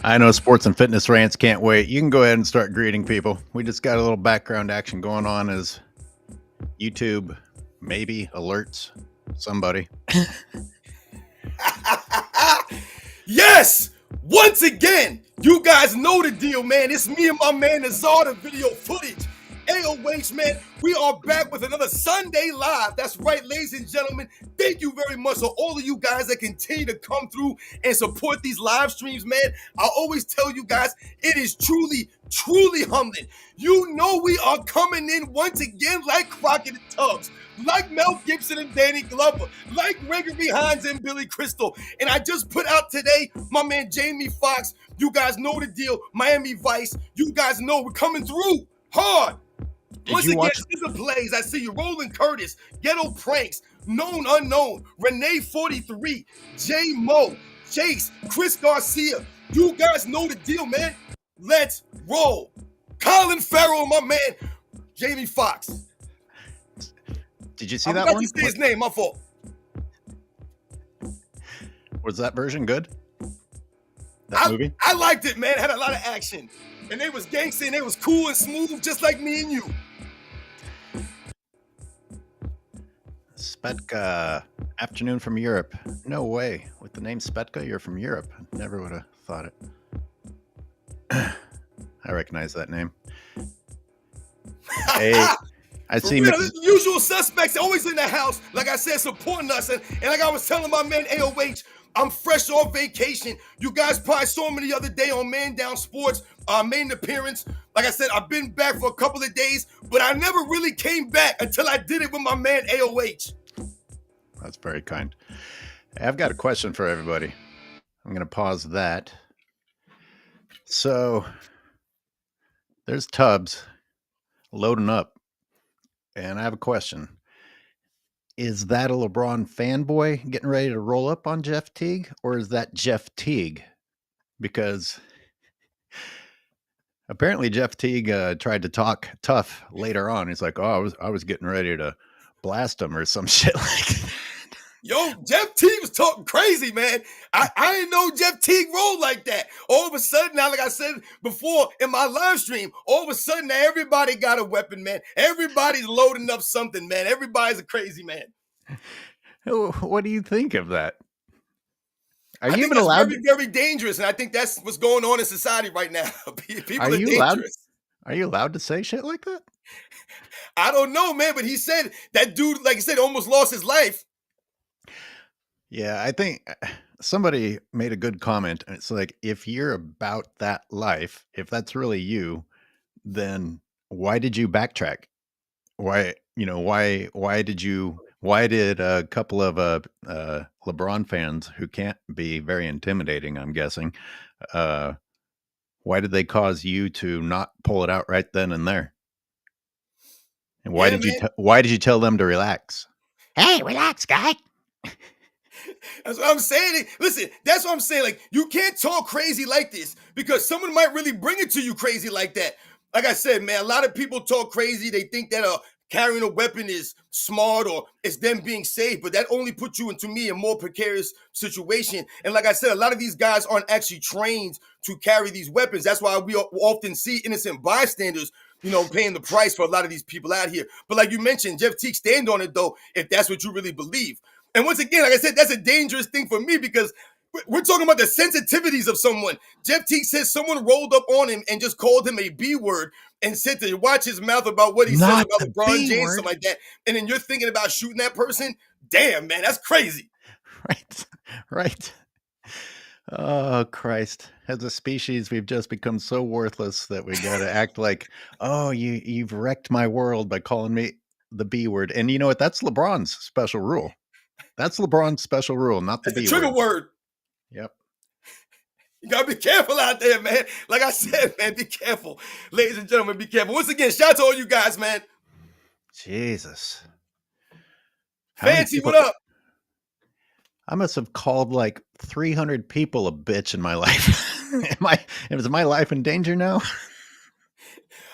I know sports and fitness rants can't wait. You can go ahead and start greeting people. We just got a little background action going on as YouTube maybe alerts somebody. Yes! Once again, you guys know the deal, man. It's me and my man Nazar, the video footage. AOH, man, we are back with another Sunday Live. That's right, ladies and gentlemen. Thank you very much for all of you guys that continue to come through and support these live streams, man. I always tell you guys, it is truly, truly humbling. You know we are coming in once again like Crockett and Tubbs, like Mel Gibson and Danny Glover, like Gregory Hines and Billy Crystal. And I just put out today, my man Jamie Foxx. You guys know the deal. Miami Vice. You guys know we're coming through hard. Once again, Scissor Plays, I see you. Roland Curtis, Ghetto Pranks, Known Unknown, Renee 43, J Mo, Chase, Chris Garcia. You guys know the deal, man. Let's roll. Colin Farrell, my man, Jamie Foxx. Did you see that one? I forgot to say his name, my fault. Was that version good? That movie? I liked it, man. Had a lot of action. And they was gangster and they was cool and smooth, just like me and you. Spetka, afternoon from Europe. No way. With the name Spetka, you're from Europe. Never would have thought it. I recognize that name. Hey, I see. The usual suspects always in the house, like I said, supporting us. And like I was telling my man AOH, I'm fresh off vacation. You guys probably saw me the other day on Man Down Sports, made an appearance. Like I said, I've been back for a couple of days, but I never really came back until I did it with my man AOH. That's very kind. I've got a question for everybody. I'm going to pause that. So there's Tubbs loading up, and I have a question. Is that a LeBron fanboy getting ready to roll up on Jeff Teague, or is that Jeff Teague? Because apparently Jeff Teague tried to talk tough later on. He's like, "Oh, I was getting ready to blast him or some shit like that." Yo, Jeff Teague was talking crazy, man. I didn't know Jeff Teague rolled like that. All of a sudden, now, like I said before in my live stream, all of a sudden, now everybody got a weapon, man. Everybody's loading up something, man. Everybody's a crazy man. What do you think of that? Are you even allowed? Very, very dangerous, and I think that's what's going on in society right now. People are dangerous. Are you allowed to say shit like that? I don't know, man, but he said that dude, like I said, almost lost his life. Yeah, I think somebody made a good comment. And it's like, if you're about that life, if that's really you, then why did you backtrack? Why did a couple of LeBron fans who can't be very intimidating, I'm guessing, why did they cause you to not pull it out right then and there? And why did you tell them to relax? Hey, relax, guy. That's what I'm saying. Listen, that's what I'm saying. Like, you can't talk crazy like this because someone might really bring it to you crazy like that. Like I said, man, a lot of people talk crazy. They think that carrying a weapon is smart or it's them being safe, but that only puts you, into me, a more precarious situation. And like I said, a lot of these guys aren't actually trained to carry these weapons. That's why we often see innocent bystanders, paying the price for a lot of these people out here. But like you mentioned, Jeff Teague, stand on it, though, if that's what you really believe. And once again, like I said, that's a dangerous thing for me because we're talking about the sensitivities of someone. Jeff Teague says someone rolled up on him and just called him a B word and said to watch his mouth about what he said about LeBron James, something like that. And then you're thinking about shooting that person? Damn, man, that's crazy. Right. Oh, Christ. As a species, we've just become so worthless that we got to act like, oh, you've wrecked my world by calling me the B word. And you know what? That's LeBron's special rule. That's LeBron's special rule, not the B word. Trigger word. Yep. You gotta be careful out there, man. Like I said, man, be careful. Ladies and gentlemen, be careful. Once again, shout out to all you guys, man. Jesus. Fancy, what up? I must have called like 300 people a bitch in my life. Is my life in danger now?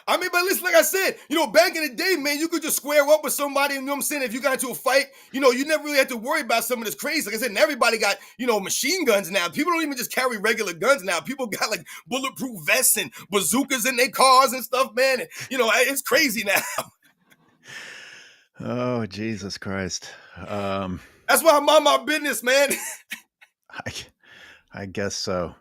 I mean, but listen, like I said, back in the day, man, you could just square up with somebody, you know what I'm saying? If you got into a fight, you never really had to worry about some of this crazy. Like I said, and everybody got, machine guns now. People don't even just carry regular guns now. People got like bulletproof vests and bazookas in their cars and stuff, man. And, it's crazy now. Oh, Jesus Christ. That's why I mind my business, man. I, I guess so.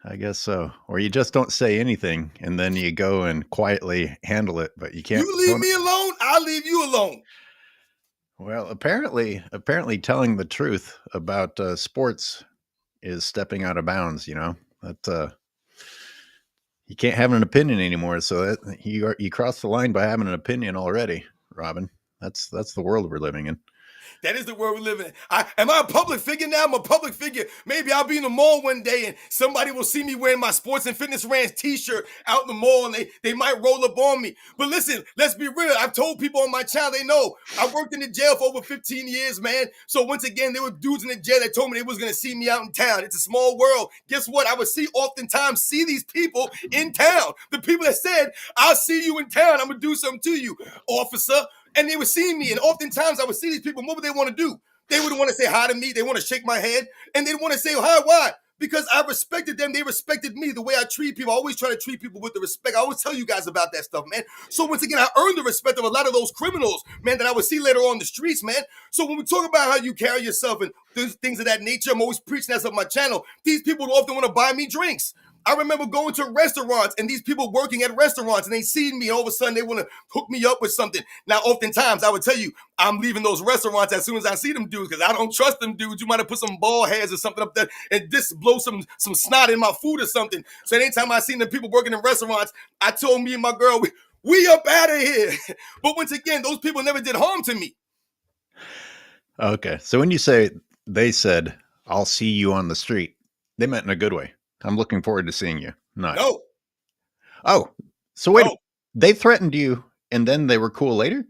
I guess so. Or you just don't say anything and then you go and quietly handle it, but you can't. You leave me alone, I'll leave you alone. Well, apparently telling the truth about sports is stepping out of bounds, that you can't have an opinion anymore. So that you crossed the line by having an opinion already, Robin. That's the world we're living in. That is the world we live in. Am I a public figure now? I'm a public figure. Maybe I'll be in the mall one day and somebody will see me wearing my sports and fitness rants t-shirt out in the mall and they might roll up on me. But listen, let's be real. I've told people on my channel, they know I worked in the jail for over 15 years, man. So once again, there were dudes in the jail that told me they was going to see me out in town. It's a small world. Guess what? I would oftentimes see these people in town. The people that said, I'll see you in town. I'm going to do something to you, officer. And they would see me, and oftentimes I would see these people. What would they want to do? They would want to say hi to me. They want to shake my hand, and they'd want to say hi. Why? Because I respected them. They respected me. The way I treat people, I always try to treat people with the respect. I always tell you guys about that stuff, man. So once again, I earned the respect of a lot of those criminals, man, that I would see later on the streets, man. So when we talk about how you carry yourself and things of that nature, I'm always preaching that on my channel. These people often want to buy me drinks. I remember going to restaurants and these people working at restaurants and they see me and all of a sudden they want to hook me up with something. Now, oftentimes I would tell you, I'm leaving those restaurants as soon as I see them dudes because I don't trust them dudes. You might have put some ball hairs or something up there and just blow some snot in my food or something. So anytime I seen the people working in restaurants, I told me and my girl, we up out of here. But once again, those people never did harm to me. Okay. So when you say they said, I'll see you on the street, they meant in a good way. I'm looking forward to seeing you. No. Oh, so wait, they threatened you and then they were cool later?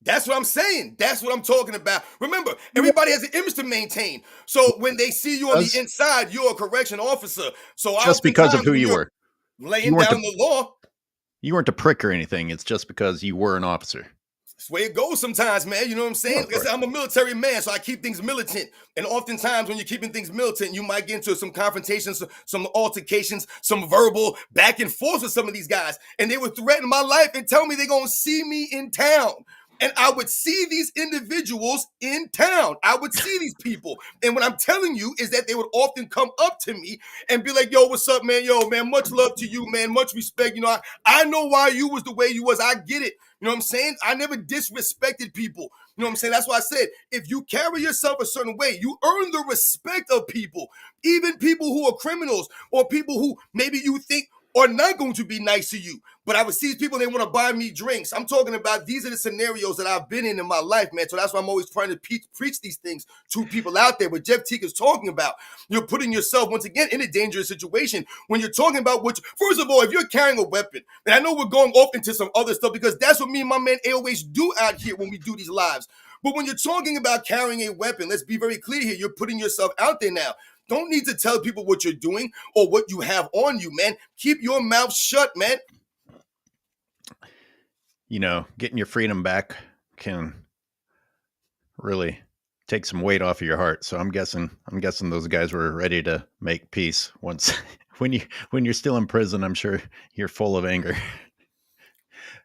That's what I'm saying. That's what I'm talking about. Remember, everybody has an image to maintain. So when they see you on the inside, you're a correction officer. So just because of who you were. Laying down the law. You weren't a prick or anything. It's just because you were an officer. That's the way it goes sometimes, man. You know what I'm saying? Like I said, I'm a military man, so I keep things militant. And oftentimes when you're keeping things militant, you might get into some confrontations, some altercations, some verbal back and forth with some of these guys. And they would threaten my life and tell me they're going to see me in town. And I would see these individuals in town. I would see these people. And what I'm telling you is that they would often come up to me and be like, yo, what's up, man? Yo, man, much love to you, man. Much respect. I know why you was the way you was. I get it. You know what I'm saying? I never disrespected people. You know what I'm saying? That's why I said, if you carry yourself a certain way, you earn the respect of people, even people who are criminals or people who maybe you think are not going to be nice to you. But I would see these people, they want to buy me drinks. I'm talking about these are the scenarios that I've been in my life, man. So that's why I'm always trying to preach these things to people out there. What Jeff Teague is talking about, you're putting yourself, once again, in a dangerous situation when you're talking about first of all, if you're carrying a weapon, and I know we're going off into some other stuff because that's what me and my man always do out here when we do these lives. But when you're talking about carrying a weapon, let's be very clear here. You're putting yourself out there now. Don't need to tell people what you're doing or what you have on you, man. Keep your mouth shut, man. Getting your freedom back can really take some weight off of your heart. So I'm guessing those guys were ready to make peace once when you're still in prison. I'm sure you're full of anger.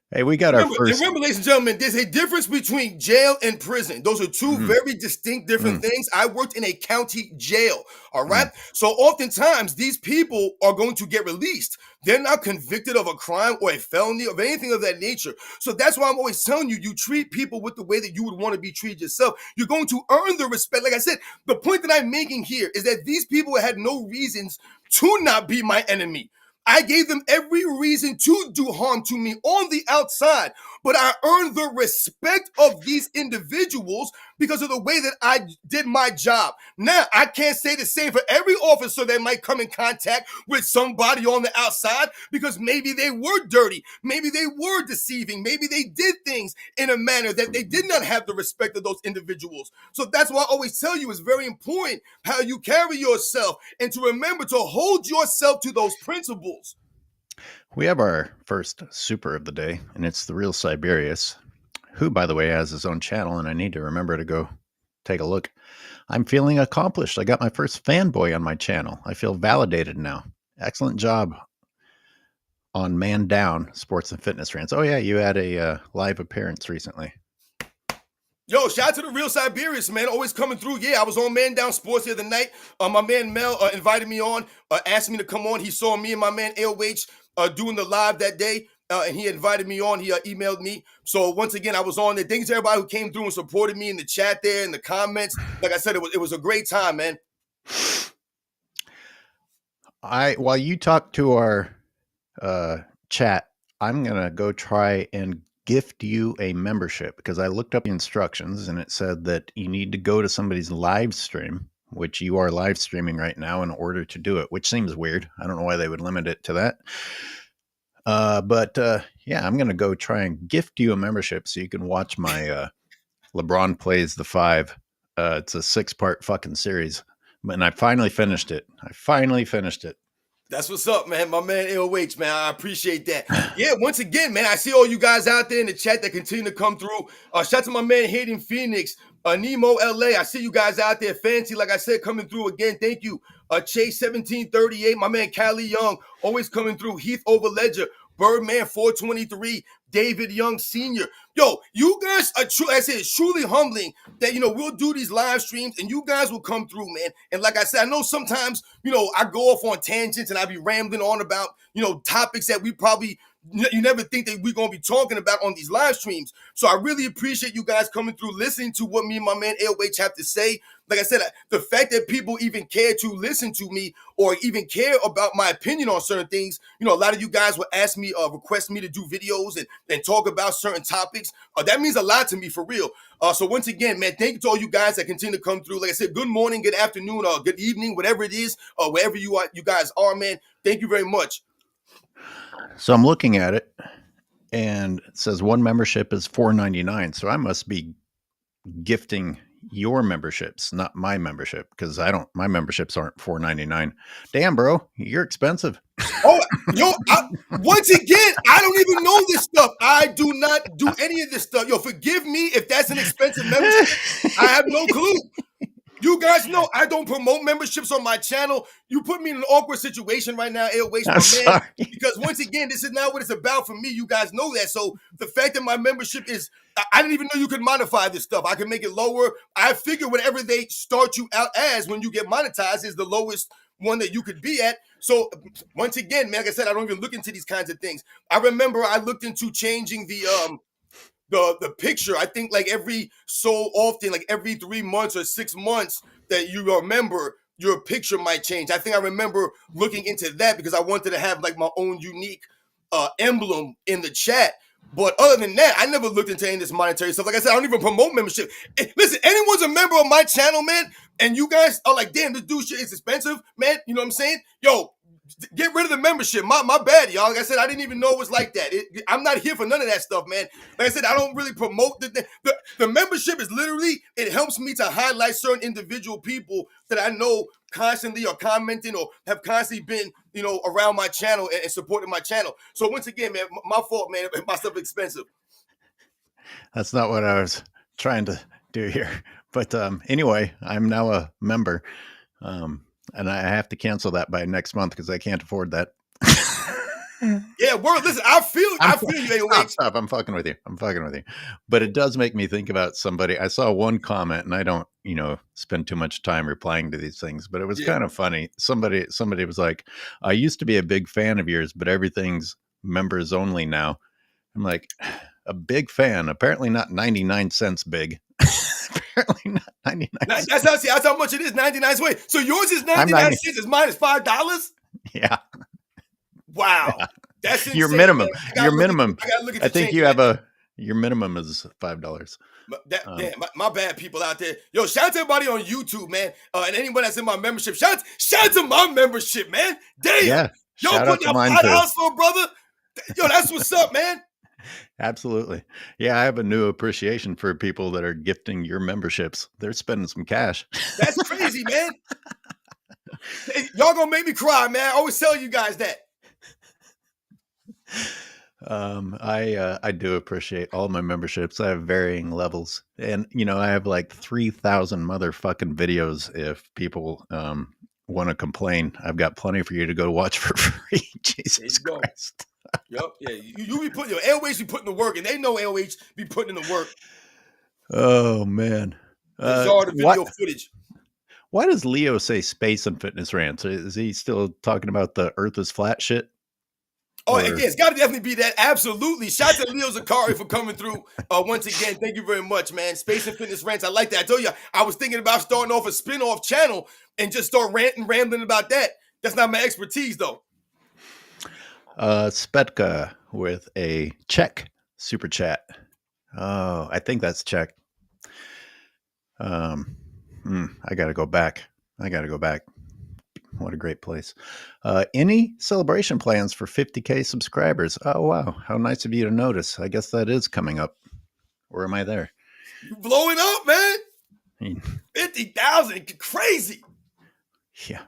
Hey, we got our first. Remember, ladies and gentlemen, there's a difference between jail and prison. Those are two very distinct, different things. I worked in a county jail. All right. So oftentimes these people are going to get released. They're not convicted of a crime or a felony or anything of that nature. So that's why I'm always telling you, you treat people with the way that you would want to be treated yourself. You're going to earn the respect. Like I said, the point that I'm making here is that these people had no reasons to not be my enemy. I gave them every reason to do harm to me on the outside, but I earned the respect of these individuals because of the way that I did my job. Now, I can't say the same for every officer that might come in contact with somebody on the outside because maybe they were dirty, maybe they were deceiving, maybe they did things in a manner that they did not have the respect of those individuals. So that's why I always tell you it's very important how you carry yourself and to remember to hold yourself to those principles. We have our first super of the day, and it's the real Siberius, who, by the way, has his own channel, and I need to remember to go take a look. I'm feeling accomplished. I got my first fanboy on my channel. I feel validated now. Excellent job on Man Down Sports and Fitness Rants. Oh, yeah, you had a live appearance recently. Yo, shout out to the real Siberius, man. Always coming through. Yeah, I was on Man Down Sports the other night. My man Mel invited me on, asked me to come on. He saw me and my man AOH doing the live that day, and he invited me on. He emailed me. So once again, I was on there. Thanks to everybody who came through and supported me in the chat there, in the comments. Like I said, it was a great time, man. While you talk to our chat, I'm gonna go try and gift you a membership because I looked up the instructions and it said that you need to go to somebody's live stream, which you are live streaming right now, in order to do it, which seems weird. I don't know why they would limit it to that. But yeah, I'm gonna go try and gift you a membership so you can watch my LeBron Plays the Five. It's a 6-part fucking series, and I finally finished it. That's what's up, man. My man LOH, man. I appreciate that. Yeah, once again, man, I see all you guys out there in the chat that continue to come through. Shout out to my man Hayden Phoenix, Nemo LA. I see you guys out there. Fancy, like I said, coming through again. Thank you. Chase 1738, my man Callie Young, always coming through. Heath Overledger, Birdman 423, David Young Sr. Yo, you guys are true. I said it's truly humbling that we'll do these live streams and you guys will come through, man. And like I said, I know sometimes I go off on tangents and I be rambling on about topics that we probably you never think that we're gonna be talking about on these live streams. So I really appreciate you guys coming through, listening to what me and my man LH have to say. Like I said, the fact that people even care to listen to me or even care about my opinion on certain things, a lot of you guys will ask me, request me to do videos and talk about certain topics. That means a lot to me, for real. So once again, man, thank you to all you guys that continue to come through. Like I said, good morning, good afternoon, good evening, whatever it is, wherever you guys are, man. Thank you very much. So I'm looking at it, and it says one membership is $4.99. So I must be gifting your memberships, not my membership, because my memberships aren't $4.99. Damn, bro, you're expensive. Oh, once again, I don't even know this stuff. I do not do any of this stuff. Yo, forgive me if that's an expensive membership. I have no clue. You guys know I don't promote memberships on my channel. You put me in an awkward situation right now, LH, my man, because once again, this is not what it's about for me. You guys know that. So the fact that my membership is, I didn't even know you could modify this stuff. I can make it lower. I figure whatever they start you out as when you get monetized is the lowest one that you could be at. So once again, man, like I said, I don't even look into these kinds of things. I remember I looked into changing the picture. I think like every so often, like every 3 months or 6 months, that you remember your picture might change. I think I remember looking into that because I wanted to have like my own unique emblem in the chat. But other than that, I never looked into any of this monetary stuff. Like I said, I don't even promote membership. Listen, anyone's a member of my channel, man, and you guys are like, damn, this dude shit is expensive, man. You know what I'm saying? Yo, get rid of the membership. My bad, y'all. Like I said, I didn't even know it was like that. I'm not here for none of that stuff, man. Like I said, I don't really promote the membership. Is literally, it helps me to highlight certain individual people that I know constantly are commenting or have constantly been, around my channel and supporting my channel. So once again, man, my fault, man. My stuff is expensive. That's not what I was trying to do here. But anyway, I'm now a member. And I have to cancel that by next month because I can't afford that. Yeah, word. Listen, I feel you. Stop. I'm fucking with you. But it does make me think about somebody. I saw one comment, and I don't, spend too much time replying to these things, but it was kind of funny. Somebody was like, I used to be a big fan of yours, but everything's members only now. I'm like, a big fan, apparently not 99 cents big. Apparently not 99 cents. That's how much it is, 99 cents. Wait, so yours is 99 cents, is mine is $5? Yeah. Wow. Yeah. That's insane, your minimum. Your minimum. I think you have your minimum is $5. Damn, my bad, people out there. Yo, shout out to everybody on YouTube, man. And anyone that's in my membership. Shout out to my membership, man. Damn. Yeah. Yo, put that $5 for, brother. Yo, that's what's up, man. Absolutely. Yeah, I have a new appreciation for people that are gifting your memberships. They're spending some cash. That's crazy, man. Y'all gonna make me cry, man. I always tell you guys that. I do appreciate all my memberships. I have varying levels, and I have like 3,000 motherfucking videos. If people want to complain, I've got plenty for you to go watch for free. There Jesus you go. Christ! Yep. Yeah. You be putting your LH be putting the work, and they know LH be putting in the work. Oh man, The czar of the what? video footage. Why does Leo say space and fitness rants? Is he still talking about the Earth is flat shit? Oh, Or again, it's got to definitely be that. Absolutely. Shout out to Leo Zakari for coming through. Once again, thank you very much, man. Space and Fitness Rants. I like that. I told you, I was thinking about starting off a spin-off channel and just start ranting, rambling about that. That's not my expertise, though. Spetka with a check super chat. Oh, I think that's check. I got to go back. What a great place. Any celebration plans for 50K subscribers? Oh, wow. How nice of you to notice. I guess that is coming up. Or am I there? You blowing up, man. I mean, 50,000. Crazy. yeah.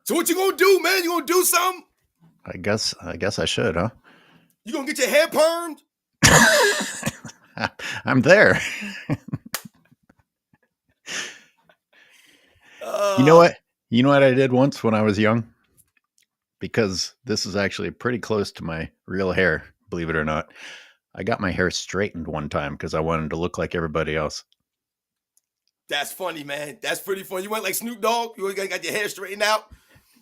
So what you going to do, man? You going to do something? I guess I should, huh? You going to get your hair permed? I'm there. You know what? You know what I did once when I was young? Because this is actually pretty close to my real hair, believe it or not. I got my hair straightened one time because I wanted to look like everybody else. That's funny, man. That's pretty funny. You went like Snoop Dogg? You got your hair straightened out?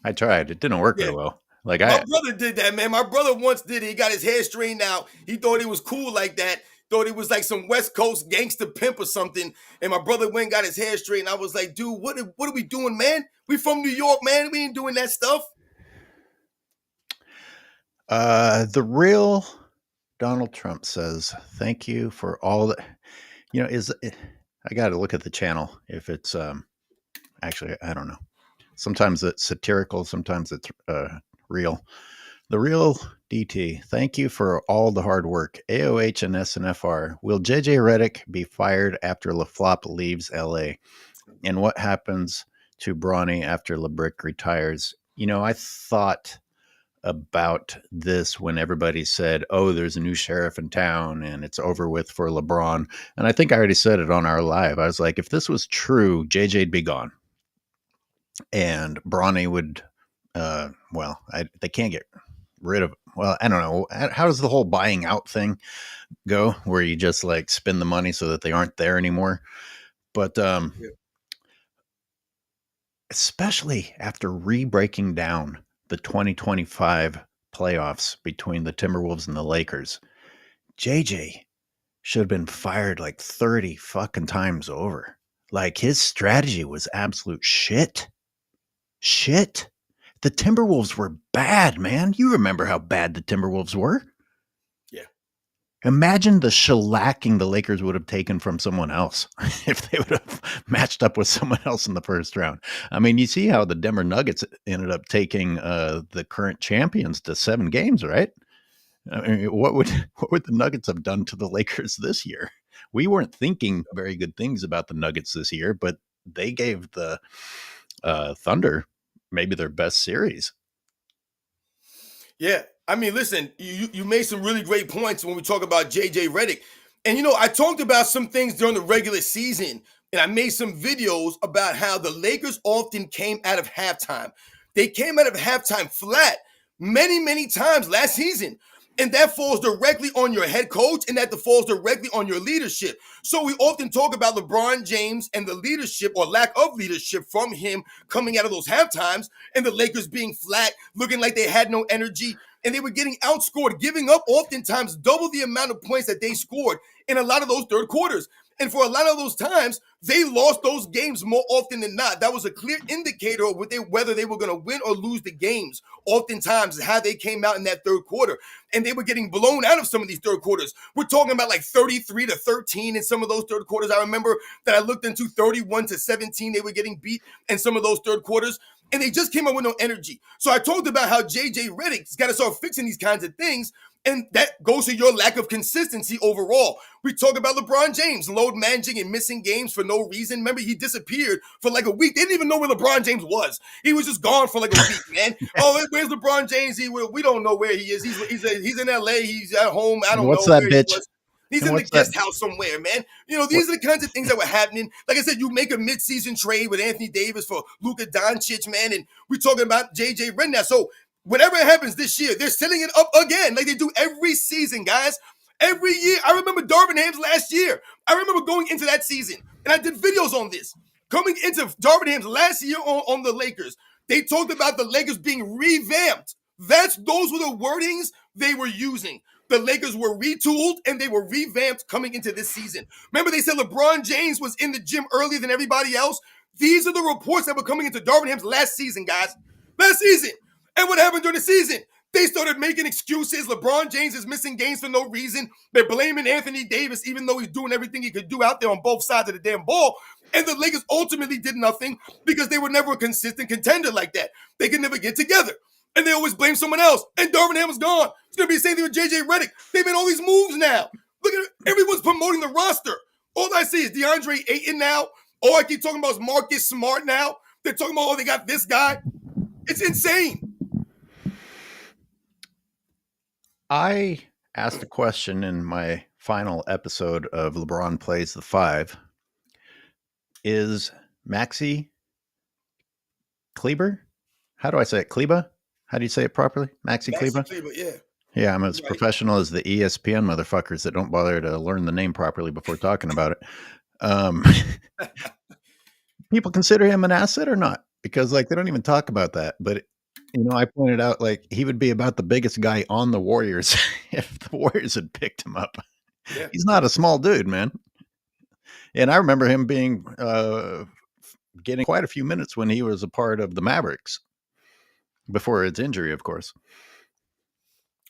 I tried. It didn't work very well. Like my brother did that, man. My brother once did it. He got his hair straightened out. He thought it was cool like that. Thought it was like some West Coast gangster pimp or something. And my brother went and got his hair straightened. I was like, dude, what are we doing, man? We from New York, man. We ain't doing that stuff. The real Donald Trump says, thank you for all that. I got to look at the channel if it's actually, I don't know. Sometimes it's satirical, sometimes it's real. The real DT, thank you for all the hard work. AOH and SNFR. Will JJ Redick be fired after LaFlop leaves LA? And what happens to Bronny after LeBrick retires? I thought about this when everybody said, oh, there's a new sheriff in town and it's over with for LeBron. And I think I already said it on our live. I was like, if this was true, JJ'd be gone. And Bronny would, they can't get rid of, I don't know. How does the whole buying out thing go where you just like spend the money so that they aren't there anymore? But especially after re-breaking down the 2025 playoffs between the Timberwolves and the Lakers, JJ should have been fired like 30 fucking times over. Like his strategy was absolute shit. Shit. The Timberwolves were bad, man. You remember how bad the Timberwolves were? Yeah. Imagine the shellacking the Lakers would have taken from someone else if they would have matched up with someone else in the first round. I mean, you see how the Denver Nuggets ended up taking the current champions to 7 games, right? I mean, what would the Nuggets have done to the Lakers this year? We weren't thinking very good things about the Nuggets this year, but they gave the Thunder maybe their best series. Yeah. I mean, listen, you made some really great points when we talk about JJ Redick. And, I talked about some things during the regular season, and I made some videos about how the Lakers often came out of halftime. They came out of halftime flat many, many times last season. And that falls directly on your head coach, and that falls directly on your leadership. So we often talk about LeBron James and the leadership or lack of leadership from him coming out of those halftimes, and the Lakers being flat, looking like they had no energy, and they were getting outscored, giving up oftentimes double the amount of points that they scored in a lot of those third quarters. And for a lot of those times, they lost those games more often than not. That was a clear indicator of whether they were going to win or lose the games. Oftentimes, how they came out in that third quarter. And they were getting blown out of some of these third quarters. We're talking about like 33-13 in some of those third quarters. I remember that I looked into 31-17. They were getting beat in some of those third quarters. and they just came out with no energy. So I talked about how JJ Redick's got to start fixing these kinds of things. And that goes to your lack of consistency overall. We talk about LeBron James load managing and missing games for no reason. Remember, he disappeared for like a week. They didn't even know where LeBron James was. He was just gone for like a week, man. Oh, where's LeBron James? We don't know where he is. He's in LA. He's at home. I don't What's know that where bitch? he was. He's And in the what's that? guest house somewhere, man. You know, these are the kinds of things that were happening. Like I said, you make a midseason trade with Anthony Davis for Luka Doncic, man, and we're talking about JJ Redick now. So whatever happens this year, they're setting it up again, like they do every season, guys. Every year. I remember Darvin Ham's last year. I remember going into that season, and I did videos on this. Coming into Darvin Ham's last year on the Lakers, they talked about the Lakers being revamped. Those were the wordings they were using. The Lakers were retooled and they were revamped coming into this season. Remember, they said LeBron James was in the gym earlier than everybody else? These are the reports that were coming into Darvin Ham's last season, guys. Last season. And what happened during the season? They started making excuses. LeBron James is missing games for no reason. They're blaming Anthony Davis, even though he's doing everything he could do out there on both sides of the damn ball. And the Lakers ultimately did nothing because they were never a consistent contender like that. They could never get together. And they always blame someone else. And Darvin Ham was gone. It's going to be the same thing with JJ Redick. They've made all these moves now. Look at it. Everyone's promoting the roster. All I see is DeAndre Ayton now. All I keep talking about is Marcus Smart now. They're talking about, oh, they got this guy. It's insane. I asked a question in my final episode of LeBron Plays the Five. Is Maxi Kleber? How do I say it? Kleba? How do you say it properly? Maxi Kleba? Yeah. Yeah, I'm as professional as the ESPN motherfuckers that don't bother to learn the name properly before talking about it. People consider him an asset or not? Because like they don't even talk about that. But you know, I pointed out like he would be about the biggest guy on the Warriors if the Warriors had picked him up. Yeah. He's not a small dude, man. And I remember him being getting quite a few minutes when he was a part of the Mavericks before his injury, of course.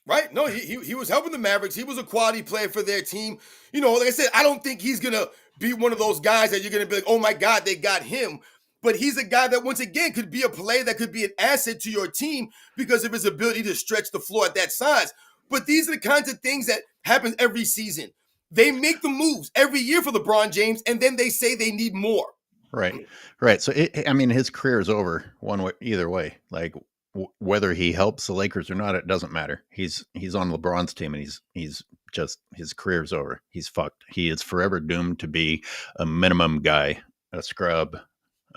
Right? No, he was helping the Mavericks. He was a quality player for their team. You know, like I said, I don't think he's going to be one of those guys that you're going to be like, oh my God, they got him. But he's a guy that, once again, could be a player that could be an asset to your team because of his ability to stretch the floor at that size. But these are the kinds of things that happen every season. They make the moves every year for LeBron James, and then they say they need more. Right. Right. So, I mean, his career is over one way, either way. Like, whether he helps the Lakers or not, it doesn't matter. He's on LeBron's team, and he's just, his career's over. He's fucked. He is forever doomed to be a minimum guy, a scrub.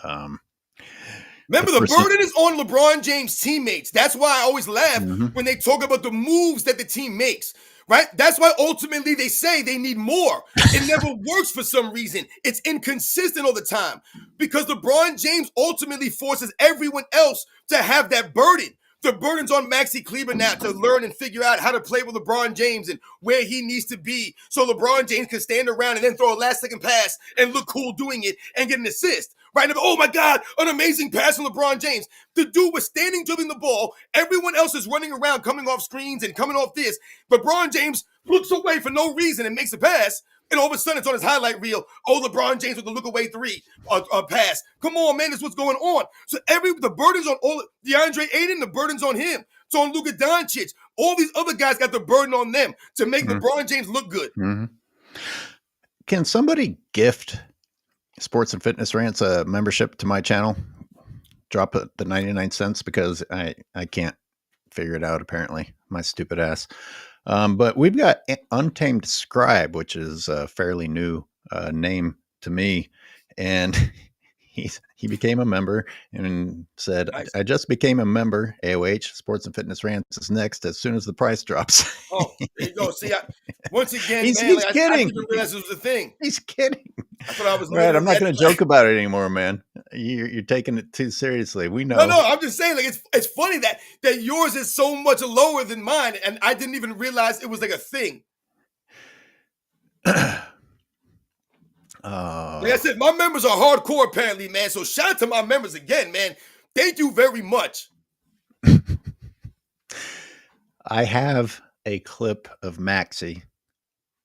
Remember, the burden is on LeBron James' teammates. That's why I always laugh when they talk about the moves that the team makes. Right? That's why ultimately they say they need more. It never works for some reason. It's inconsistent all the time because LeBron James ultimately forces everyone else to have that burden. The burden's on Maxi Kleber now to learn and figure out how to play with LeBron James and where he needs to be so LeBron James can stand around and then throw a last-second pass and look cool doing it and get an assist. Right? Oh, my God, an amazing pass from LeBron James. The dude was standing dribbling the ball. Everyone else is running around, coming off screens and coming off this. LeBron James looks away for no reason and makes a pass. And all of a sudden, it's on his highlight reel. Oh, LeBron James with the look-away three pass. Come on, man, that's what's going on. So the burden's on all DeAndre Ayton, the burden's on him. It's on Luka Doncic. All these other guys got the burden on them to make LeBron James look good. Can somebody gift Sports and Fitness Rants a membership to my channel? Drop it the 99 cents because I can't figure it out, apparently. My stupid ass. But we've got Untamed Scribe, which is a fairly new name to me. And he became a member and said, nice. I just became a member. AOH, Sports and Fitness Rants is next as soon as the price drops. Oh, there you go. See, once again, he's kidding. I didn't realize it was a thing. He's kidding. I thought I was right. I'm not going to joke about it anymore, man. You're taking it too seriously. We know. No. I'm just saying, like it's funny that yours is so much lower than mine, and I didn't even realize it was like a thing. Like I said, my members are hardcore, apparently, man. So shout out to my members again, man. Thank you very much. I have a clip of Maxi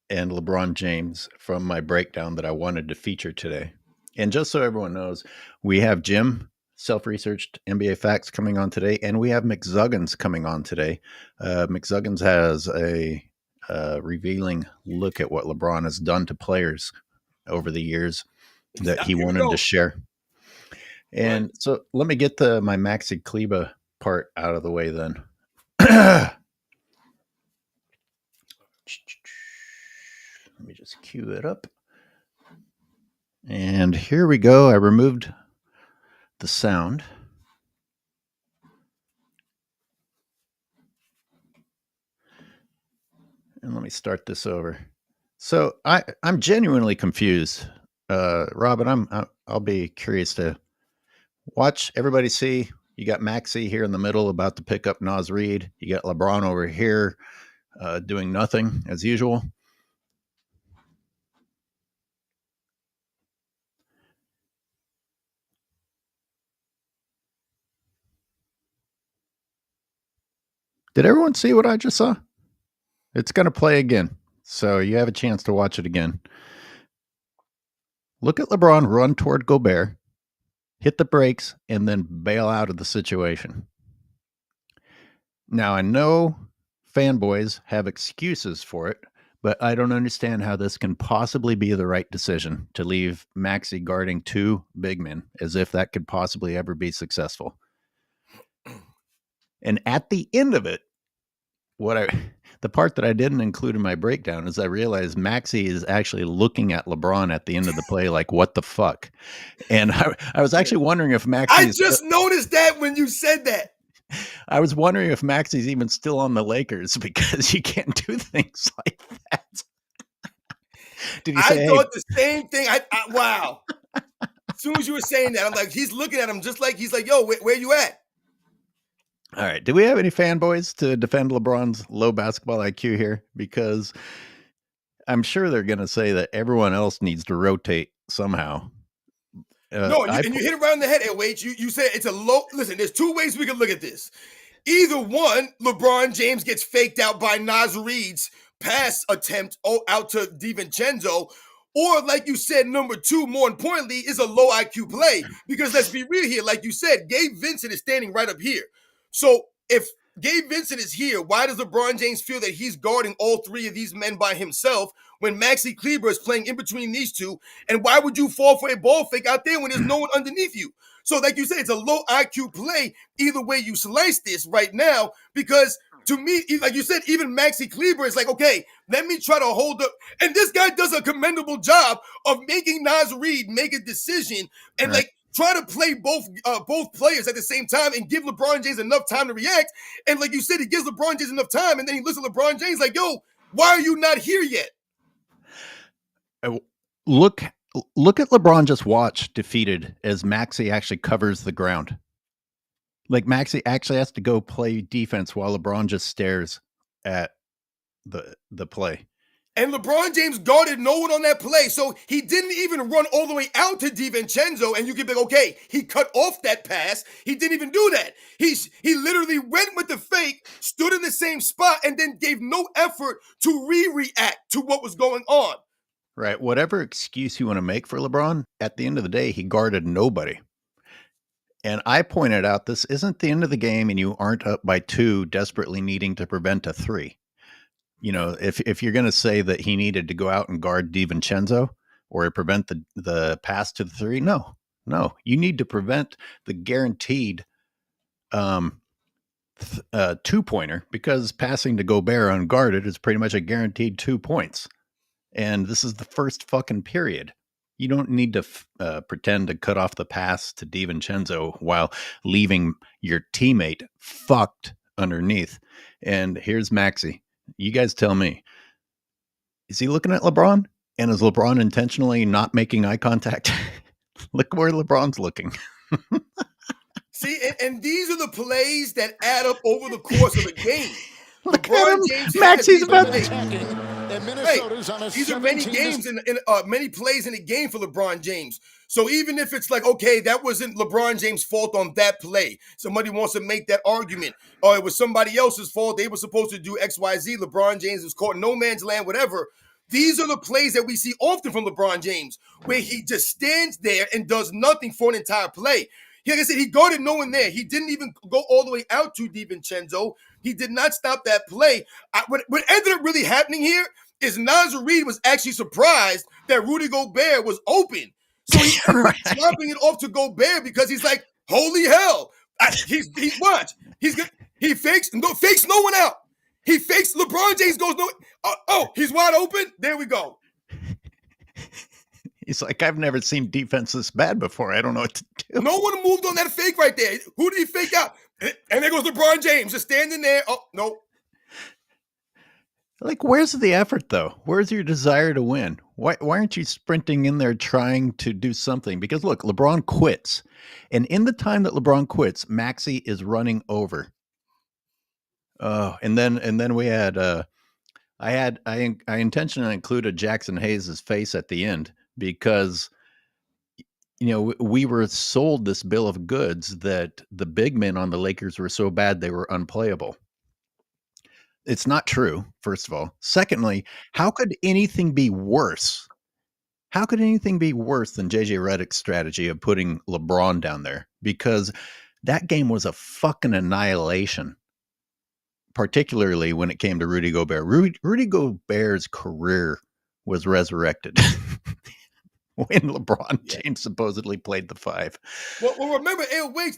and LeBron James from my breakdown that I wanted to feature today. And just so everyone knows, we have Jim self-researched NBA facts coming on today, and we have McZuggins coming on today. McZuggins has a revealing look at what LeBron has done to players over the years that he Here we wanted go. to share. And so let me get my Maxi Kleba part out of the way then. Let me just cue it up. And here we go. I removed the sound. And let me start this over. So I'm genuinely confused, Robin. I'll be curious to watch everybody see. You got Maxi here in the middle about to pick up Naz Reid. You got LeBron over here doing nothing as usual. Did everyone see what I just saw? It's going to play again, so you have a chance to watch it again. Look at LeBron run toward Gobert, hit the brakes, and then bail out of the situation. Now, I know fanboys have excuses for it, but I don't understand how this can possibly be the right decision to leave Maxi guarding two big men, as if that could possibly ever be successful. And at the end of it, the part that I didn't include in my breakdown is I realized Maxi is actually looking at LeBron at the end of the play like, what the fuck? And I was actually wondering if Maxi... I just noticed that when you said that. I was wondering if Maxi's even still on the Lakers because you can't do things like that. Did you say, I thought the same thing. Wow. As soon as you were saying that, I'm like, he's looking at him just like, he's like, yo, where you at? All right. Do we have any fanboys to defend LeBron's low basketball IQ here? Because I'm sure they're going to say that everyone else needs to rotate somehow. No, and you hit around the head. Hey, wait, you said it's a low. Listen, there's two ways we can look at this. Either one, LeBron James gets faked out by Naz Reid's pass attempt out to DiVincenzo, or like you said, number two, more importantly, is a low IQ play. Because let's be real here, like you said, Gabe Vincent is standing right up here. So if Gabe Vincent is here, why does LeBron James feel that he's guarding all three of these men by himself when Maxi Kleber is playing in between these two? And why would you fall for a ball fake out there when there's no one underneath you? So like you said, it's a low IQ play either way you slice this right now, because to me, like you said, even Maxi Kleber is like, okay, let me try to hold up. And this guy does a commendable job of making Naz Reid make a decision and Right. like try to play both players at the same time and give LeBron James enough time to react. And like you said, he gives LeBron James enough time, and then he looks at LeBron James like, yo, why are you not here yet? Look at LeBron just watch defeated as Maxi actually covers the ground. Like Maxi actually has to go play defense while LeBron just stares at the play. And LeBron James guarded no one on that play, so he didn't even run all the way out to DiVincenzo, and you could be like, okay, he cut off that pass. He didn't even do that. He literally went with the fake, stood in the same spot, and then gave no effort to react to what was going on. Right. Whatever excuse you want to make for LeBron, at the end of the day, he guarded nobody. And I pointed out this isn't the end of the game, and you aren't up by 2 desperately needing to prevent a 3. You know, if you're going to say that he needed to go out and guard DiVincenzo or prevent the pass to the 3, no, you need to prevent the guaranteed 2-pointer, because passing to Gobert unguarded is pretty much a guaranteed 2 points. And this is the first fucking period. You don't need to pretend to cut off the pass to DiVincenzo while leaving your teammate fucked underneath. And here's Maxi. You guys tell me, is he looking at LeBron? And is LeBron intentionally not making eye contact? Look where LeBron's looking. See, and these are the plays that add up over the course of a game. Look at him. Maxi's about to... Right. These are many games in many plays in a game for LeBron James. So even if it's like, okay, that wasn't LeBron James' fault on that play, somebody wants to make that argument, or it was somebody else's fault, they were supposed to do X, Y, Z, LeBron James was caught in no man's land, whatever. These are the plays that we see often from LeBron James, where he just stands there and does nothing for an entire play. Like I said, he guarded no one there. He didn't even go all the way out to DiVincenzo. He did not stop that play. What ended up really happening here is Nasir Reed was actually surprised that Rudy Gobert was open. So he ended up dropping it off to Gobert because he's like, holy hell. He fakes no one out. He fakes LeBron James goes no. He's wide open. There we go. He's like, I've never seen defense this bad before. I don't know what to do. No one moved on that fake right there. Who did he fake out? And there goes LeBron James just standing there. Oh, no. Like, where's the effort, though? Where's your desire to win? Why aren't you sprinting in there trying to do something? Because, look, LeBron quits. And in the time that LeBron quits, Maxey is running over. Oh, and then we had I intentionally included Jackson Hayes' face at the end because we were sold this bill of goods that the big men on the Lakers were so bad they were unplayable. It's not true, first of all. Secondly, how could anything be worse? How could anything be worse than JJ Redick's strategy of putting LeBron down there? Because that game was a fucking annihilation, particularly when it came to Rudy Gobert. Rudy Gobert's career was resurrected when LeBron James supposedly played the 5. Well, remember,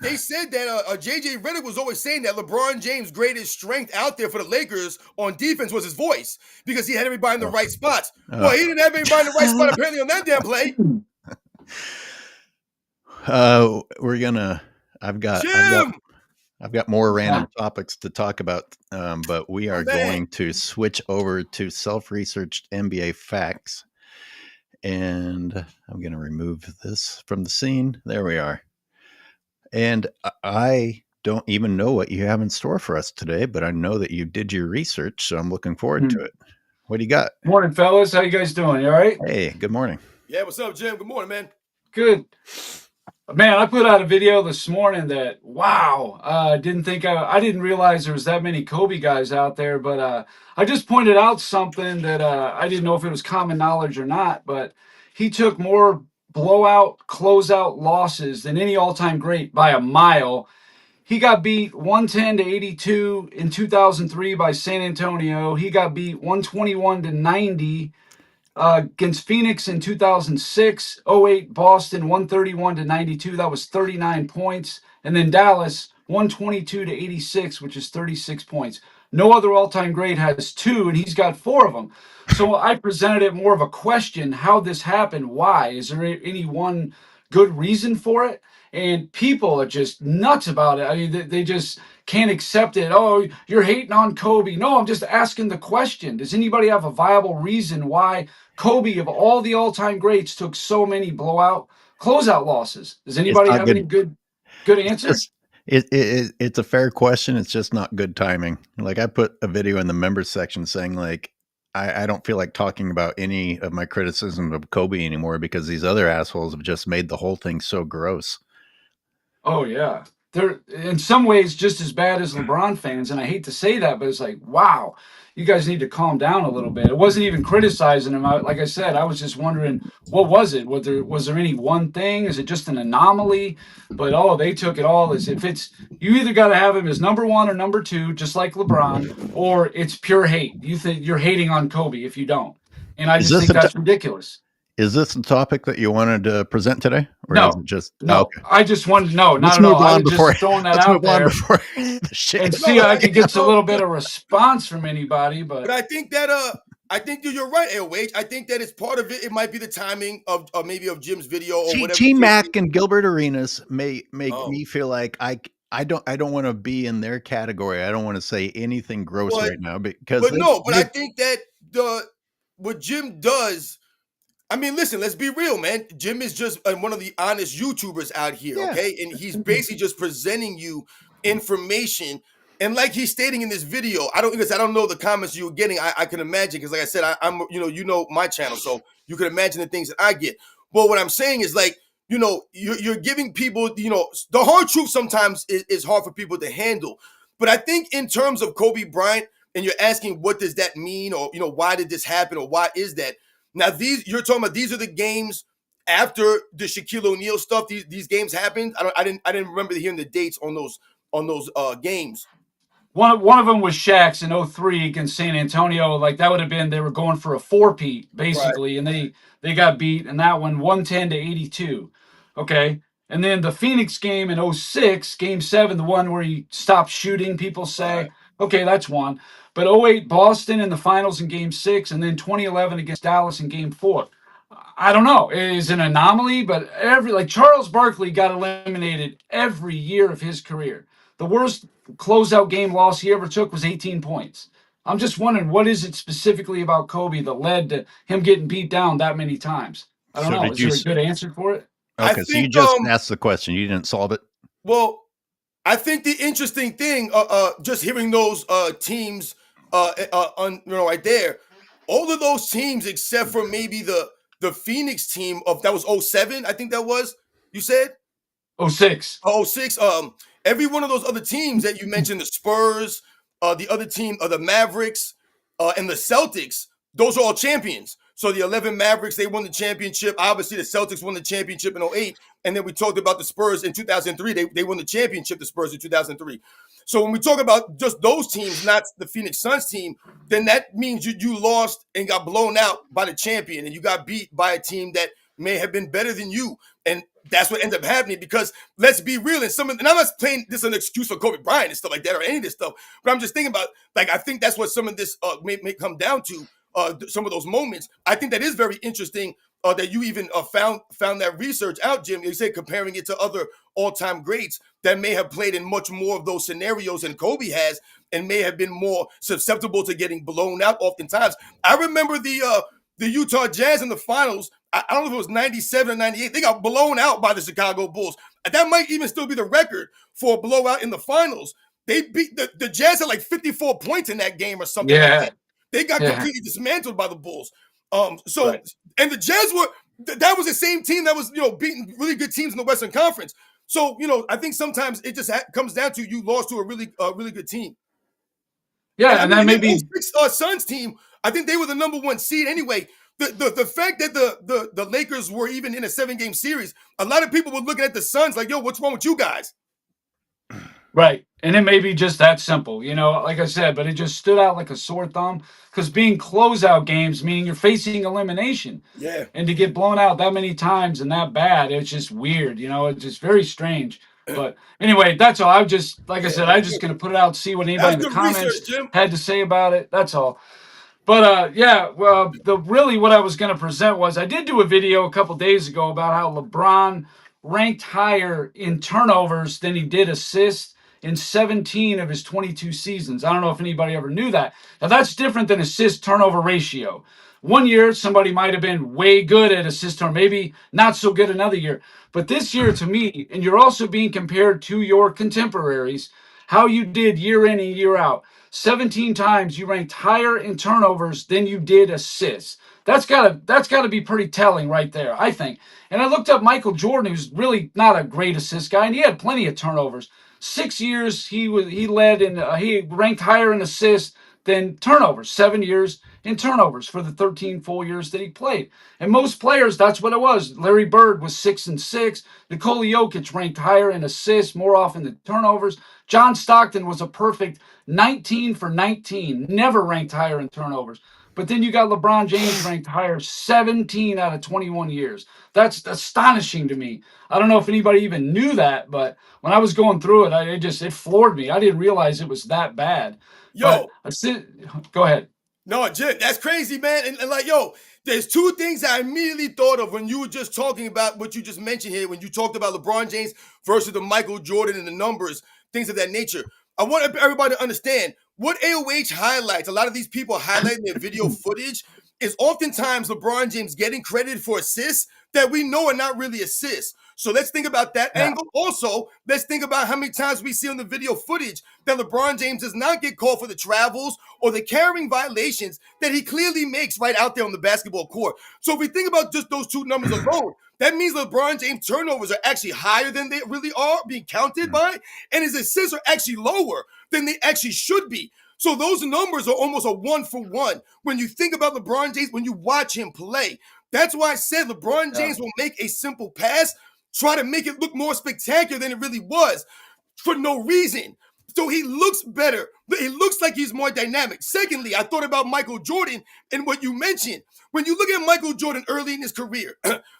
they said that JJ Redick was always saying that LeBron James' greatest strength out there for the Lakers on defense was his voice because he had everybody in the right spots. Well, he didn't have everybody in the right spot apparently on that damn play. I've got more random topics to talk about, but we are going to switch over to self-researched NBA facts. And I'm going to remove this from the scene. There we are. And I don't even know what you have in store for us today, but I know that you did your research, so I'm looking forward to it. What do you got? Morning, fellas. How you guys doing? You all right? Hey, good morning. Yeah, what's up, Jim? Good morning, man. Good. Man, I put out a video this morning that, wow, I didn't realize there was that many Kobe guys out there, but I just pointed out something that I didn't know if it was common knowledge or not, but he took more blowout, closeout losses than any all-time great by a mile. He got beat 110-82 in 2003 by San Antonio. He got beat 121-90 against Phoenix in 2006, 08 Boston 131-92. That was 39 points. And then Dallas 122-86, which is 36 points. No other all-time great has 2, and he's got 4 of them. So I presented it more of a question, how this happened, why? Is there any one good reason for it? And people are just nuts about it. I mean, they just can't accept it. Oh, you're hating on Kobe. No, I'm just asking the question. Does anybody have a viable reason why Kobe, of all the all-time greats, took so many closeout losses? Does anybody have any good answers? It's a fair question. It's just not good timing. Like, I put a video in the members section saying, like, I don't feel like talking about any of my criticism of Kobe anymore because these other assholes have just made the whole thing so gross. Oh, yeah. They're in some ways just as bad as LeBron fans. And I hate to say that, but it's like, wow, you guys need to calm down a little bit. It wasn't even criticizing him. Like I said, I was just wondering, what was it? Was there any one thing? Is it just an anomaly? But, they took it all as if you either got to have him as number 1 or number 2, just like LeBron, or it's pure hate. You think you're hating on Kobe if you don't. And I just think that's ridiculous. Is this the topic that you wanted to present today? Or no, is it just, no. Okay. I just wanted not at all. I was just throwing that out there and see if I could get a little bit of response from anybody. But I think that you're right, LH. I think that it's part of it. It might be the timing of maybe of Jim's video or whatever. G-Mac and Gilbert Arenas make me feel like I don't want to be in their category. I don't want to say anything gross right now because I think that what Jim does. I mean, listen, let's be real, man. Jim is just one of the honest YouTubers out here, okay? And he's basically just presenting you information. And like he's stating in this video, I don't know the comments you were getting. I can imagine, because like I said, I'm my channel, so you can imagine the things that I get. But what I'm saying is, like, you're giving people, the hard truth sometimes is hard for people to handle. But I think in terms of Kobe Bryant, and you're asking what does that mean, or why did this happen, or why is that? Now, you're talking about these are the games after the Shaquille O'Neal stuff, these games happened. I didn't remember hearing the dates on those games. One of them was Shaq's in 03 against San Antonio. Like that would have been they were going for a four-peat Right. basically, and they got beat in that one 110 to 82. Okay. And then the Phoenix game in 06, game 7, the one where he stopped shooting, people Right. say, okay, that's one. But 08 Boston in the finals in game 6, and then 2011 against Dallas in game 4. I don't know. It is an anomaly, but like Charles Barkley got eliminated every year of his career. The worst closeout game loss he ever took was 18 points. I'm just wondering, what is it specifically about Kobe that led to him getting beat down that many times? I don't So know. did Is you there a good answer for it? I Okay, so you think just asked the question, you didn't solve it? well, I think the interesting thing, just hearing those teams, right there, all of those teams except for maybe the Phoenix team that was 07, I think that was. You said 06. 06. Every one of those other teams that you mentioned, the Spurs, the other team, the Mavericks, and the Celtics, those are all champions. So the 11 Mavericks, they won the championship. Obviously, the Celtics won the championship in 08. And then we talked about the Spurs in 2003. They won the championship, the Spurs in 2003. So when we talk about just those teams, not the Phoenix Suns team, then that means you lost and got blown out by the champion, and you got beat by a team that may have been better than you. And that's what ended up happening, because let's be real, and I'm not saying this is an excuse for Kobe Bryant and stuff like that or any of this stuff, but I'm just thinking about, like, I think that's what some of this may come down to, some of those moments. I think that is very interesting, that you even found that research out, Jim. You say comparing it to other all-time greats that may have played in much more of those scenarios than Kobe has, and may have been more susceptible to getting blown out oftentimes. I remember the Utah Jazz in the finals. I don't know if it was 97 or 98. They got blown out by the Chicago Bulls. That might even still be the record for a blowout in the finals. They beat the Jazz had like 54 points in that game or something like Yeah. that. They got Yeah. completely dismantled by the Bulls. Right. And the Jazz that was the same team that was, beating really good teams in the Western Conference. So, I think sometimes it just comes down to you lost to a really good team. Yeah, and that may that be 06 Suns team, I think they were the number one seed anyway. The fact that the Lakers were even in a 7-game series, a lot of people were looking at the Suns like, yo, what's wrong with you guys? right. And it may be just that simple, like I said, but it just stood out like a sore thumb, because being closeout games, meaning you're facing elimination. Yeah. And to get blown out that many times and that bad, it's just weird, it's just very strange. But anyway, that's all. I just, like I said, I'm just going to put it out, see what anybody in That's the good research, comments Jim. had to say about it. That's all. But what I was going to present was, I did do a video a couple days ago about how LeBron ranked higher in turnovers than he did assists in 17 of his 22 seasons. I don't know if anybody ever knew that. Now that's different than assist turnover ratio. One year somebody might have been way good at assist turnover, maybe not so good another year. But this year, to me, and you're also being compared to your contemporaries, how you did year in and year out. 17 times you ranked higher in turnovers than you did assists. That's gotta be pretty telling right there, I think. And I looked up Michael Jordan, who's really not a great assist guy, and he had plenty of turnovers. 6 years he ranked higher in assists than turnovers. 7 years in turnovers for the 13 full years that he played. And most players, that's what it was. Larry Bird was 6-6. Nikola Jokic ranked higher in assists more often than turnovers. John Stockton was a perfect 19 for 19, never ranked higher in turnovers. But then you got LeBron James ranked higher 17 out of 21 years. That's astonishing to me. I don't know if anybody even knew that, but when I was going through it, it floored me. I didn't realize it was that bad. Yo, Go ahead. no, Jim, that's crazy, man. And like, yo, there's two things I immediately thought of when you were just talking about what you just mentioned here, when you talked about LeBron James versus the Michael Jordan and the numbers, things of that nature. I want everybody to understand what AOH highlights. A lot of these people highlight their video footage is oftentimes LeBron James getting credit for assists that we know are not really assists. So let's think about that angle. Also, let's think about how many times we see on the video footage that LeBron James does not get called for the travels or the carrying violations that he clearly makes right out there on the basketball court. So if we think about just those two numbers alone, that means LeBron James turnovers are actually higher than they really are being counted by, and his assists are actually lower than they actually should be. So those numbers are almost a 1-for-1 when you think about LeBron James, when you watch him play. That's why I said LeBron James will make a simple pass, try to make it look more spectacular than it really was for no reason. So he looks better. He looks like he's more dynamic. Secondly, I thought about Michael Jordan and what you mentioned. When you look at Michael Jordan early in his career,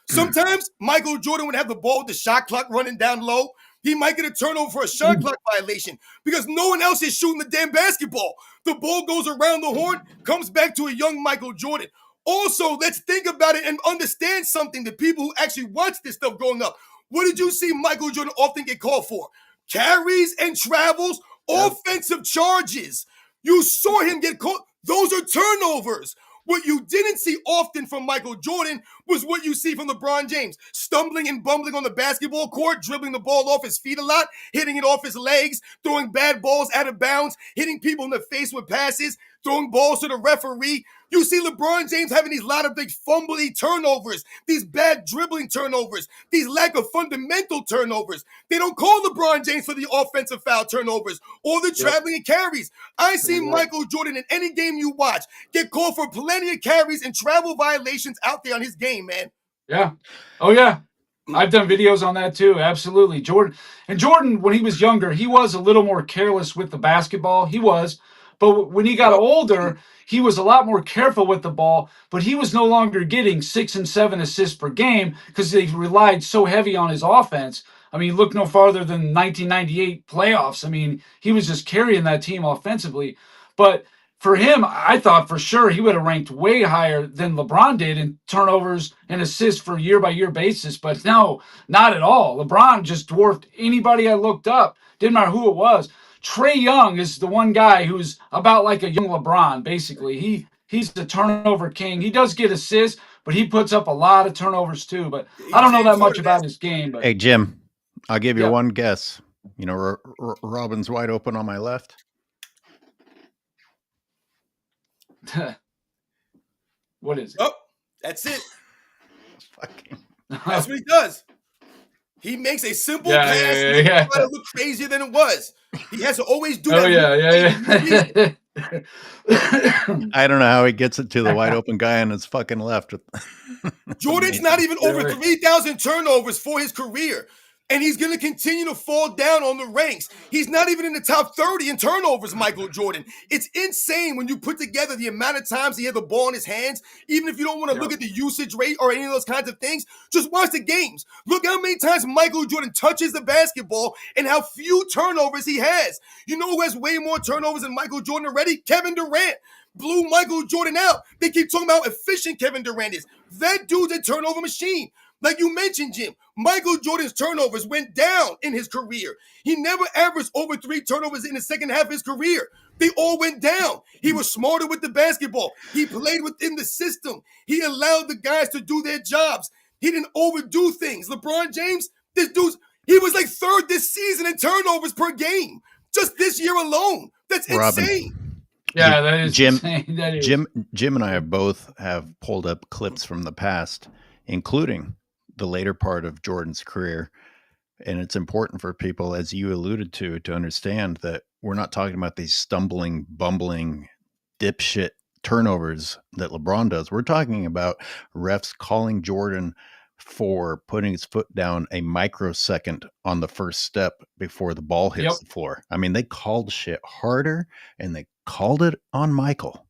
sometimes Michael Jordan would have the ball with the shot clock running down low. He might get a turnover for a shot clock violation because no one else is shooting the damn basketball. The ball goes around the horn, comes back to a young Michael Jordan. Also, let's think about it and understand something. The people who actually watch this stuff growing up. What did you see Michael Jordan often get called for? Carries and travels, offensive charges. You saw him get caught. Those are turnovers. What you didn't see often from Michael Jordan was what you see from LeBron James. Stumbling and bumbling on the basketball court, dribbling the ball off his feet a lot, hitting it off his legs, throwing bad balls out of bounds, hitting people in the face with passes, throwing balls to the referee. You see LeBron James having these lot of big fumbly turnovers, these bad dribbling turnovers, these lack of fundamental turnovers. They don't call LeBron James for the offensive foul turnovers or the traveling and carries. I see Michael Jordan in any game you watch get called for plenty of carries and travel violations out there on his game, man. Yeah. Oh, yeah. I've done videos on that too. Absolutely. Jordan, when he was younger, he was a little more careless with the basketball. He was. But when he got older, he was a lot more careful with the ball, but he was no longer getting 6 and 7 assists per game because they relied so heavy on his offense. I mean, look no farther than 1998 playoffs. I mean, he was just carrying that team offensively. But for him, I thought for sure he would have ranked way higher than LeBron did in turnovers and assists for year-by-year basis. But no, not at all. LeBron just dwarfed anybody I looked up. Didn't matter who it was. Trae Young is the one guy who's about like a young LeBron, basically. He's the turnover king. He does get assists, but he puts up a lot of turnovers too. But I don't know that much about his game. But hey, Jim, I'll give you one guess. You know, Robin's wide open on my left. What is it? Oh, that's it. That's what he does. He makes a simple pass and try to look crazier than it was. He has to always do that. I don't know how he gets it to the wide open guy on his fucking left. Jordan's not even over 3,000 turnovers for his career. And he's going to continue to fall down on the ranks. He's not even in the top 30 in turnovers, Michael Jordan. It's insane when you put together the amount of times he had the ball in his hands. Even if you don't want to look at the usage rate or any of those kinds of things, just watch the games. Look how many times Michael Jordan touches the basketball and how few turnovers he has. You know who has way more turnovers than Michael Jordan already? Kevin Durant. Blew Michael Jordan out. They keep talking about how efficient Kevin Durant is. That dude's a turnover machine. Like you mentioned, Jim, Michael Jordan's turnovers went down in his career. He never averaged over 3 turnovers in the second half of his career. They all went down. He was smarter with the basketball. He played within the system. He allowed the guys to do their jobs. He didn't overdo things. LeBron James, he was like 3rd this season in turnovers per game. Just this year alone. That's insane. Yeah, that is Jim. insane. That is. Jim and I have pulled up clips from the past, including the later part of Jordan's career. And it's important for people, as you alluded to understand that we're not talking about these stumbling, bumbling, dipshit turnovers that LeBron does. We're talking about refs calling Jordan for putting his foot down a microsecond on the first step before the ball hits the floor. I mean, they called shit harder, and they called it on Michael.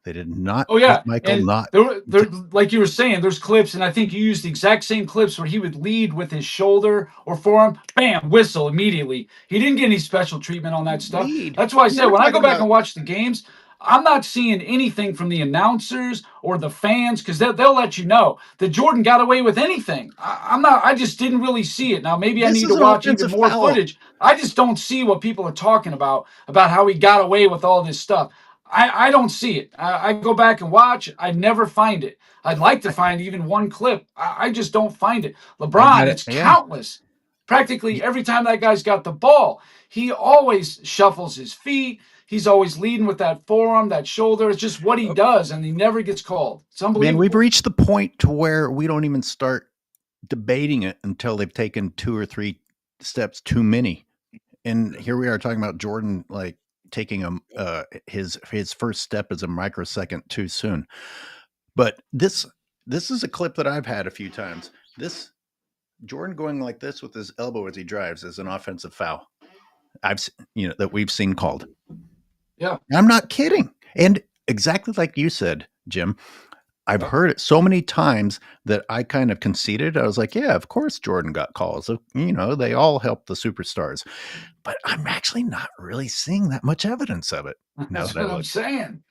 They did not. Oh yeah, Michael and not. There, like you were saying, there's clips, and I think you used the exact same clips where he would lead with his shoulder or forearm, bam, whistle immediately. He didn't get any special treatment on that stuff. That's why I said when I go back and watch the games, I'm not seeing anything from the announcers or the fans because they'll let you know that Jordan got away with anything. I just didn't really see it. Now maybe I need to watch even more footage. I just don't see what people are talking about how he got away with all this stuff. I don't see it. I go back and watch. I never find it. I'd like to find even one clip. I just don't find it. LeBron, it's countless. Practically every time that guy's got the ball, he always shuffles his feet. He's always leading with that forearm, that shoulder. It's just what he does, and he never gets called. It's unbelievable. Man, we've reached the point to where we don't even start debating it until they've taken 2 or 3 steps too many. And here we are talking about Jordan, like, taking his first step as a microsecond too soon. But this this is a clip that I've had a few times. This Jordan going like this with his elbow as he drives is an offensive foul. That we've seen called. Yeah. I'm not kidding. And exactly like you said, Jim, I've heard it so many times that I kind of conceded. I was like, yeah, of course Jordan got calls. So, they all help the superstars. But I'm actually not really seeing that much evidence of it. That's what I'm saying.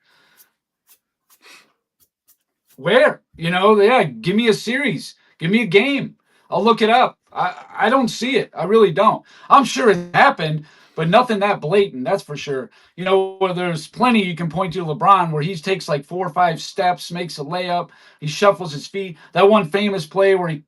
Where? Give me a series. Give me a game. I'll look it up. I don't see it. I really don't. I'm sure it happened, but nothing that blatant, that's for sure. There's plenty you can point to LeBron where he takes like 4 or 5 steps, makes a layup, he shuffles his feet. That one famous play where he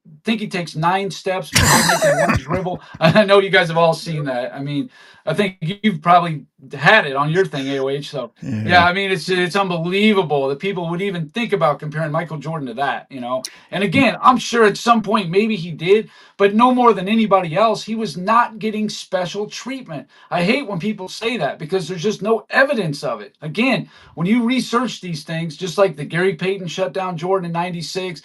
takes 9 steps before making one dribble. I know you guys have all seen that. I mean, I think you've probably had it on your thing, AOH. So yeah, I mean, it's unbelievable that people would even think about comparing Michael Jordan to that, And again, I'm sure at some point maybe he did, but no more than anybody else, he was not getting special treatment. I hate when people say that because there's just no evidence of it. Again, when you research these things, just like the Gary Payton shut down Jordan in '96,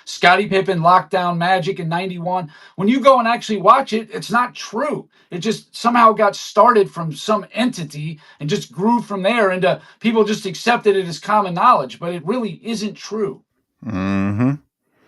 Scottie Pippen locked down Magic in '91. When you go and actually watch it, it's not true. It just somehow got started from some entity and just grew from there, and people just accepted it as common knowledge, but it really isn't true. Mm-hmm.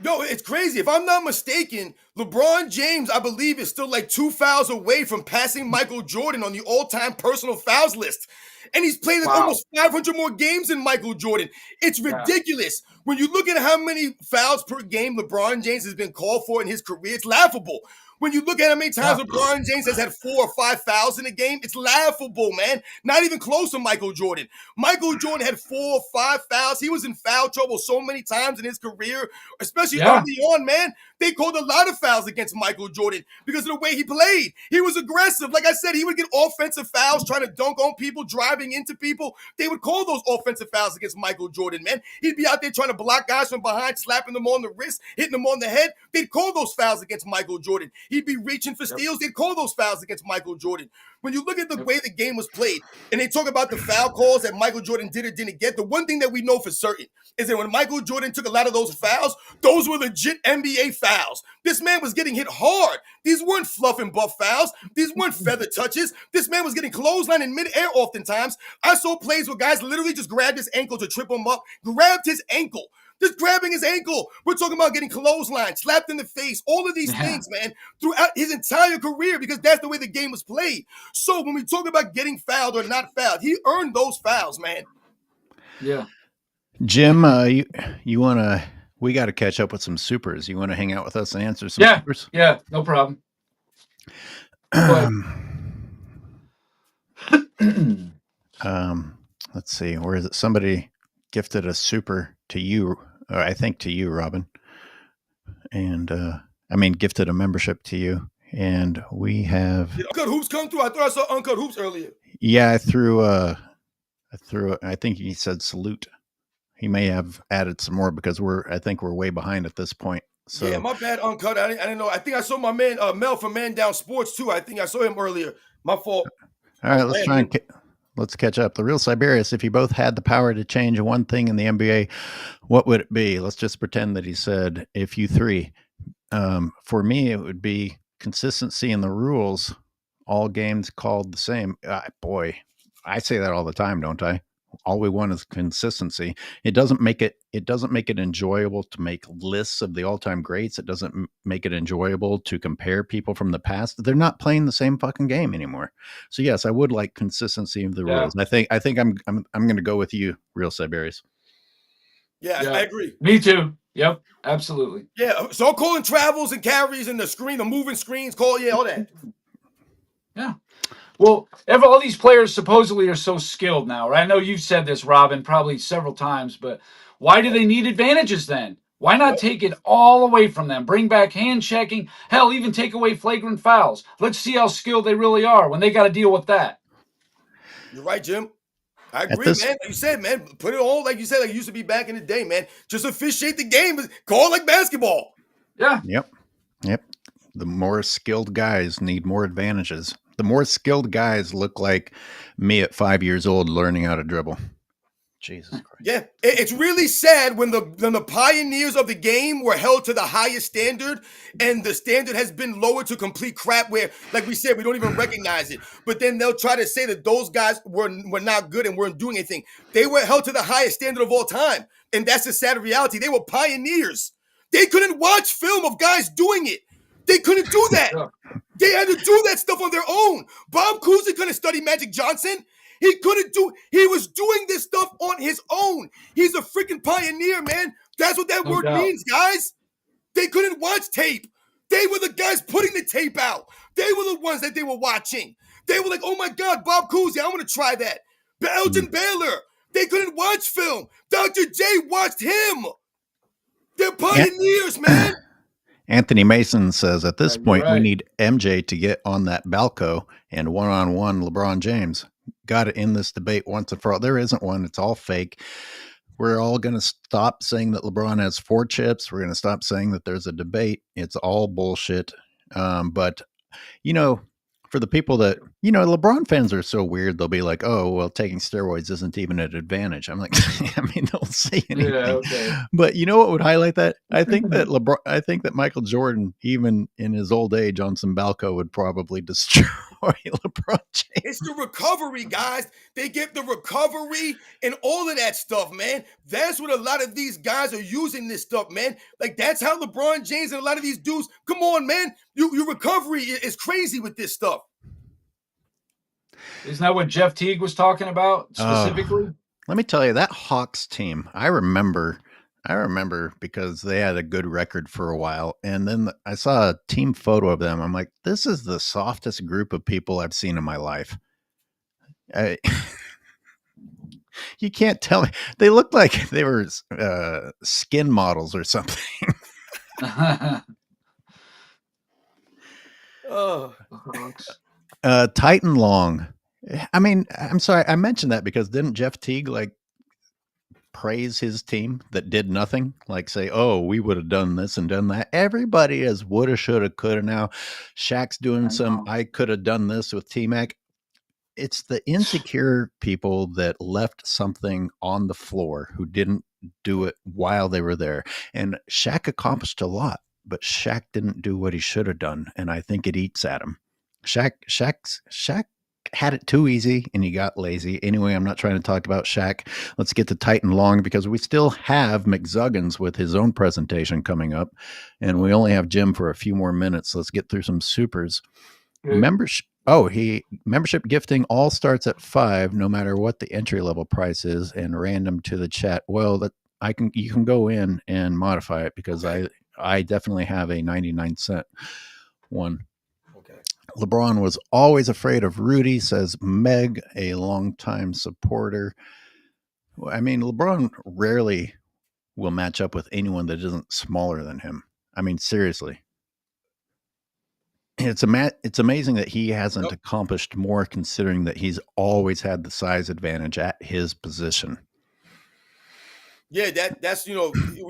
Yo, it's crazy. If I'm not mistaken, LeBron James, I believe, is still like 2 fouls away from passing Michael Jordan on the all-time personal fouls list. And he's played like almost 500 more games than Michael Jordan. It's ridiculous. When you look at how many fouls per game LeBron James has been called for in his career, it's laughable. When you look at how many times LeBron James has had 4 or 5 fouls in a game, it's laughable, man. Not even close to Michael Jordan. Michael Jordan had 4 or 5 fouls. He was in foul trouble so many times in his career, especially early on, man. They called a lot of fouls against Michael Jordan because of the way he played. He was aggressive. Like I said, he would get offensive fouls trying to dunk on people, driving into people. They would call those offensive fouls against Michael Jordan, man. He'd be out there trying to block guys from behind, slapping them on the wrist, hitting them on the head. They'd call those fouls against Michael Jordan. He'd be reaching for steals. They'd call those fouls against Michael Jordan. When you look at the way the game was played, and they talk about the foul calls that Michael Jordan did or didn't get, the one thing that we know for certain is that when Michael Jordan took a lot of those fouls, those were legit NBA fouls. This man was getting hit hard. These weren't fluff and buff fouls. These weren't feather touches. This man was getting clothesline in midair oftentimes. I saw plays where guys literally just grabbed his ankle to trip him up, grabbed his ankle. Just grabbing his ankle. We're talking about getting clotheslined, slapped in the face, all of these things, man, throughout his entire career because that's the way the game was played. So when we talk about getting fouled or not fouled, he earned those fouls, man. Yeah. Jim, you want to, we got to catch up with some supers. You want to hang out with us and answer some supers? Yeah, no problem. Let's see. Where is it? Somebody gifted a super to you. I think to you, Robin. And gifted a membership to you. And we have. Did Uncut Hoops come through? I thought I saw Uncut Hoops earlier. Yeah, I threw. I think he said salute. He may have added some more because I think we're way behind at this point. So yeah, my bad, Uncut. I didn't know. I think I saw my man Mel from Man Down Sports too. I think I saw him earlier. My fault. All right, let's catch up. The real Siberius, if you both had the power to change one thing in the NBA, what would it be? Let's just pretend that he said, if you three. For me, it would be consistency in the rules. All games called the same. Boy, I say that all the time, don't I? All we want is consistency. It doesn't make it enjoyable to make lists of the all-time greats. It doesn't make it enjoyable to compare people from the past. They're not playing the same fucking game anymore. So yes, I would like consistency of the rules. I think I'm going to go with you, real Siberius. Yeah, I agree. Me too. Yep, absolutely. Yeah, so calling travels and carries and the moving screens, all that. Yeah. Well, all these players supposedly are so skilled now, right? I know you've said this, Robin, probably several times, but why do they need advantages then? Why not take it all away from them? Bring back hand checking. Hell, even take away flagrant fouls. Let's see how skilled they really are when they got to deal with that. You're right, Jim. I agree, man. Like you said, man, put it all like you said, like it used to be back in the day, man. Just officiate the game. Call it like basketball. Yeah. Yep. The more skilled guys need more advantages. The more skilled guys look like me at 5 years old learning how to dribble. Jesus Christ. Yeah, it's really sad when the pioneers of the game were held to the highest standard, and the standard has been lowered to complete crap. Where, like we said, we don't even recognize it. But then they'll try to say that those guys were not good and weren't doing anything. They were held to the highest standard of all time, and that's the sad reality. They were pioneers. They couldn't watch film of guys doing it. They couldn't do that. They had to do that stuff on their own. Bob Cousy couldn't study Magic Johnson. He was doing this stuff on his own. He's a freaking pioneer, man. That's what that word means, guys. They couldn't watch tape. They were the guys putting the tape out. They were the ones that they were watching. They were like, oh my God, Bob Cousy, I want to try that. But Elgin Baylor, they couldn't watch film. Dr. J watched him. They're pioneers, man. Anthony Mason says, at this point, we need MJ to get on that Balco and one-on-one LeBron James. Got to end this debate once and for all. There isn't one. It's all fake. We're all going to stop saying that LeBron has 4 chips. We're going to stop saying that there's a debate. It's all bullshit. But, for the people that, LeBron fans are so weird. They'll be like, oh, well, taking steroids isn't even an advantage. I'm like, they'll say anything. Yeah, okay. But you know what would highlight that? I think that Michael Jordan, even in his old age on some Balco, would probably destroy LeBron James. It's the recovery, guys. They get the recovery and all of that stuff, man. That's what a lot of these guys are using this stuff, man. Like, that's how LeBron James and a lot of these dudes, come on, man. Your recovery is crazy with this stuff. Isn't that what Jeff Teague was talking about specifically? Let me tell you, that Hawks team, I remember because they had a good record for a while. And then I saw a team photo of them. I'm like, this is the softest group of people I've seen in my life. You can't tell me. They looked like they were skin models or something. Titan Long. I mean, I'm sorry. I mentioned that because didn't Jeff Teague praise his team that did nothing? Like say, oh, we would have done this and done that. Everybody is woulda, shoulda, coulda. Now Shaq's doing I could have done this with T-Mac. It's the insecure people that left something on the floor who didn't do it while they were there. And Shaq accomplished a lot, but Shaq didn't do what he should have done. And I think it eats at him. Shaq had it too easy and he got lazy. Anyway, I'm not trying to talk about Shaq. Let's get to Titan Long because we still have McZuggins with his own presentation coming up. And we only have Jim for a few more minutes. Let's get through some supers. Membership. Membership gifting all starts at $5, no matter what the entry level price is, and random to the chat. Well, you can go in and modify it because I definitely have a 99-cent one. Okay. LeBron was always afraid of Rudy, says Meg, a longtime supporter. I mean, LeBron rarely will match up with anyone that isn't smaller than him. I mean, seriously. It's amazing that he hasn't accomplished more, considering that he's always had the size advantage at his position. Yeah, that's we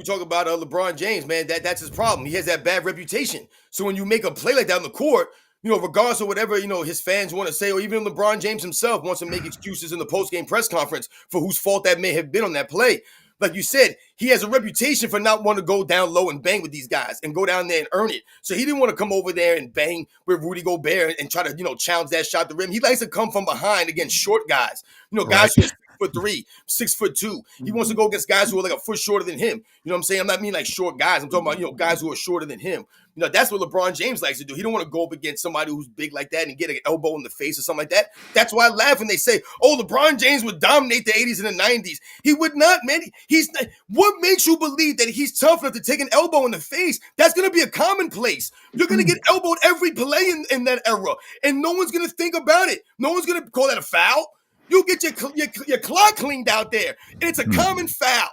talk about LeBron James, man. That's his problem. He has that bad reputation. So when you make a play like that on the court, regardless of whatever his fans want to say, or even LeBron James himself wants to make excuses in the post-game press conference for whose fault that may have been on that play. Like you said, he has a reputation for not wanting to go down low and bang with these guys and go down there and earn it. So he didn't want to come over there and bang with Rudy Gobert and try to, challenge that shot to the rim. He likes to come from behind against short guys, guys who are 6'3", 6'2". He wants to go against guys who are like a foot shorter than him. You know what I'm saying? I'm not mean like short guys. I'm talking about, guys who are shorter than him. That's what LeBron James likes to do. He don't want to go up against somebody who's big like that and get an elbow in the face or something like that. That's why I laugh when they say, oh, LeBron James would dominate the 80s and the 90s. He would not, man. He's not. What makes you believe that he's tough enough to take an elbow in the face? That's going to be a commonplace. You're going to get elbowed every play in that era, and no one's going to think about it. No one's going to call that a foul. You'll get your clock cleaned out there, and it's a common foul.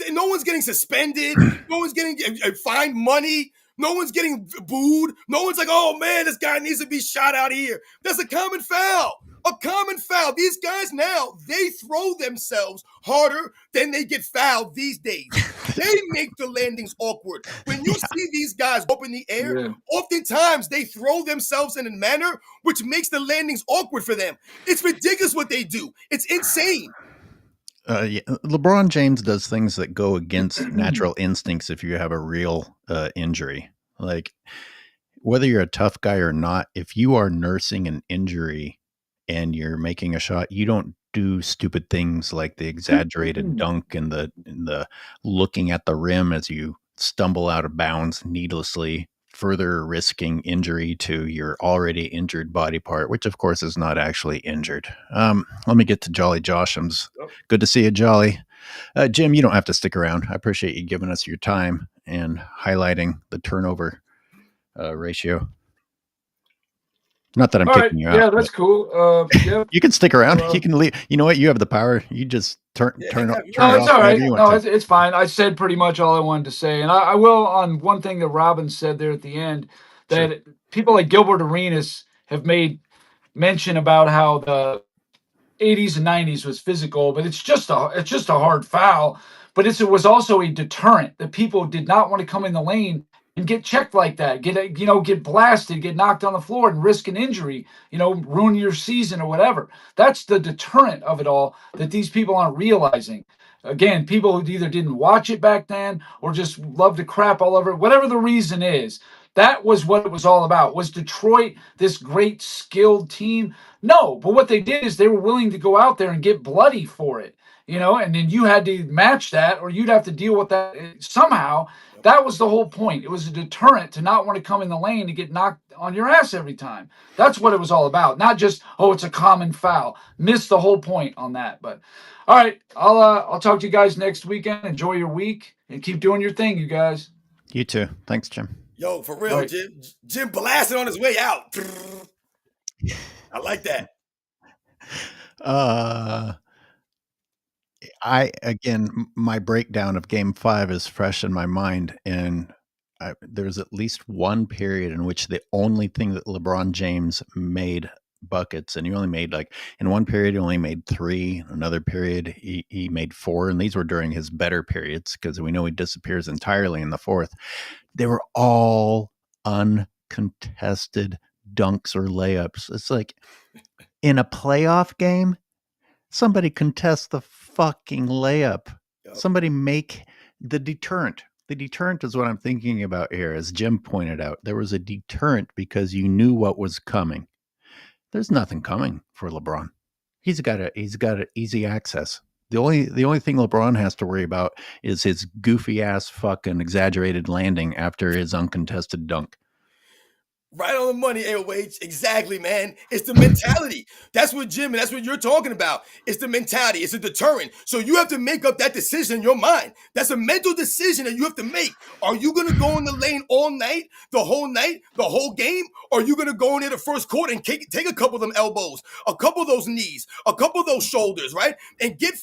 No one's getting suspended. No one's getting fined money. No one's getting booed. No one's like, oh, man, this guy needs to be shot out here. That's a common foul. A common foul. These guys now, they throw themselves harder than they get fouled these days. They make the landings awkward. When you see these guys up in the air, oftentimes they throw themselves in a manner which makes the landings awkward for them. It's ridiculous what they do. It's insane. Yeah, LeBron James does things that go against natural instincts if you have a real injury. Like, whether you're a tough guy or not, if you are nursing an injury and you're making a shot, you don't do stupid things like the exaggerated dunk and the looking at the rim as you stumble out of bounds needlessly, further risking injury to your already injured body part, which of course is not actually injured. Let me get to Jolly Joshams. Yep. Good to see you, Jolly. Jim, you don't have to stick around. I appreciate you giving us your time and highlighting the turnover ratio. Not that I'm All right. kicking you out, Yeah, that's but cool. Yeah. you can stick around. Uh, You can leave. You know what? You have the power. You just Yeah, heck, turn no, it it's off all whenever right. you want No, to. it's fine. I said pretty much all I wanted to say, and I will on one thing that Robin said there at the end sure. that people like Gilbert Arenas have made mention about how the 80s and 90s was physical, but it's just a hard foul. But it was also a deterrent that people did not want to come in the lane and get checked like that, get blasted, get knocked on the floor, and risk an injury, ruin your season or whatever. That's the deterrent of it all that these people aren't realizing. Again, people who either didn't watch it back then or just love to crap all over it, whatever the reason is. That was what it was all about. Was Detroit this great skilled team? No, but what they did is they were willing to go out there and get bloody for it, and then you had to match that or you'd have to deal with that somehow. Yep. That was the whole point. It was a deterrent to not want to come in the lane to get knocked on your ass every time. That's what it was all about. Not just, oh, it's a common foul. Missed the whole point on that. But all right, I'll talk to you guys next weekend. Enjoy your week and keep doing your thing, you guys. You too. Thanks, Jim. Yo, for All real, right. Jim blasted on his way out. I like that. Uh, my breakdown of Game 5 is fresh in my mind, and there's at least one period in which the only thing that LeBron James made buckets, and he only made in one period he only made 3, another period he made 4, and these were during his better periods because we know he disappears entirely in the fourth. They were all uncontested dunks or layups. It's like in a playoff game, somebody contest the fucking layup. Yep. Somebody make the deterrent. The deterrent is what I'm thinking about here. As Jim pointed out, there was a deterrent because you knew what was coming. There's nothing coming for LeBron. He's got easy access. The only thing LeBron has to worry about is his goofy ass fucking exaggerated landing after his uncontested dunk. Right on the money, AOH. Exactly, man. It's the mentality. That's what Jim and that's what you're talking about. It's the mentality. It's a deterrent. So you have to make up that decision in your mind. That's a mental decision that you have to make. Are you going to go in the lane all night, the whole game? Or are you going to go in there the first quarter and take a couple of them elbows, a couple of those knees, a couple of those shoulders, right? And get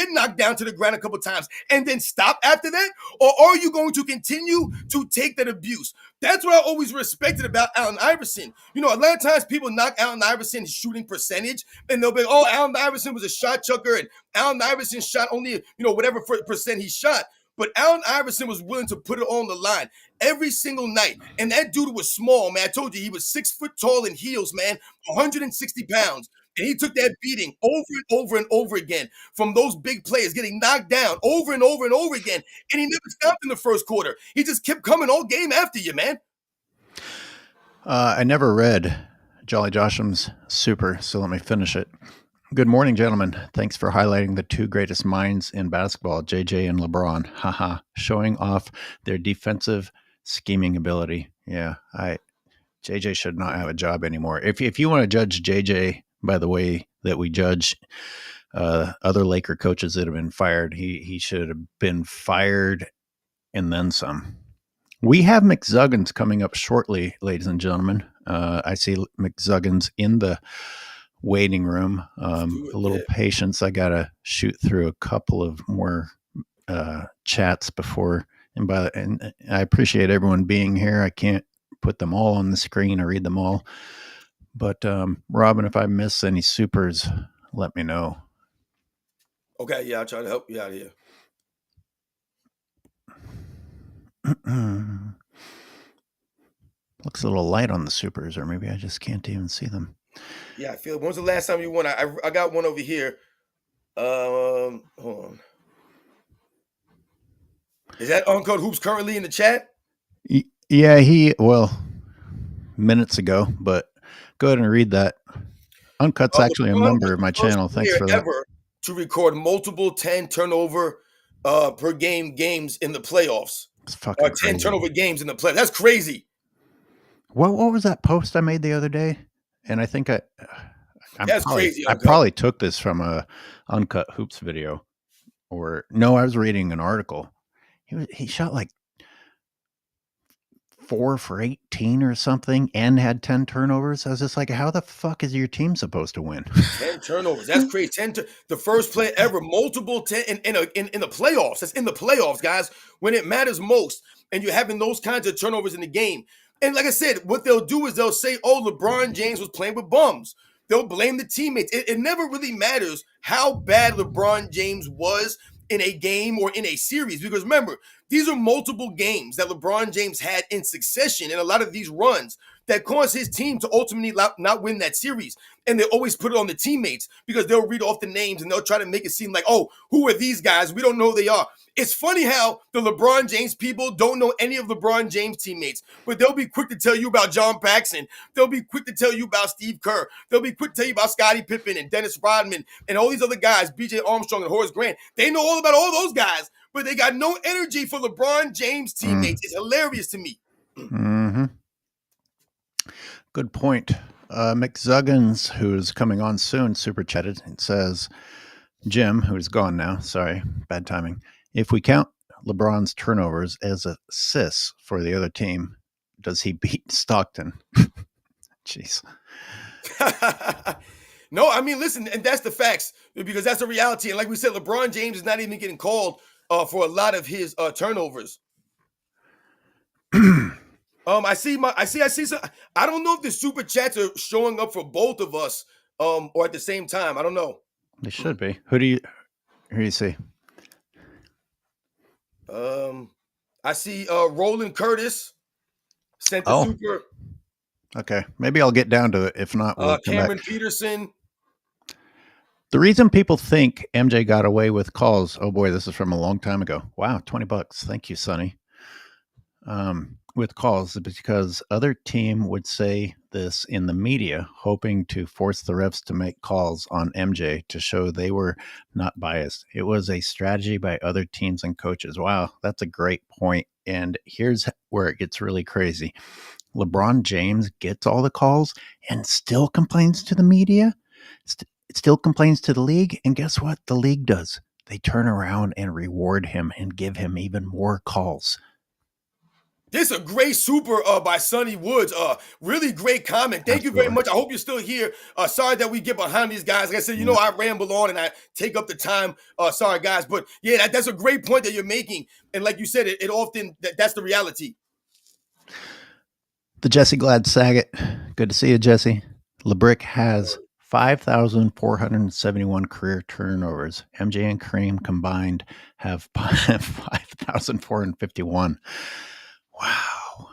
knocked down to the ground a couple of times and then stop after that? Or are you going to continue to take that abuse? That's what I always respected about Allen Iverson. A lot of times people knock Allen Iverson's shooting percentage, and they'll be, oh, Allen Iverson was a shot chucker, and Allen Iverson shot only, whatever percent he shot. But Allen Iverson was willing to put it on the line every single night. And that dude was small, man. I told you, he was 6 foot tall in heels, man, 160 pounds. And he took that beating over and over and over again from those big players, getting knocked down over and over and over again. And he never stopped in the first quarter. He just kept coming all game after you, man. I never read Jolly Josham's Super, so let me finish it. Good morning, gentlemen. Thanks for highlighting the two greatest minds in basketball, JJ and LeBron. Haha, showing off their defensive scheming ability. Yeah, JJ should not have a job anymore. If you want to judge JJ by the way that we judge other Laker coaches that have been fired, he should have been fired and then some. We have McZuggins coming up shortly, ladies and gentlemen. I see McZuggins in the waiting room. A little patience. I got to shoot through a couple of more chats before. And I appreciate everyone being here. I can't put them all on the screen or read them all. But Robin, if I miss any supers, let me know. Okay, yeah, I'll try to help you out here. Looks a little light on the supers, or maybe I just can't even see them. Yeah, I feel. When's the last time you won? I got one over here. Hold on. Is that Uncut Hoops currently in the chat? Yeah, minutes ago, but go ahead and read that. Uncut's actually a LeBron was member of the my first channel. Thanks player for that. ever to record multiple 10 turnover per game games in the playoffs. It's fucking 10 crazy. turnover games in the playoffs. That's crazy. What was that post I made the other day? And I think I Crazy, Uncut. probably took this from a Uncut Hoops video, or no, I was reading an article. He shot like 4 for 18 or something and had 10 turnovers. I was just like, how the fuck is your team supposed to win? 10 turnovers. That's crazy. The first player ever, multiple 10 in the playoffs. That's in the playoffs, guys, when it matters most. And you're having those kinds of turnovers in the game. And like I said, what they'll do is they'll say, oh, LeBron James was playing with bums. They'll blame the teammates. It never really matters how bad LeBron James was in a game or in a series. Because remember, these are multiple games that LeBron James had in succession in a lot of these runs that caused his team to ultimately not win that series. And they always put it on the teammates because they'll read off the names and they'll try to make it seem like, oh, who are these guys? We don't know who they are. It's funny how the LeBron James people don't know any of LeBron James teammates, but they'll be quick to tell you about John Paxson. They'll be quick to tell you about Steve Kerr. They'll be quick to tell you about Scottie Pippen and Dennis Rodman and all these other guys, BJ Armstrong and Horace Grant. They know all about all those guys, but they got no energy for LeBron James teammates. It's hilarious to me. Mm-hmm. Good point. McZuggins, who's coming on soon, super chatted and says, Jim, who's gone now, sorry, bad timing. If we count LeBron's turnovers as assists for the other team, does he beat Stockton? Jeez. No, I mean, listen, and that's the facts because that's the reality. And like we said, LeBron James is not even getting called for a lot of his turnovers. I see. Some, I don't know if the super chats are showing up for both of us, or at the same time. I don't know. They should be. Who do you see? I see Roland Curtis sent the super. Okay, maybe I'll get down to it. If not, we'll Cameron Peterson. The reason people think MJ got away with calls. Oh boy, this is from a long time ago. Wow, $20. Thank you, Sonny. With calls because other team would say this in the media, hoping to force the refs to make calls on MJ to show they were not biased. It was a strategy by other teams and coaches. Wow, that's a great point. And here's where it gets really crazy. LeBron James gets all the calls and still complains to the media, still complains to the league. And guess what the league does? They turn around and reward him and give him even more calls. This is a great super by Sonny Woods. Really great comment. Thank you very much. I hope you're still here. Sorry that we get behind these guys. Like I said, I ramble on and I take up the time. Sorry, guys. But yeah, that's a great point that you're making. And like you said, it often, that's the reality. The Jesse Glad Saget. Good to see you, Jesse. LeBrick has 5,471 career turnovers. MJ and Kareem combined have 5,451. Wow.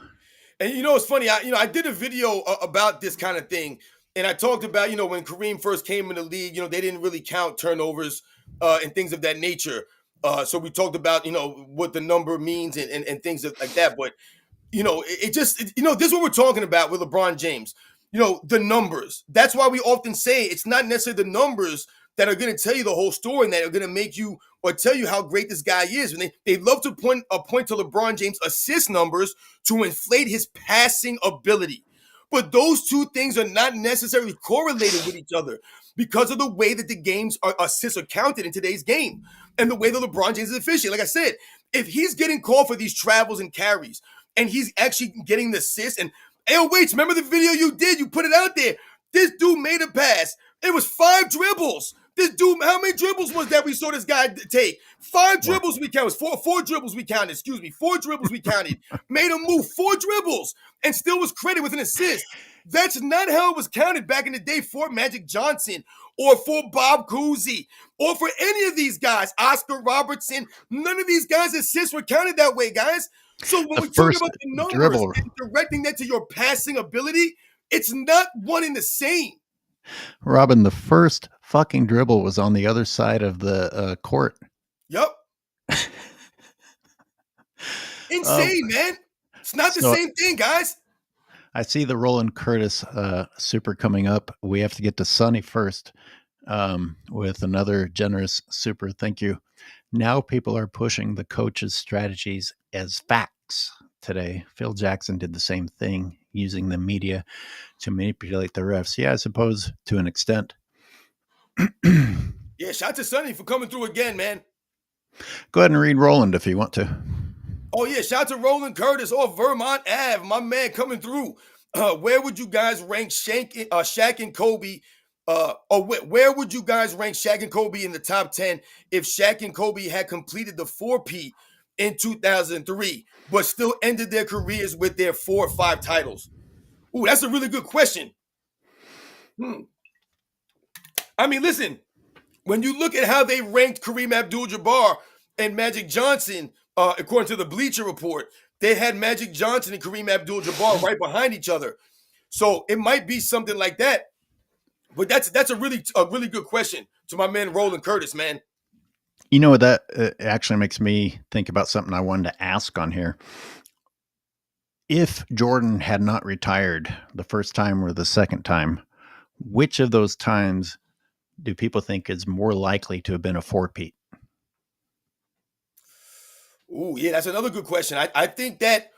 And it's funny. I did a video about this kind of thing, and I talked about when Kareem first came in the league, they didn't really count turnovers and things of that nature. So we talked about what the number means and things like that. But it just this is what we're talking about with LeBron James. The numbers. That's why we often say it's not necessarily the numbers that are going to tell you the whole story and that are going to make you or tell you how great this guy is. And they love to point to LeBron James' assist numbers to inflate his passing ability. But those two things are not necessarily correlated with each other because of the way that the games assists are counted in today's game and the way that LeBron James is efficient. Like I said, if he's getting called for these travels and carries and he's actually getting the assists and wait, remember the video you did? You put it out there. This dude made a pass. It was 5 dribbles. This dude, how many dribbles was that we saw this guy take? 5 dribbles we counted. Four dribbles we counted. 4 dribbles we counted. Made him move 4 dribbles and still was credited with an assist. That's not how it was counted back in the day for Magic Johnson or for Bob Cousy or for any of these guys. Oscar Robertson. None of these guys' assists were counted that way, guys. So when we talk about the numbers and directing that to your passing ability, it's not one and the same. Robin, the first fucking dribble was on the other side of the court. Yup. Um, Insane, man. It's not the so same thing, guys. I see the Roland Curtis super coming up. We have to get to Sonny first with another generous super. Thank you. Now people are pushing the coach's strategies as facts today. Phil Jackson did the same thing, using the media to manipulate the refs. Yeah, I suppose to an extent. Yeah, shout out to Sonny for coming through again, man. Go ahead and read Roland if you want to. Oh, yeah, shout out to Roland Curtis off Vermont Ave, my man coming through. Where would you guys rank Shaq and Kobe? Where would you guys rank Shaq and Kobe in the top 10 if Shaq and Kobe had completed the 4-peat in 2003, but still ended their careers with their 4 or 5 titles? Ooh, that's a really good question. I mean, listen, when you look at how they ranked Kareem Abdul-Jabbar and Magic Johnson, according to the Bleacher Report, they had Magic Johnson and Kareem Abdul-Jabbar right behind each other. So it might be something like that. But that's a really good question to my man Roland Curtis, man. You know, that actually makes me think about something I wanted to ask on here. If Jordan had not retired the first time or the second time, which of those times do people think is more likely to have been a 4-peat? Ooh, yeah, that's another good question. I think that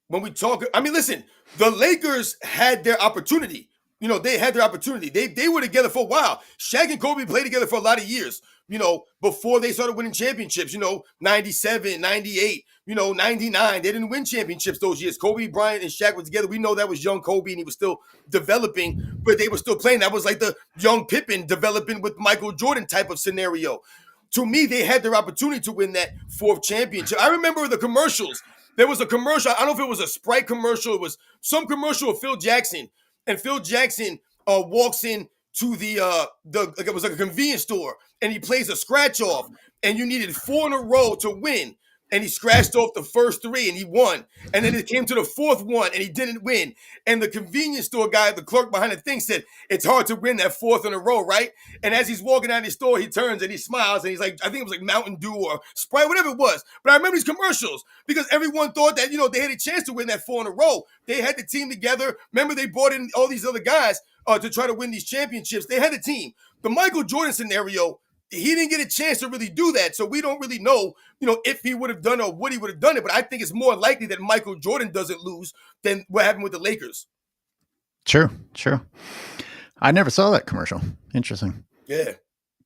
when we talk, I mean, listen, the Lakers had their opportunity. You know, they had their opportunity. They were together for a while. Shaq and Kobe played together for a lot of years, you know, before they started winning championships, you know, 97, 98, you know, 99. They didn't win championships those years. Kobe, Bryant, and Shaq were together. We know that was young Kobe and he was still developing, but they were still playing. That was like the young Pippen developing with Michael Jordan type of scenario. To me, they had their opportunity to win that 4th championship. I remember the commercials. There was a commercial. I don't know if it was a Sprite commercial. It was some commercial of Phil Jackson. And Phil Jackson walks in to like it was like a convenience store, and he plays a scratch off, and you needed 4 in a row to win. And he scratched off the first 3 and he won. And then it came to the 4th one and he didn't win. And the convenience store guy, the clerk behind the thing, said, it's hard to win that 4th in a row, right? And as he's walking out of the store, he turns and he smiles and he's like, I think it was like Mountain Dew or Sprite, whatever it was. But I remember these commercials because everyone thought that, you know, they had a chance to win that 4 in a row. They had the team together. Remember, they brought in all these other guys to try to win these championships. They had a team. The Michael Jordan scenario, he didn't get a chance to really do that. So we don't really know, you know, if he would have done it or what he would have done it. But I think it's more likely that Michael Jordan doesn't lose than what happened with the Lakers. True. I never saw that commercial. Interesting. Yeah.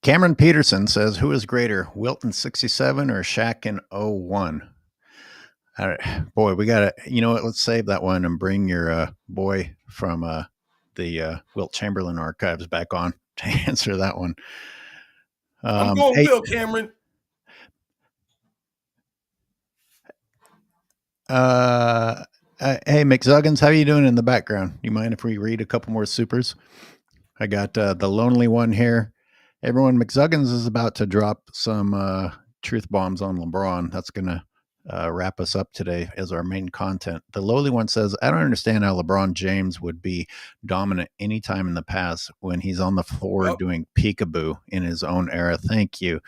Cameron Peterson says, who is greater, Wilt in 67 or Shaq in 01? All right, boy, we got to, you know what, let's save that one and bring your boy from the Wilt Chamberlain archives back on to answer that one. I'm going hey, Will, Cameron. Hey, McZuggins, how you doing in the background? You mind if we read a couple more supers? I got the lonely one here. Everyone, McZuggins is about to drop some truth bombs on LeBron. That's going to wrap us up today as our main content. The lowly one says, I don't understand how LeBron James would be dominant anytime in the past when he's on the floor doing peekaboo in his own era. Thank you.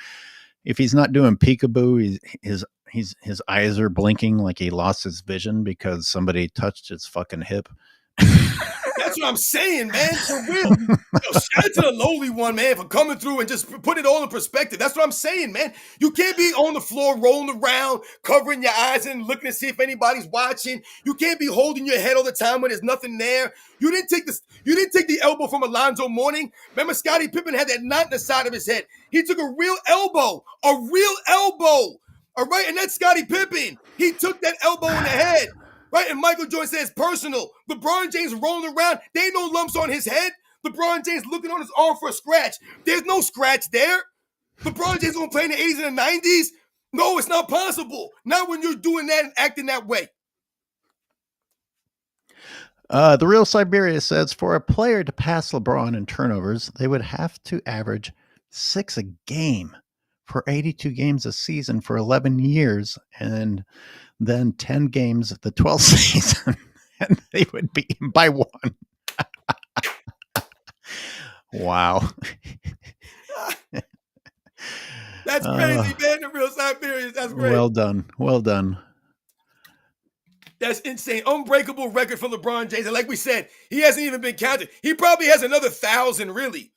If he's not doing peekaboo, his eyes are blinking like he lost his vision because somebody touched his fucking hip. That's what I'm saying, man. For real. Shout out to the lowly one, man, for coming through and just put it all in perspective. That's what I'm saying, man. You can't be on the floor rolling around, covering your eyes and looking to see if anybody's watching. You can't be holding your head all the time when there's nothing there. You didn't take the elbow from Alonzo Mourning. Remember, Scottie Pippen had that knot in the side of his head. He took a real elbow. All right, and that's Scottie Pippen. He took that elbow in the head. Right, and Michael Jordan says personal. LeBron James rolling around. There ain't no lumps on his head. LeBron James looking on his arm for a scratch. There's no scratch there. LeBron James gonna play in the 80s and the 90s? No, it's not possible. Not when you're doing that and acting that way. The real Siberia says for a player to pass LeBron in turnovers, they would have to average 6 a game for 82 games a season for 11 years and then 10 games the 12th season, and they would beat him by 1. Wow. That's crazy, man. The real Siberians. That's great. Well done. Well done. That's insane. Unbreakable record from LeBron James. And like we said, he hasn't even been counted. He probably has another 1,000, really.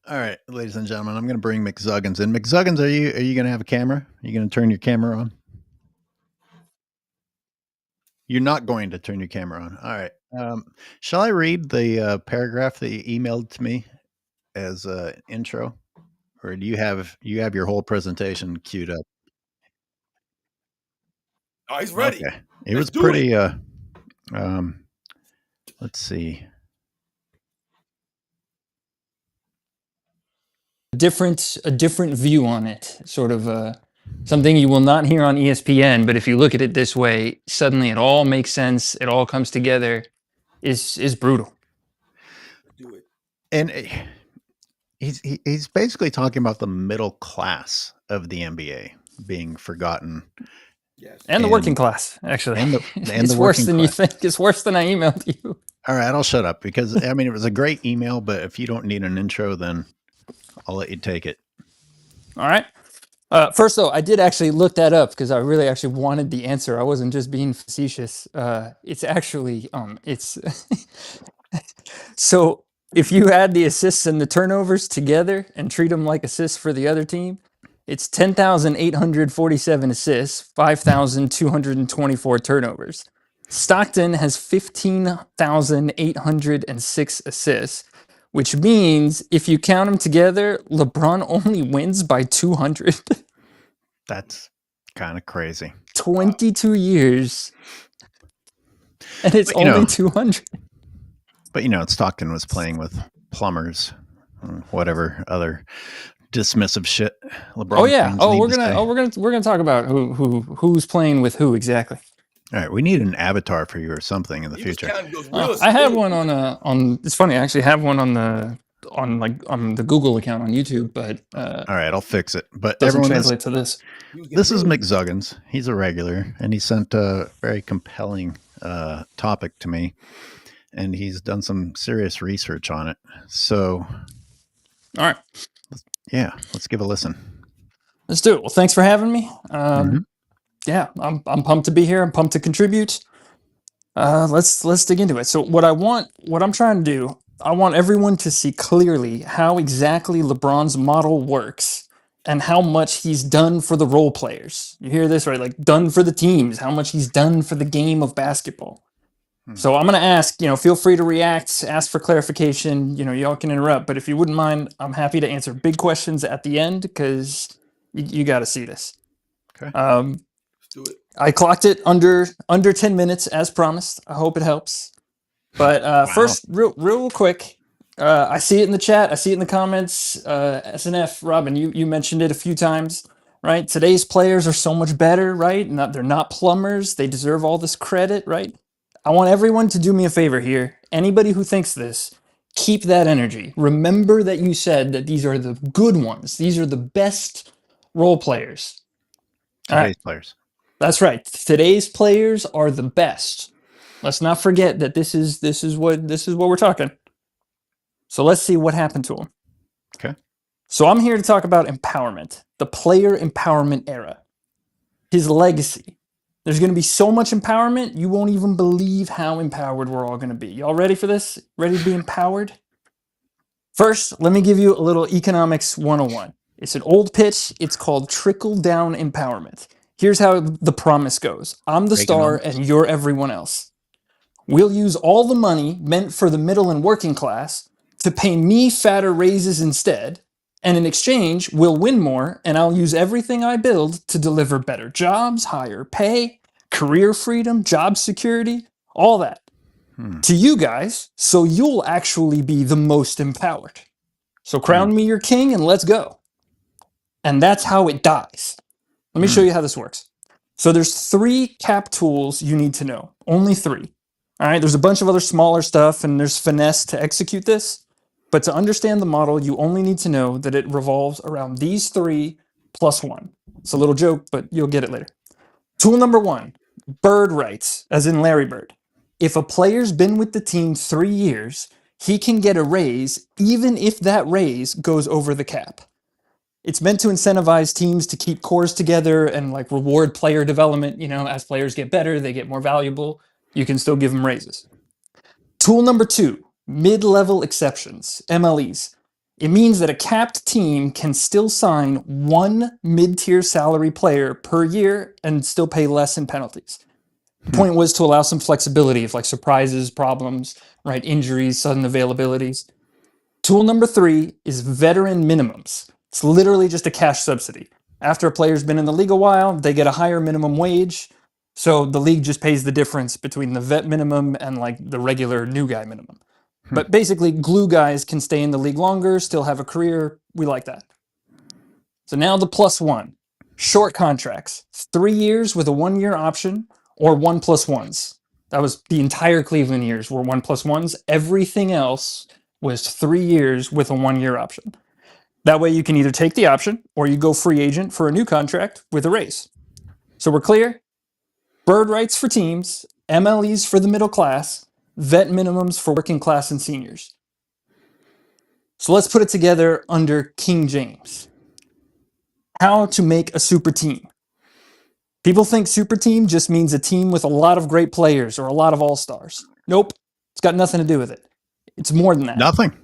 All right, ladies and gentlemen, I'm going to bring McZuggins in. McZuggins, are you going to have a camera? Are you going to turn your camera on? You're not going to turn your camera on. All right. Shall I read the paragraph that you emailed to me as an intro, or do you have your whole presentation queued up? Oh, he's ready. Okay. It was pretty. Let's see. A different view on it, sort of something you will not hear on ESPN, but if you look at it this way, suddenly it all makes sense, it all comes together. Is brutal. Do it. And he's basically talking about the middle class of the NBA being forgotten. Yes. And the working class, actually. And it's the worse working than class. you think. It's worse than I emailed you. All right, I'll shut up because I mean it was a great email, but if you don't need an intro, then I'll let you take it. All right. First, though, I did actually look that up because I really actually wanted the answer. I wasn't just being facetious. It's actually it's so if you add the assists and the turnovers together and treat them like assists for the other team, it's 10,847 assists, 5,224 turnovers. Stockton has 15,806 assists, which means if you count them together, LeBron only wins by 200. That's kind of crazy. 22 years, and it's only 200. But Stockton was playing with plumbers, whatever other dismissive shit. LeBron. Oh yeah. fans need We're to say. gonna talk about who's playing with who exactly. All right, we need an avatar for you or something in the He was future. counting those real I have smooth. one on. It's funny. I actually have one on the Google account on YouTube, but All right, I'll fix it. But doesn't everyone translate to this. this is McZuggins. He's a regular, and he sent a very compelling topic to me, and he's done some serious research on it. So, All right, yeah, let's give a listen. let's do it. Well, thanks for having me. Yeah, I'm pumped to be here. I'm pumped to contribute. Let's dig into it. So what I'm trying to do, I want everyone to see clearly how exactly LeBron's model works and how much he's done for the role players. You hear this, right? Like done for the teams, how much he's done for the game of basketball. So I'm going to ask, feel free to react, ask for clarification, y'all can interrupt, but if you wouldn't mind, I'm happy to answer big questions at the end because you got to see this. Okay. Let's do it. I clocked it under 10 minutes as promised. I hope it helps. But first, real quick, I see it in the chat. I see it in the comments. SNF, Robin, you mentioned it a few times, right? Today's players are so much better, right? They're not plumbers. They deserve all this credit, right? I want everyone to do me a favor here. Anybody who thinks this, keep that energy. Remember that you said that these are the good ones. These are the best role players. Today's players. That's right. Today's players are the best. Let's not forget that this is what we're talking. So let's see what happened to him. Okay. So I'm here to talk about empowerment, the player empowerment era, his legacy. There's going to be so much empowerment, you won't even believe how empowered we're all going to be. Y'all ready for this? Ready to be empowered? First, let me give you a little economics 101. It's an old pitch. It's called trickle-down empowerment. Here's how the promise goes. I'm the star and you're everyone else. We'll use all the money meant for the middle and working class to pay me fatter raises instead. And in exchange, we'll win more and I'll use everything I build to deliver better jobs, higher pay, career freedom, job security, all that. To you guys, so you'll actually be the most empowered. So crown me your king and let's go. And that's how it dies. Let me show you how this works. So there's 3 cap tools you need to know. Only 3. All right, there's a bunch of other smaller stuff and there's finesse to execute this. But to understand the model, you only need to know that it revolves around these 3 plus 1. It's a little joke, but you'll get it later. Tool number 1, bird rights, as in Larry Bird. If a player's been with the team 3 years, he can get a raise even if that raise goes over the cap. It's meant to incentivize teams to keep cores together and like reward player development. You know, as players get better, they get more valuable. You can still give them raises. Tool number 2, mid-level exceptions, MLEs. It means that a capped team can still sign one mid-tier salary player per year and still pay less in penalties. The point was to allow some flexibility of like surprises, problems, right? Injuries, sudden availabilities. Tool number 3 is veteran minimums. It's literally just a cash subsidy. After a player's been in the league a while, they get a higher minimum wage. So the league just pays the difference between the vet minimum and like the regular new guy minimum. But basically, glue guys can stay in the league longer, still have a career. We like that. So now the +1. Short contracts. 3 years with a 1-year option or 1+1s. That was the entire Cleveland years were 1+1s. Everything else was 3 years with a 1-year option. That way you can either take the option or you go free agent for a new contract with a raise. So we're clear? Bird rights for teams, MLEs for the middle class, vet minimums for working class and seniors. So let's put it together under King James. How to make a super team. People think super team just means a team with a lot of great players or a lot of all-stars. Nope. It's got nothing to do with it. It's more than that. Nothing.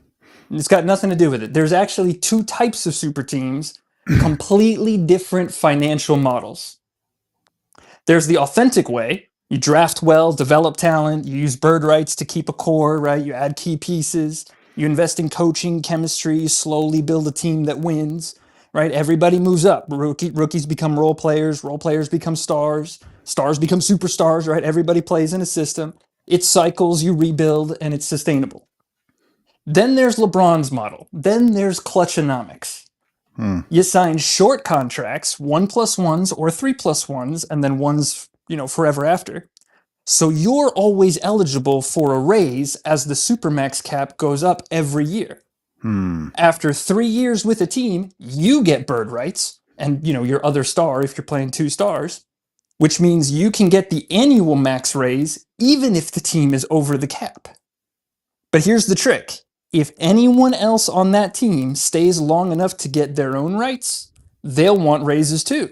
It's got nothing to do with it. There's actually 2 types of super teams, completely different financial models. There's the authentic way. You draft well, develop talent, you use bird rights to keep a core, right? You add key pieces, you invest in coaching, chemistry, you slowly build a team that wins, right? Everybody moves up. Rookies become role players become stars become superstars, right? Everybody plays in a system. It cycles, you rebuild, and it's sustainable. Then there's LeBron's model. Then there's clutchonomics. You sign short contracts, 1+1s or 3+1s, and then ones, forever after. So you're always eligible for a raise as the Supermax cap goes up every year. After 3 years with a team, you get bird rights and, your other star if you're playing 2 stars, which means you can get the annual max raise even if the team is over the cap. But here's the trick. If anyone else on that team stays long enough to get their own rights, they'll want raises too.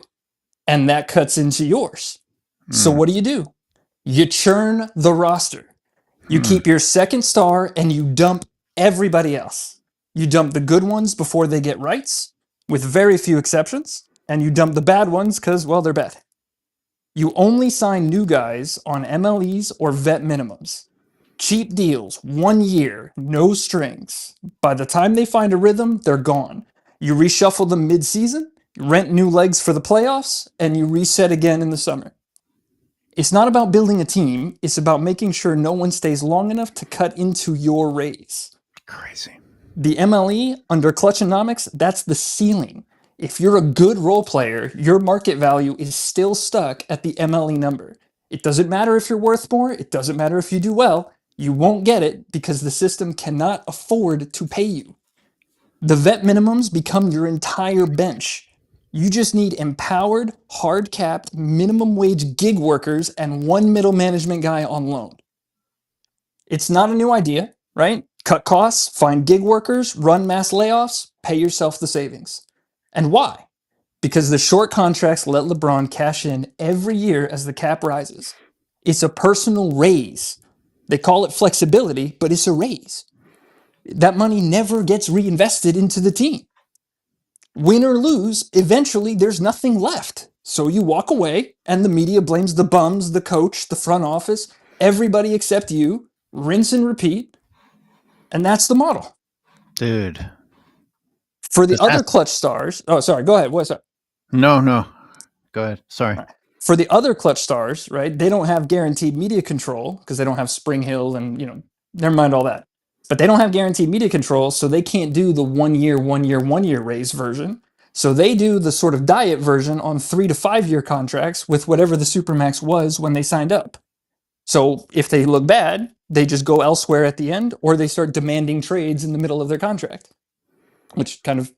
And that cuts into yours. So what do? You churn the roster. You keep your second star and you dump everybody else. You dump the good ones before they get rights, with very few exceptions, and you dump the bad ones because, well, they're bad. You only sign new guys on MLEs or vet minimums. Cheap deals, 1 year, no strings. By the time they find a rhythm, they're gone. You reshuffle them mid-season, rent new legs for the playoffs, and you reset again in the summer. It's not about building a team, it's about making sure no one stays long enough to cut into your raise. Crazy. The MLE, under Clutchonomics, that's the ceiling. If you're a good role player, your market value is still stuck at the MLE number. It doesn't matter if you're worth more, it doesn't matter if you do well, you won't get it because the system cannot afford to pay you. The vet minimums become your entire bench. You just need empowered, hard-capped, minimum wage gig workers and 1 middle management guy on loan. It's not a new idea, right? Cut costs, find gig workers, run mass layoffs, pay yourself the savings. And why? Because the short contracts let LeBron cash in every year as the cap rises. It's a personal raise. They call it flexibility, but it's a raise. That money never gets reinvested into the team. Win or lose, eventually there's nothing left. So you walk away, and the media blames the bums, the coach, the front office, everybody except you, rinse and repeat, and that's the model. Dude. For the other clutch stars, oh, sorry, go ahead. What's up? No. Go ahead. Sorry. Right. For the other clutch stars, right, they don't have guaranteed media control because they don't have Spring Hill and, never mind all that. But they don't have guaranteed media control, so they can't do the 1 year raise version. So they do the sort of diet version on 3 to 5 year contracts with whatever the Supermax was when they signed up. So if they look bad, they just go elsewhere at the end, or they start demanding trades in the middle of their contract, which kind of,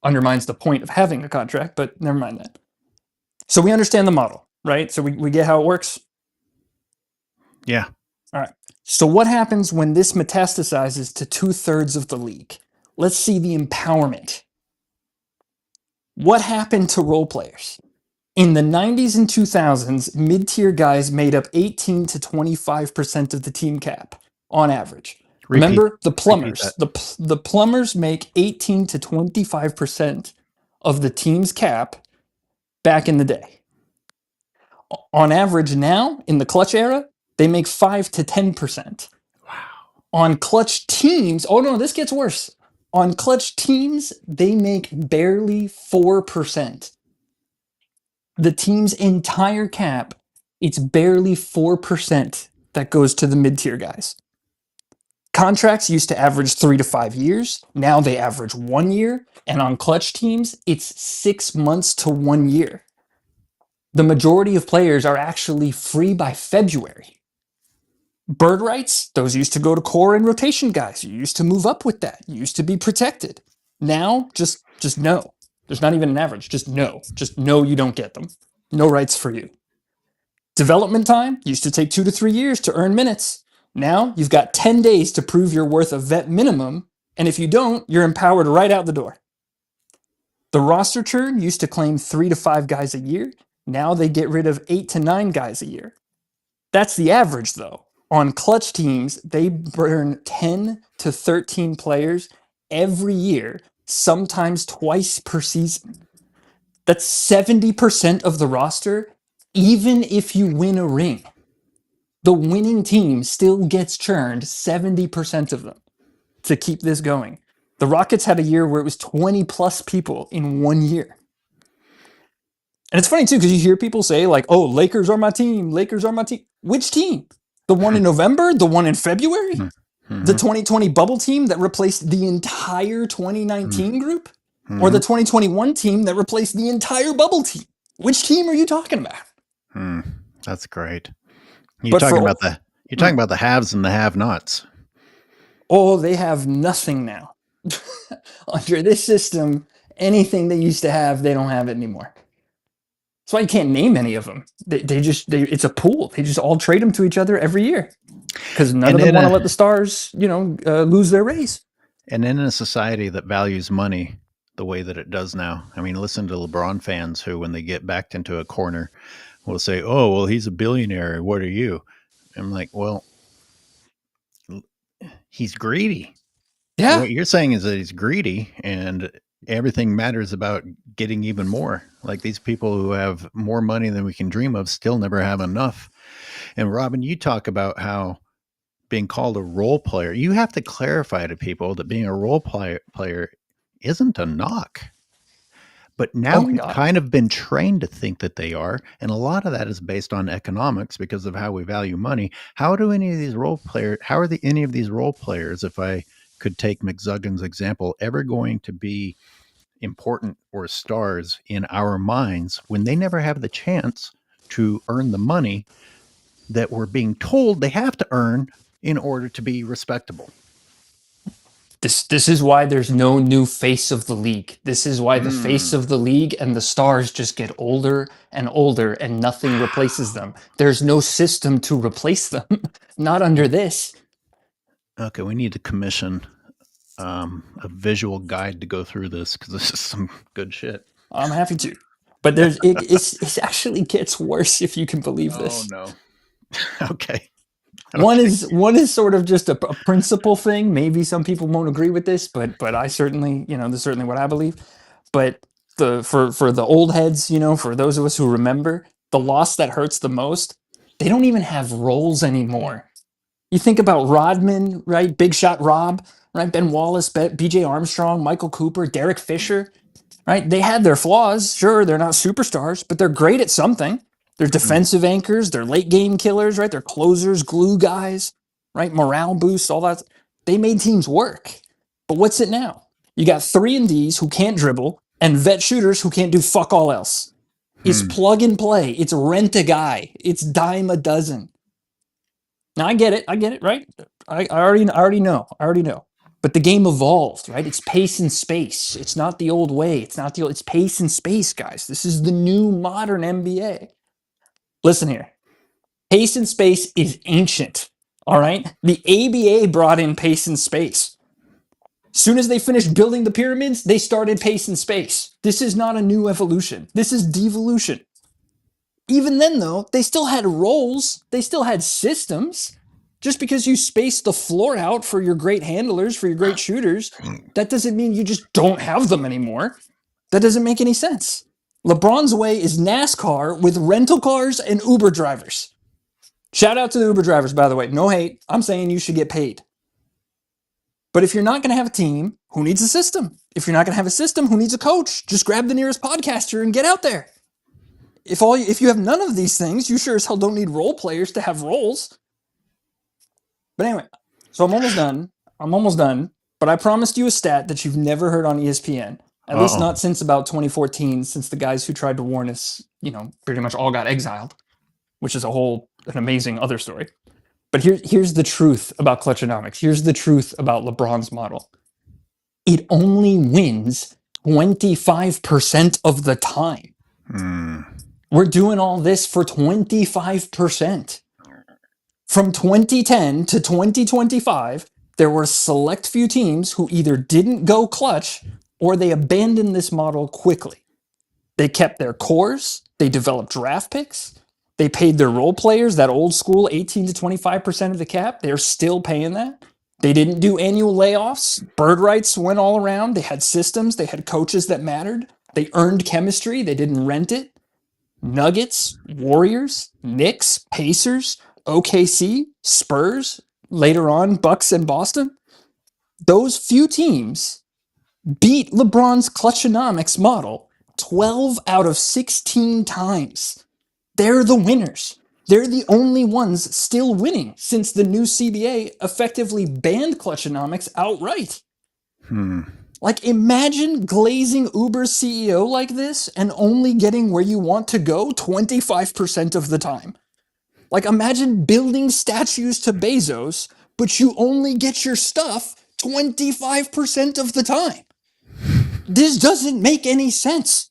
undermines the point of having a contract, but never mind that. So we understand the model, right? So we get how it works? Yeah. All right. So what happens when this metastasizes to 2/3 of the league? Let's see the empowerment. What happened to role players? In the 90s and 2000s, mid-tier guys made up 18 to 25% of the team cap on average. Repeat. Remember, the Repeat plumbers. that. The plumbers make 18 to 25% of the team's cap back in the day. On average now, in the clutch era, they make 5 to 10%. Wow. On clutch teams, oh no, this gets worse. On clutch teams, they make barely 4%. The team's entire cap, it's barely 4% that goes to the mid-tier guys. Contracts used to average 3 to 5 years. Now they average 1 year. And on clutch teams, it's 6 months to 1 year. The majority of players are actually free by February. Bird rights, those used to go to core and rotation guys. You used to move up with that. You used to be protected. Now, just no. There's not even an average. Just no. Just no, you don't get them. No rights for you. Development time used to take 2 to 3 years to earn minutes. Now, you've got 10 days to prove you're worth a vet minimum, and if you don't, you're empowered right out the door. The roster churn used to claim 3 to 5 guys a year. Now they get rid of 8 to 9 guys a year. That's the average, though. On clutch teams, they burn 10 to 13 players every year, sometimes twice per season. That's 70% of the roster, even if you win a ring. The winning team still gets churned 70% of them to keep this going. The Rockets had a year where it was 20 plus people in 1 year. And it's funny too, because you hear people say like, oh, Lakers are my team. Lakers are my team. Which team? The one in November? The one in February? Mm-hmm. The 2020 bubble team that replaced the entire 2019 group? Or the 2021 team that replaced the entire bubble team? Which team are you talking about? That's great. You're talking about the haves and the have-nots. Oh, they have nothing now. Under this system, anything they used to have, they don't have it anymore. That's why you can't name any of them. It's a pool. They just all trade them to each other every year because none of them want to let the stars, lose their race. And in a society that values money the way that it does now, I mean, listen to LeBron fans who, when they get backed into a corner, will say, "Oh, well, he's a billionaire. What are you?" I'm like, well, he's greedy. Yeah. What you're saying is that he's greedy and everything matters about getting even more. Like these people who have more money than we can dream of still never have enough. And Robin, you talk about how being called a role player, you have to clarify to people that being a role player isn't a knock. But now we've kind of been trained to think that they are. And a lot of that is based on economics because of how we value money. How are any of these role players, if I could take McZuggan's example, ever going to be important or stars in our minds when they never have the chance to earn the money that we're being told they have to earn in order to be respectable? This is why there's no new face of the league. This is why the face of the league and the stars just get older and older and nothing replaces them. There's no system to replace them. Not under this. Okay, we need to commission a visual guide to go through this because this is some good shit. I'm happy to. But it actually gets worse if you can believe this. Oh no. Okay. One is sort of just a principle thing. Maybe some people won't agree with this, but I certainly, this is certainly what I believe. But for the old heads, for those of us who remember, the loss that hurts the most, they don't even have roles anymore. You think about Rodman, right? Big Shot Rob, right? Ben Wallace, BJ Armstrong, Michael Cooper, Derek Fisher, right? They had their flaws. Sure, they're not superstars, but they're great at something. They're defensive anchors. They're late game killers, right? They're closers, glue guys, right? Morale boosts, all that. They made teams work. But what's it now? You got 3-and-Ds who can't dribble and vet shooters who can't do fuck all else. It's plug and play. It's rent a guy. It's dime a dozen. Now I get it, right? I already know. But the game evolved, right? It's pace and space. It's not the old way. It's pace and space, guys. This is the new modern NBA. Listen here. Pace and space is ancient. All right? The ABA brought in pace and space. Soon as they finished building the pyramids, they started pace and space. This is not a new evolution. This is devolution. Even then, though, they still had roles. They still had systems. Just because you space the floor out for your great handlers, for your great shooters, that doesn't mean you just don't have them anymore. That doesn't make any sense. LeBron's way is NASCAR with rental cars and Uber drivers. Shout out to the Uber drivers, by the way. No hate. I'm saying you should get paid. But if you're not going to have a team, who needs a system? If you're not going to have a system, who needs a coach? Just grab the nearest podcaster and get out there. If you have none of these things, you sure as hell don't need role players to have roles. But anyway, so I'm almost done. But I promised you a stat that you've never heard on ESPN. At least not since about 2014, since the guys who tried to warn us, pretty much all got exiled, which is an amazing other story. But here's the truth about clutchonomics. Here's the truth about LeBron's model. It only wins 25% of the time. We're doing all this for 25%. From 2010 to 2025, there were a select few teams who either didn't go clutch or they abandoned this model quickly. They kept their cores, they developed draft picks, they paid their role players that old school 18 to 25% of the cap. They're still paying that. They didn't do annual layoffs. Bird rights went all around. They had systems. They had coaches that mattered. They earned chemistry. They didn't rent it. Nuggets, Warriors, Knicks, Pacers, OKC, Spurs, later on Bucks and Boston. Those few teams beat LeBron's clutchonomics model 12 out of 16 times. They're the winners. They're the only ones still winning since the new CBA effectively banned clutchonomics outright. Like, imagine glazing Uber's CEO like this and only getting where you want to go 25% of the time. Like, imagine building statues to Bezos, but you only get your stuff 25% of the time. This doesn't make any sense.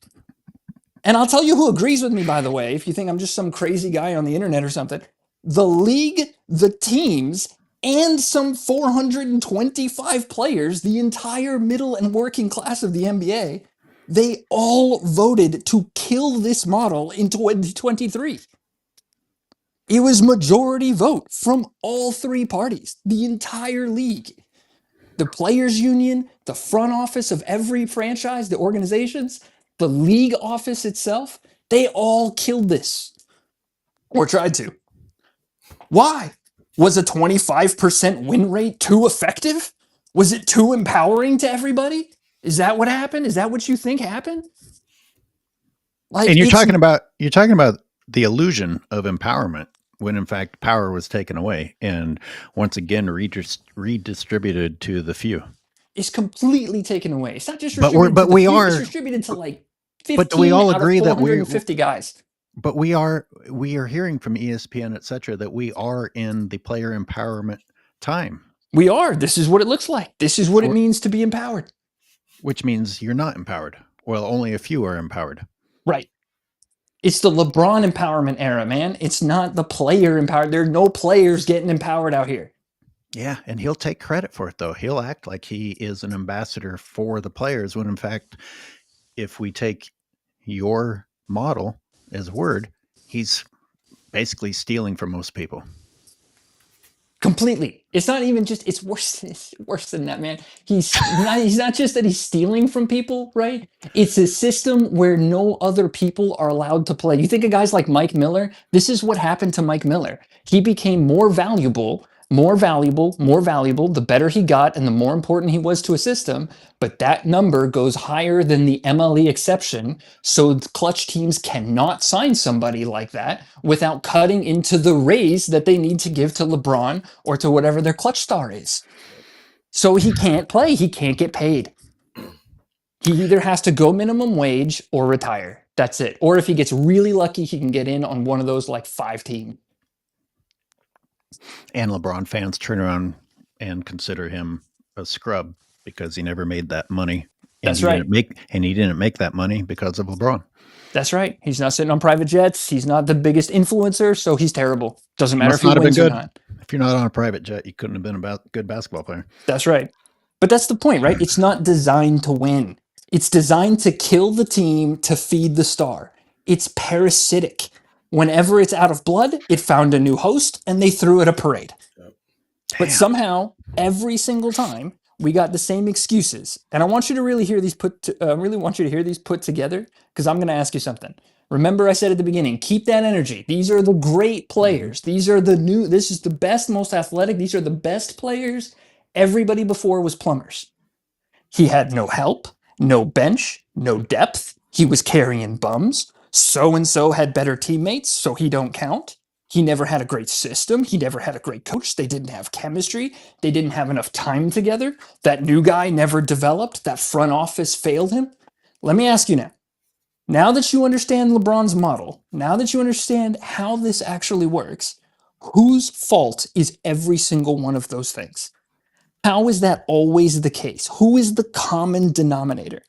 And I'll tell you who agrees with me, by the way, if you think I'm just some crazy guy on the internet or something. The league, the teams, and some 425 players, the entire middle and working class of the NBA, they all voted to kill this model in 2023. It was majority vote from all three parties, the entire league. The players' union, the front office of every franchise, the organizations, the league office itself, they all killed this. Or tried to. Why? Was a 25% win rate too effective? Was it too empowering to everybody? Is that what happened? Is that what you think happened? Like, and you're talking about the illusion of empowerment when in fact power was taken away and once again redistributed to the few. It's completely taken away. It's not just distributed to the few, it's distributed to like 15 but do we all agree out of that 450 guys. But we are hearing from ESPN, etc., that we are in the player empowerment time. We are. This is what it looks like. This is what it means to be empowered. Which means you're not empowered. Well, only a few are empowered. Right. It's the LeBron empowerment era, man. It's not the player empowered. There are no players getting empowered out here. Yeah, and he'll take credit for it, though. He'll act like he is an ambassador for the players, when in fact, if we take your model as word, he's basically stealing from most people. Completely. It's not even just, it's worse than that, man. He's not just that he's stealing from people, right? It's a system where no other people are allowed to play. You think of guys like Mike Miller? This is what happened to Mike Miller. He became more valuable, the better he got and the more important he was to a system, but that number goes higher than the MLE exception, so clutch teams cannot sign somebody like that without cutting into the raise that they need to give to LeBron or to whatever their clutch star is. So he can't play, he can't get paid. He either has to go minimum wage or retire. That's it. Or if he gets really lucky, he can get in on one of those like 5 teams. And LeBron fans turn around and consider him a scrub because he never made that money. That's right. He didn't make that money because of LeBron. That's right. He's not sitting on private jets. He's not the biggest influencer, so he's terrible. Doesn't matter if he wins or not. If you're not on a private jet, you couldn't have been a good basketball player. That's right. But that's the point, right? It's not designed to win. It's designed to kill the team to feed the star. It's parasitic. Whenever it's out of blood, it found a new host and they threw it a parade. But Damn. somehow, every single time, we got the same excuses. And I want you to really hear these put together, because I'm going to ask you something. Remember, I said at the beginning, keep that energy. These are the great players. This is the best, most athletic. These are the best players. Everybody before was plumbers. He had no help, no bench, no depth. He was carrying bums. So-and-so had better teammates, so he don't count. He never had a great system. He never had a great coach. They didn't have chemistry. They didn't have enough time together. That new guy never developed. That front office failed him. Let me ask you now that you understand LeBron's model, now that you understand how this actually works, whose fault is every single one of those things? How is that always the case? Who is the common denominator?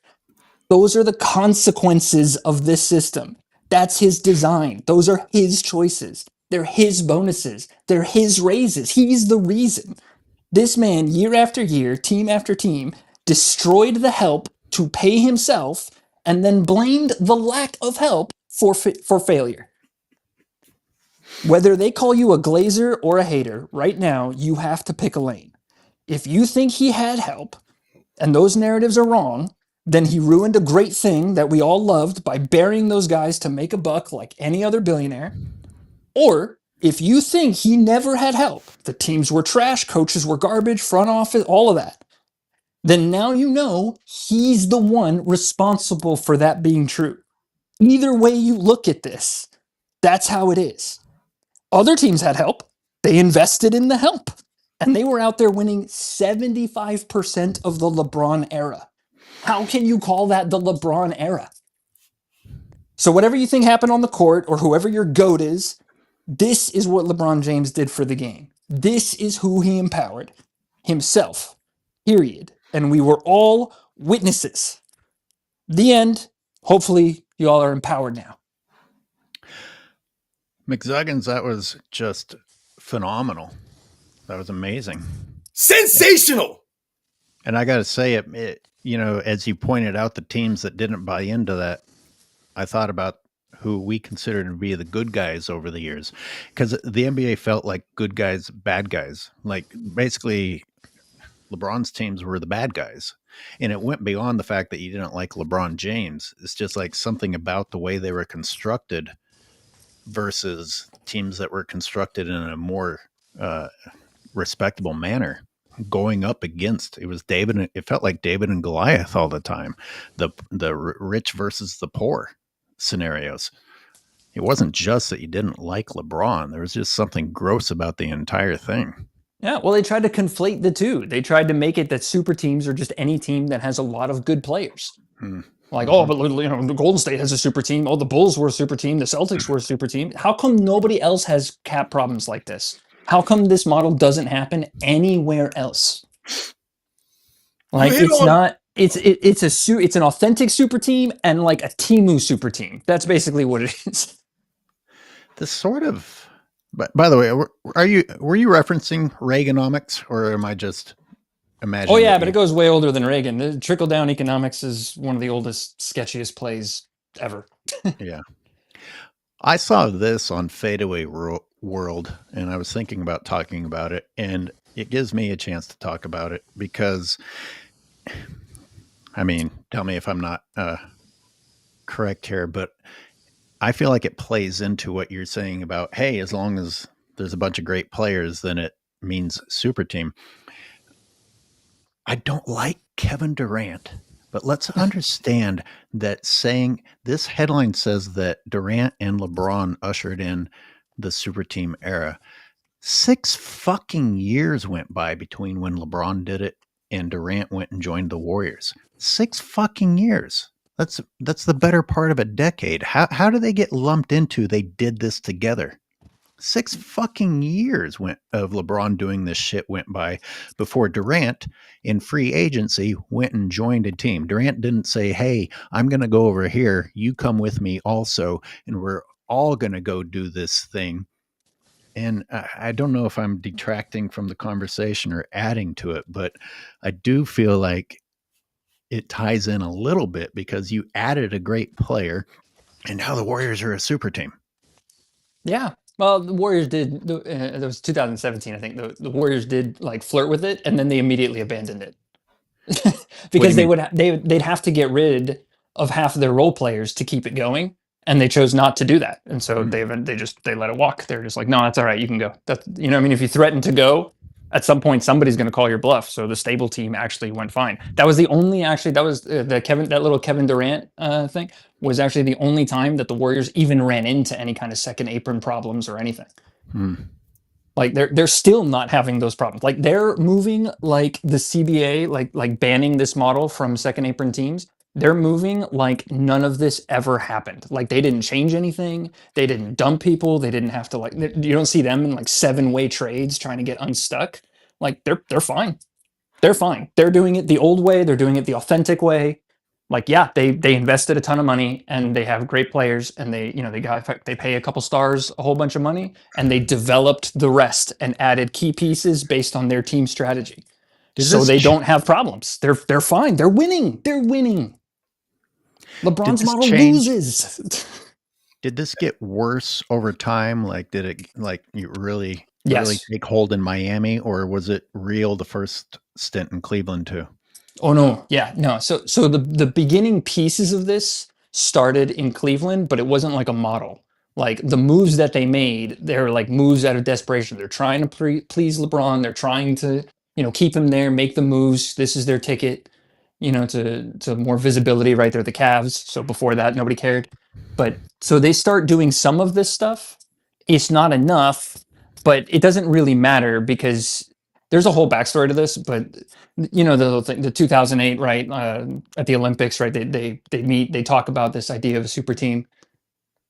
Those are the consequences of this system. That's his design. Those are his choices. They're his bonuses. They're his raises. He's the reason. This man, year after year, team after team, destroyed the help to pay himself and then blamed the lack of help for failure. Whether they call you a glazer or a hater, right now, you have to pick a lane. If you think he had help and those narratives are wrong, then he ruined a great thing that we all loved by burying those guys to make a buck like any other billionaire. Or if you think he never had help, the teams were trash, coaches were garbage, front office, all of that, then now you know he's the one responsible for that being true. Either way you look at this, that's how it is. Other teams had help. They invested in the help. And they were out there winning 75% of the LeBron era. How can you call that the LeBron era? So whatever you think happened on the court or whoever your GOAT is, this is what LeBron James did for the game. This is who he empowered. Himself. Period. And we were all witnesses. The end. Hopefully you all are empowered now. McZuggins, that was just phenomenal. That was amazing. Sensational. And I got to say, as you pointed out, the teams that didn't buy into that, I thought about who we considered to be the good guys over the years. Because the NBA felt like good guys, bad guys. Like, basically, LeBron's teams were the bad guys. And it went beyond the fact that you didn't like LeBron James. It's just like something about the way they were constructed versus teams that were constructed in a more respectable manner going up against. It felt like David and Goliath all the time. The rich versus the poor scenarios. It wasn't just that you didn't like LeBron. There was just something gross about the entire thing. Yeah, well, they tried to conflate the two. They tried to make it that super teams are just any team that has a lot of good players. Like, oh, but the Golden State has a super team. Oh, the Bulls were a super team. The Celtics were a super team. How come nobody else has cap problems like this? How come this model doesn't happen anywhere else? Like, it's not. It's an authentic super team and like a Temu super team. That's basically what it is. This sort of. But by the way, were you referencing Reaganomics, or am I just imagining? Oh yeah, but it goes way older than Reagan. The trickle-down economics is one of the oldest, sketchiest plays ever. Yeah. I saw this on Fadeaway World, and I was thinking about talking about it, and it gives me a chance to talk about it because, I mean, tell me if I'm not correct here, but I feel like it plays into what you're saying about, hey, as long as there's a bunch of great players, then it means super team. I don't like Kevin Durant, but let's understand that saying this headline says that Durant and LeBron ushered in the super team era. 6 fucking years went by between when LeBron did it and Durant went and joined the Warriors. 6 fucking years. That's the better part of a decade. How do they get lumped into they did this together? 6 fucking years of LeBron doing this shit went by before Durant in free agency went and joined a team. Durant didn't say, hey, I'm going to go over here. You come with me also. And we're all going to go do this thing. And I don't know if I'm detracting from the conversation or adding to it, but I do feel like it ties in a little bit because you added a great player, and now the Warriors are a super team. Yeah. Well, the Warriors did. It was 2017, I think. The Warriors did like flirt with it, and then they immediately abandoned it What do you because mean? they'd have to get rid of half of their role players to keep it going, and they chose not to do that. And so Hmm. they let it walk. They're just like, no, that's all right. You can go. That's, you know what I mean? If you threaten to go, at some point somebody's going to call your bluff. So the stable team actually went fine. That was the only that was that little Kevin Durant thing was actually the only time that the Warriors even ran into any kind of second apron problems or anything. Hmm. Like they're still not having those problems. Like they're moving like the CBA, like banning this model from second apron teams. They're moving like none of this ever happened. Like they didn't change anything. They didn't dump people. They didn't have to like. You don't see them in like 7-way trades trying to get unstuck. Like they're fine. They're fine. They're doing it the old way. They're doing it the authentic way. Like yeah, they invested a ton of money and they have great players and they pay a couple stars a whole bunch of money and they developed the rest and added key pieces based on their team strategy. Did So this they ch- don't have problems. They're fine. They're winning. They're winning. did LeBron's this model change? loses. Did this get worse over time? Like, did it like you really Yes. take hold in Miami, or was it real the first stint in Cleveland too? Oh no, yeah, no. So the beginning pieces of this started in Cleveland, but it wasn't like a model. Like the moves that they made, they're like moves out of desperation. They're trying to please LeBron. They're trying to, keep him there, make the moves. This is their ticket, to more visibility, right? They're the Cavs. So before that, nobody cared. But so they start doing some of this stuff. It's not enough, but it doesn't really matter because there's a whole backstory to this, but the 2008, right, at the Olympics, right, they meet, they talk about this idea of a super team.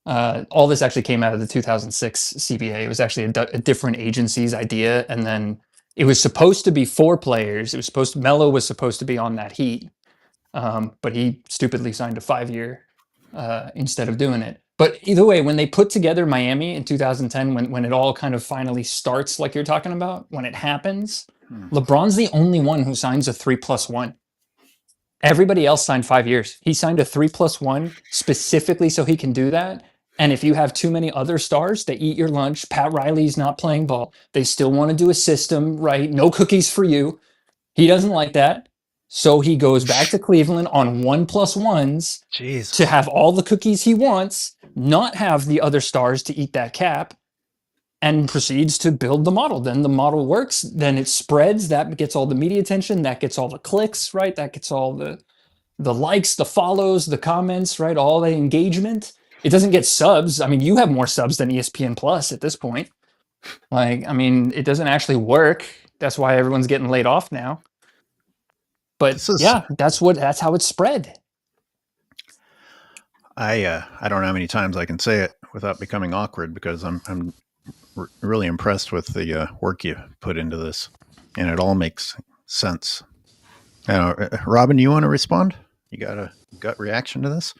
All this actually came out of the 2006 CBA. It was actually a different agency's idea, and then it was supposed to be 4 players. It was Melo was supposed to be on that Heat, but he stupidly signed a 5-year instead of doing it. But either way, when they put together Miami in 2010, when it all kind of finally starts, like you're talking about, when it happens, Hmm. LeBron's the only one who signs a 3+1. Everybody else signed 5 years. He signed a 3+1 specifically so he can do that. And if you have too many other stars, they eat your lunch. Pat Riley's not playing ball. They still want to do a system, right? No cookies for you. He doesn't like that. So he goes back to Cleveland on 1+1s to Jesus. have all the cookies he wants, not have the other stars to eat that cap, and proceeds to build the model. Then the model works, then it spreads, that gets all the media attention, that gets all the clicks, right? That gets all the likes, the follows, the comments, right? All the engagement. It doesn't get subs. I mean, you have more subs than ESPN Plus at this point. Like, I mean, it doesn't actually work. That's why everyone's getting laid off now. But This is yeah, that's how it's spread. I don't know how many times I can say it without becoming awkward because I'm really impressed with the work you put into this, and it all makes sense. Robin, you want to respond? You got a gut reaction to this?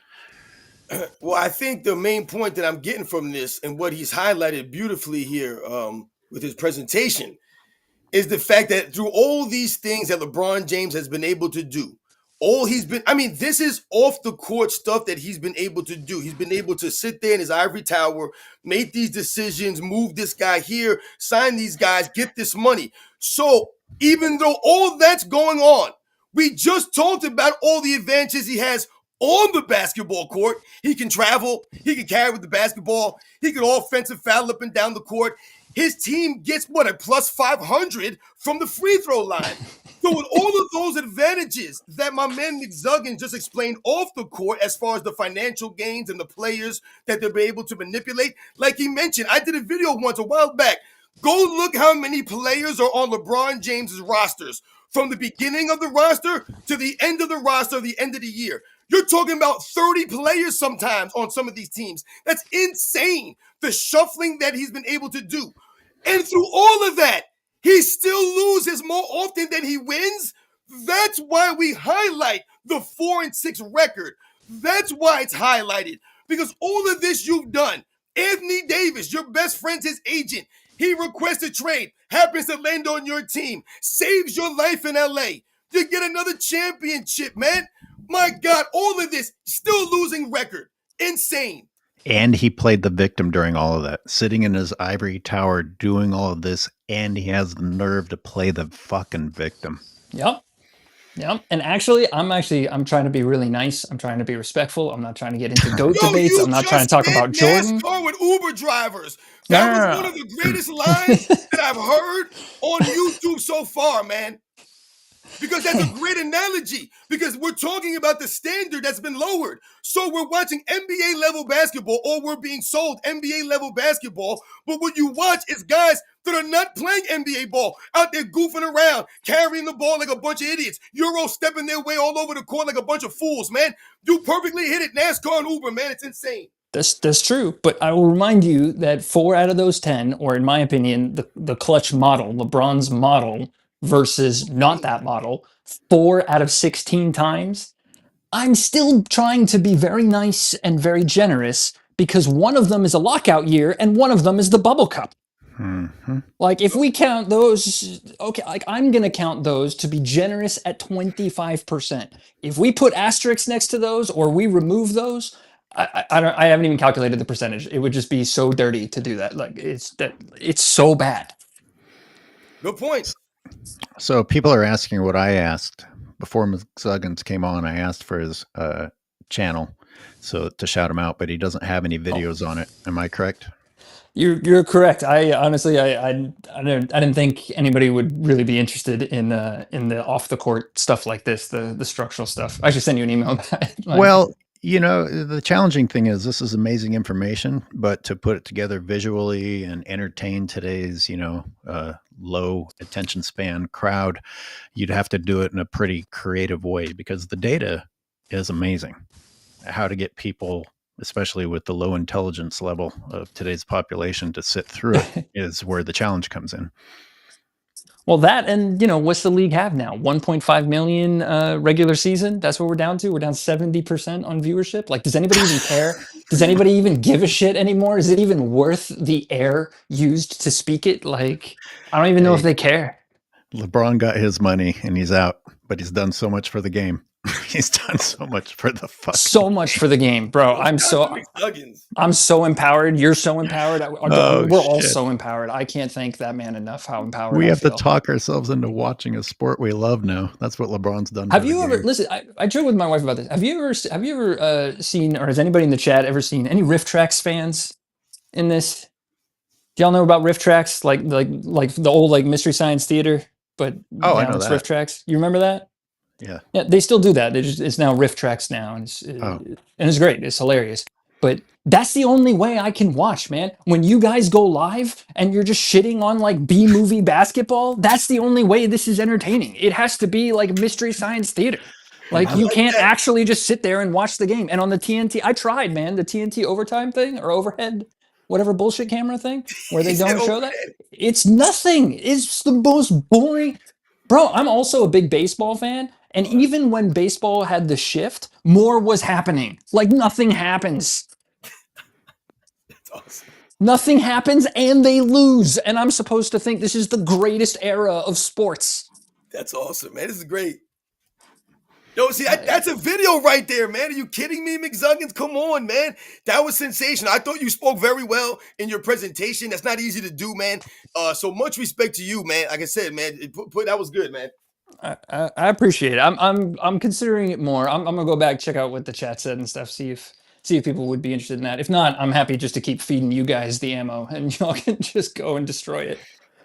Well, I think the main point that I'm getting from this and what he's highlighted beautifully here with his presentation is the fact that through all these things that LeBron James has been able to do, this is off the court stuff that he's been able to do. He's been able to sit there in his ivory tower, make these decisions, move this guy here, sign these guys, get this money. So even though all that's going on, we just talked about all the advantages he has on the basketball court. He can travel, he can carry with the basketball, he can offensive foul up and down the court. His team gets a plus 500 from the free throw line. So with all of those advantages that my man McZuggins just explained off the court as far as the financial gains and the players that they'll be able to manipulate, like he mentioned, I did a video once a while back. Go look how many players are on LeBron James's rosters from the beginning of the roster to the end of the roster, the end of the year. You're talking about 30 players sometimes on some of these teams. That's insane, the shuffling that he's been able to do. And through all of that, he still loses more often than he wins. That's why we highlight the 4-6 record. That's why it's highlighted. Because all of this you've done, Anthony Davis, your best friend's his agent. He requests a trade, happens to land on your team, saves your life in LA. You get another championship, man. My God, all of this, still losing record. Insane. And he played the victim during all of that, sitting in his ivory tower doing all of this, and he has the nerve to play the fucking victim. Yep. Yep. And I'm trying to be really nice. I'm trying to be respectful. I'm not trying to get into GOAT Yo, debates. you I'm not trying to just talk did about Jordan. NASCAR with Uber drivers. No, That no, was no, one no. of the greatest lines that I've heard on YouTube so far, man. Because that's a great analogy. Because we're talking about the standard that's been lowered. So we're watching NBA level basketball, or we're being sold NBA level basketball. But what you watch is guys that are not playing NBA ball, out there goofing around, carrying the ball like a bunch of idiots. Euro stepping their way all over the court like a bunch of fools, man. You perfectly hit it. NASCAR and Uber, man. It's insane. That's true. But I will remind you that 4 out of those 10, or in my opinion, the clutch model, LeBron's model versus not that model, 4 out of 16 times, I'm still trying to be very nice and very generous because one of them is a lockout year and one of them is the bubble cup. Mm-hmm. Like if we count those, okay, like I'm gonna count those to be generous at 25%. If we put asterisks next to those or we remove those, I haven't even calculated the percentage. It would just be so dirty to do that. Like it's so bad. Good point. So people are asking what I asked before McSuggins came on. I asked for his channel, so to shout him out, but he doesn't have any videos on it. Am I correct? You're correct. I honestly I didn't think anybody would really be interested in the off the court stuff like this, the structural stuff. I should send you an email about it. Like, Well, you know, the challenging thing is this is amazing information, but to put it together visually and entertain today's, low attention span crowd, you'd have to do it in a pretty creative way because the data is amazing. How to get people, especially with the low intelligence level of today's population, to sit through it is where the challenge comes in. well, that and what's the league have now? 1.5 million regular season. That's what we're down to. We're down 70% on viewership. Like, does anybody even care? Does anybody even give a shit anymore? Is it even worth the air used to speak it? Like, I don't even know if they care. LeBron got his money and he's out, but he's done so much for the game. He's done so much for the fuck. So much for the game, bro. I'm so empowered. You're so empowered. We're all so empowered. I can't thank that man enough. How empowered we I have feel. to talk ourselves into watching a sport we love now. That's what LeBron's done. Have you ever listen? I joke with my wife about this. Have you ever seen, or has anybody in the chat ever seen any Riff Tracks fans in this? Do y'all know about Riff Tracks, like the old Mystery Science Theater, but Oh, I now know it's that. Riff Tracks. You remember that? Yeah. Yeah, they still do that. It's now Riff Tracks now, and it's great. It's hilarious. But that's the only way I can watch, man. When you guys go live and you're just shitting on like B movie basketball, that's the only way this is entertaining. It has to be like Mystery Science Theater. Like you can't actually just sit there and watch the game. And on the TNT, I tried, man, the TNT overtime thing or overhead, whatever bullshit camera thing, where they don't show that. It's nothing. It's the most boring. Bro, I'm also a big baseball fan. And even when baseball had the shift, more was happening. Like nothing happens. That's awesome. Nothing happens and they lose. And I'm supposed to think this is the greatest era of sports. That's awesome, man. This is great. Yo, see, that's a video right there, man. Are you kidding me, McZuggins? Come on, man. That was sensational. I thought you spoke very well in your presentation. That's not easy to do, man. So much respect to you, man. Like I said, man, that was good, man. I appreciate it. I'm considering it more. I'm gonna go back, check out what the chat said and stuff, see if people would be interested in that. If not, I'm happy just to keep feeding you guys the ammo and y'all can just go and destroy it.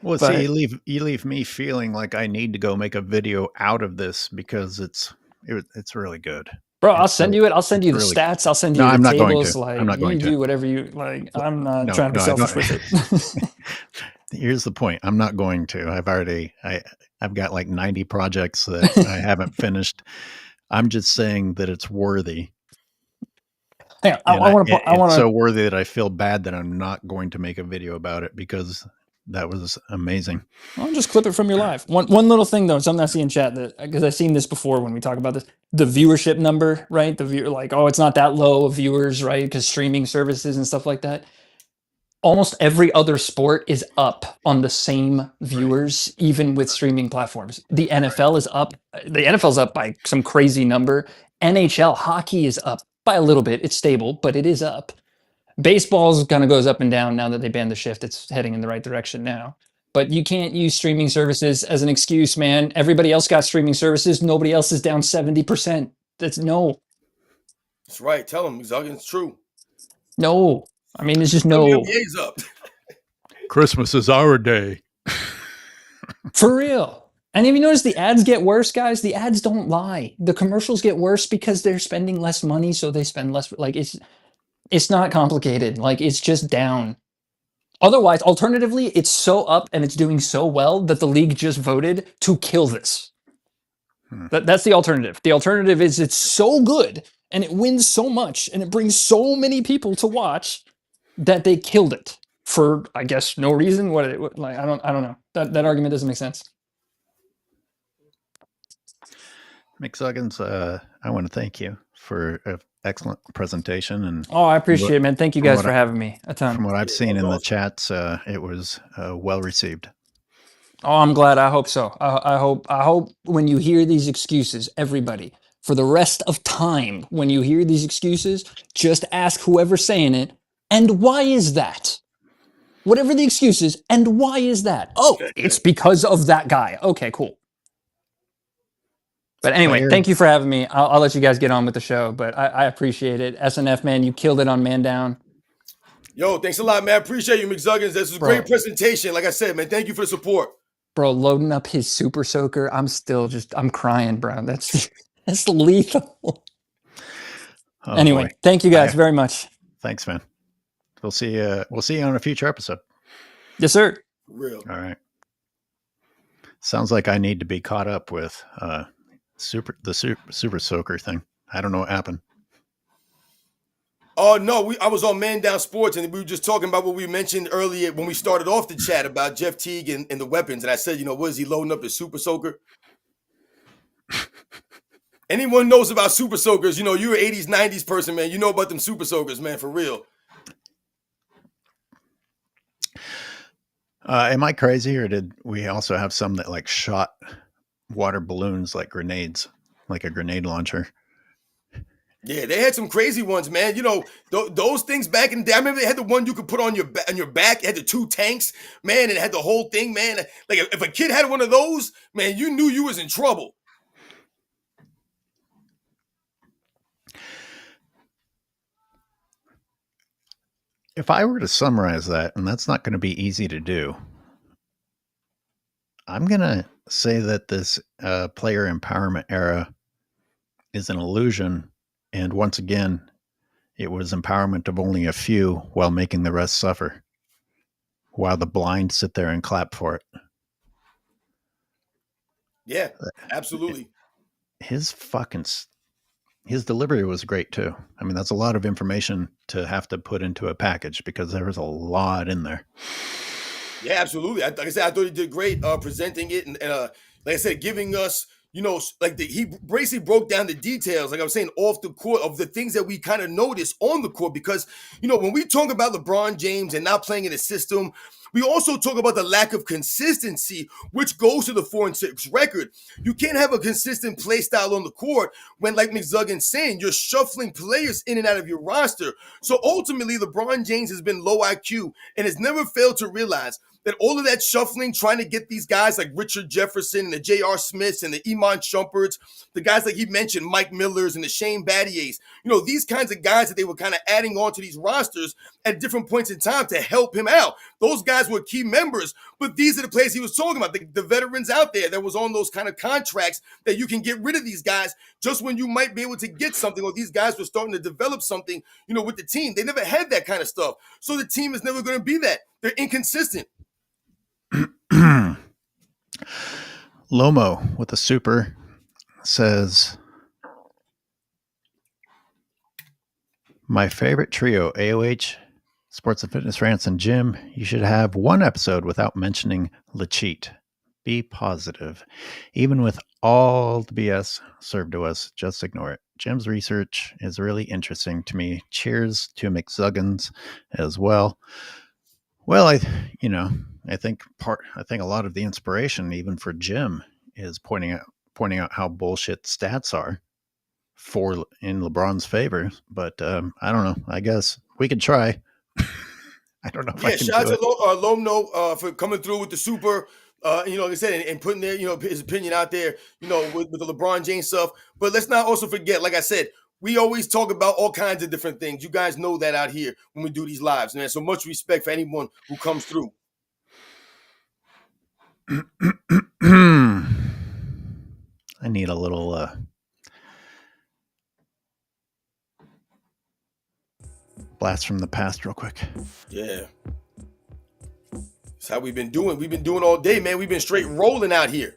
Well, see, you leave me feeling like I need to go make a video out of this because it's really good. Bro, I'll send you it. I'll send you the stats. I'll send you the tables. I'm not going to. You do whatever you like. I'm not trying to be selfish with it. Here's the point. I'm not going to. I've got like 90 projects that I haven't finished. I'm just saying that it's worthy. Hang on, it's so worthy that I feel bad that I'm not going to make a video about it because that was amazing. I'll just clip it from your live. One little thing though, something I see in chat that because I've seen this before when we talk about this, the viewership number, right? The viewer, like, oh, it's not that low of viewers, right? Because streaming services and stuff like that. almost every other sport is up on the same viewers, even with streaming platforms. The NFL is up. The NFL's up by some crazy number. NHL hockey is up by a little bit. It's stable, but it is up. Baseball's kind of goes up and down now that they banned the shift. It's heading in the right direction now. But you can't use streaming services as an excuse, man. Everybody else got streaming services. Nobody else is down 70%. That's no. That's right. Tell them, Zuggins, it's true. No. I mean, it's just The no. NBA's up. Christmas is our day. For real. And if you notice, the ads get worse, guys. The ads don't lie. The commercials get worse because they're spending less money, so they spend less. Like, it's not complicated. Like, it's just down. Otherwise, alternatively, it's so up and it's doing so well that the league just voted to kill this. That's the alternative. The alternative is it's so good and it wins so much and it brings so many people to watch that they killed it for, I guess, no reason. I don't know. That argument doesn't make sense. McSuggins, I want to thank you for an excellent presentation. And I appreciate it, man. Thank you guys for having me a ton. From what I've seen in the chats, it was well received. I'm glad. I hope so. I hope when you hear these excuses, everybody, for the rest of time, when you hear these excuses, just ask whoever's saying it, and why is that? Whatever the excuse is, and why is that? Oh, it's because of that guy. Okay, cool. But anyway, thank you for having me. I'll let you guys get on with the show, but I appreciate it. SNF, man, you killed it on Man Down. Yo, thanks a lot, man. Appreciate you, McZuggins. This was a great presentation. Like I said, man, thank you for the support. Bro, loading up his Super Soaker, I'm crying, bro. That's lethal. Anyway, boy. Thank you guys very much. Thanks, man. We'll see you on a future episode. Yes, sir. For real. All right. Sounds like I need to be caught up with Super Soaker thing. I don't know what happened. Oh, no, I was on Man Down Sports, and we were just talking about what we mentioned earlier when we started off the chat about Jeff Teague and the weapons. And I said, what is he loading up his Super Soaker? Anyone knows about Super Soakers, you're an 80s, 90s person, man. You know about them Super Soakers, man, for real. Am I crazy, or did we also have some that like shot water balloons like grenades, like a grenade launcher? Yeah, they had some crazy ones, man. Those things back in the day. I remember they had the one you could put on your back. It had the 2 tanks, man, and it had the whole thing, man. Like if a kid had one of those, man, you knew you was in trouble. If I were to summarize that, and that's not going to be easy to do, I'm going to say that this player empowerment era is an illusion. And once again, it was empowerment of only a few while making the rest suffer, while the blind sit there and clap for it. Yeah, absolutely. His delivery was great too. I mean, that's a lot of information to have to put into a package because there was a lot in there. Yeah, absolutely. Like I said, I thought he did great presenting it, and like I said, giving us, he basically broke down the details, like I was saying, off the court of the things that we kind of notice on the court. Because, when we talk about LeBron James and not playing in a system, we also talk about the lack of consistency, which goes to the 4-6 record. You can't have a consistent play style on the court when, like McZuggins saying, you're shuffling players in and out of your roster. So ultimately, LeBron James has been low IQ and has never failed to realize that all of that shuffling, trying to get these guys like Richard Jefferson and the J.R. Smiths and the Iman Shumperts, the guys like he mentioned, Mike Millers and the Shane Battiers, these kinds of guys that they were kind of adding on to these rosters at different points in time to help him out. Those guys were key members, but these are the players he was talking about, the veterans out there that was on those kind of contracts that you can get rid of these guys just when you might be able to get something, or these guys were starting to develop something, with the team. They never had that kind of stuff. So the team is never going to be that. They're inconsistent. Lomo with a super says, my favorite trio, AOH, Sports and Fitness Rants, and Jim. You should have one episode without mentioning Lacheat. Be positive. Even with all the BS served to us, just ignore it. Jim's research is really interesting to me. Cheers to McZuggins as well. Well, I think a lot of the inspiration, even for Jim, is pointing out how bullshit stats are for in LeBron's favor. But I don't know. I guess we could try. I don't know if I Yeah, can shout do out it. to Lomno for coming through with the super. Like I said, and putting their, his opinion out there, with the LeBron James stuff. But let's not also forget, like I said, we always talk about all kinds of different things. You guys know that out here when we do these lives, man. So much respect for anyone who comes through. I need a little blast from the past real quick. Yeah. That's how we've been doing. We've been doing all day, man. We've been straight rolling out here.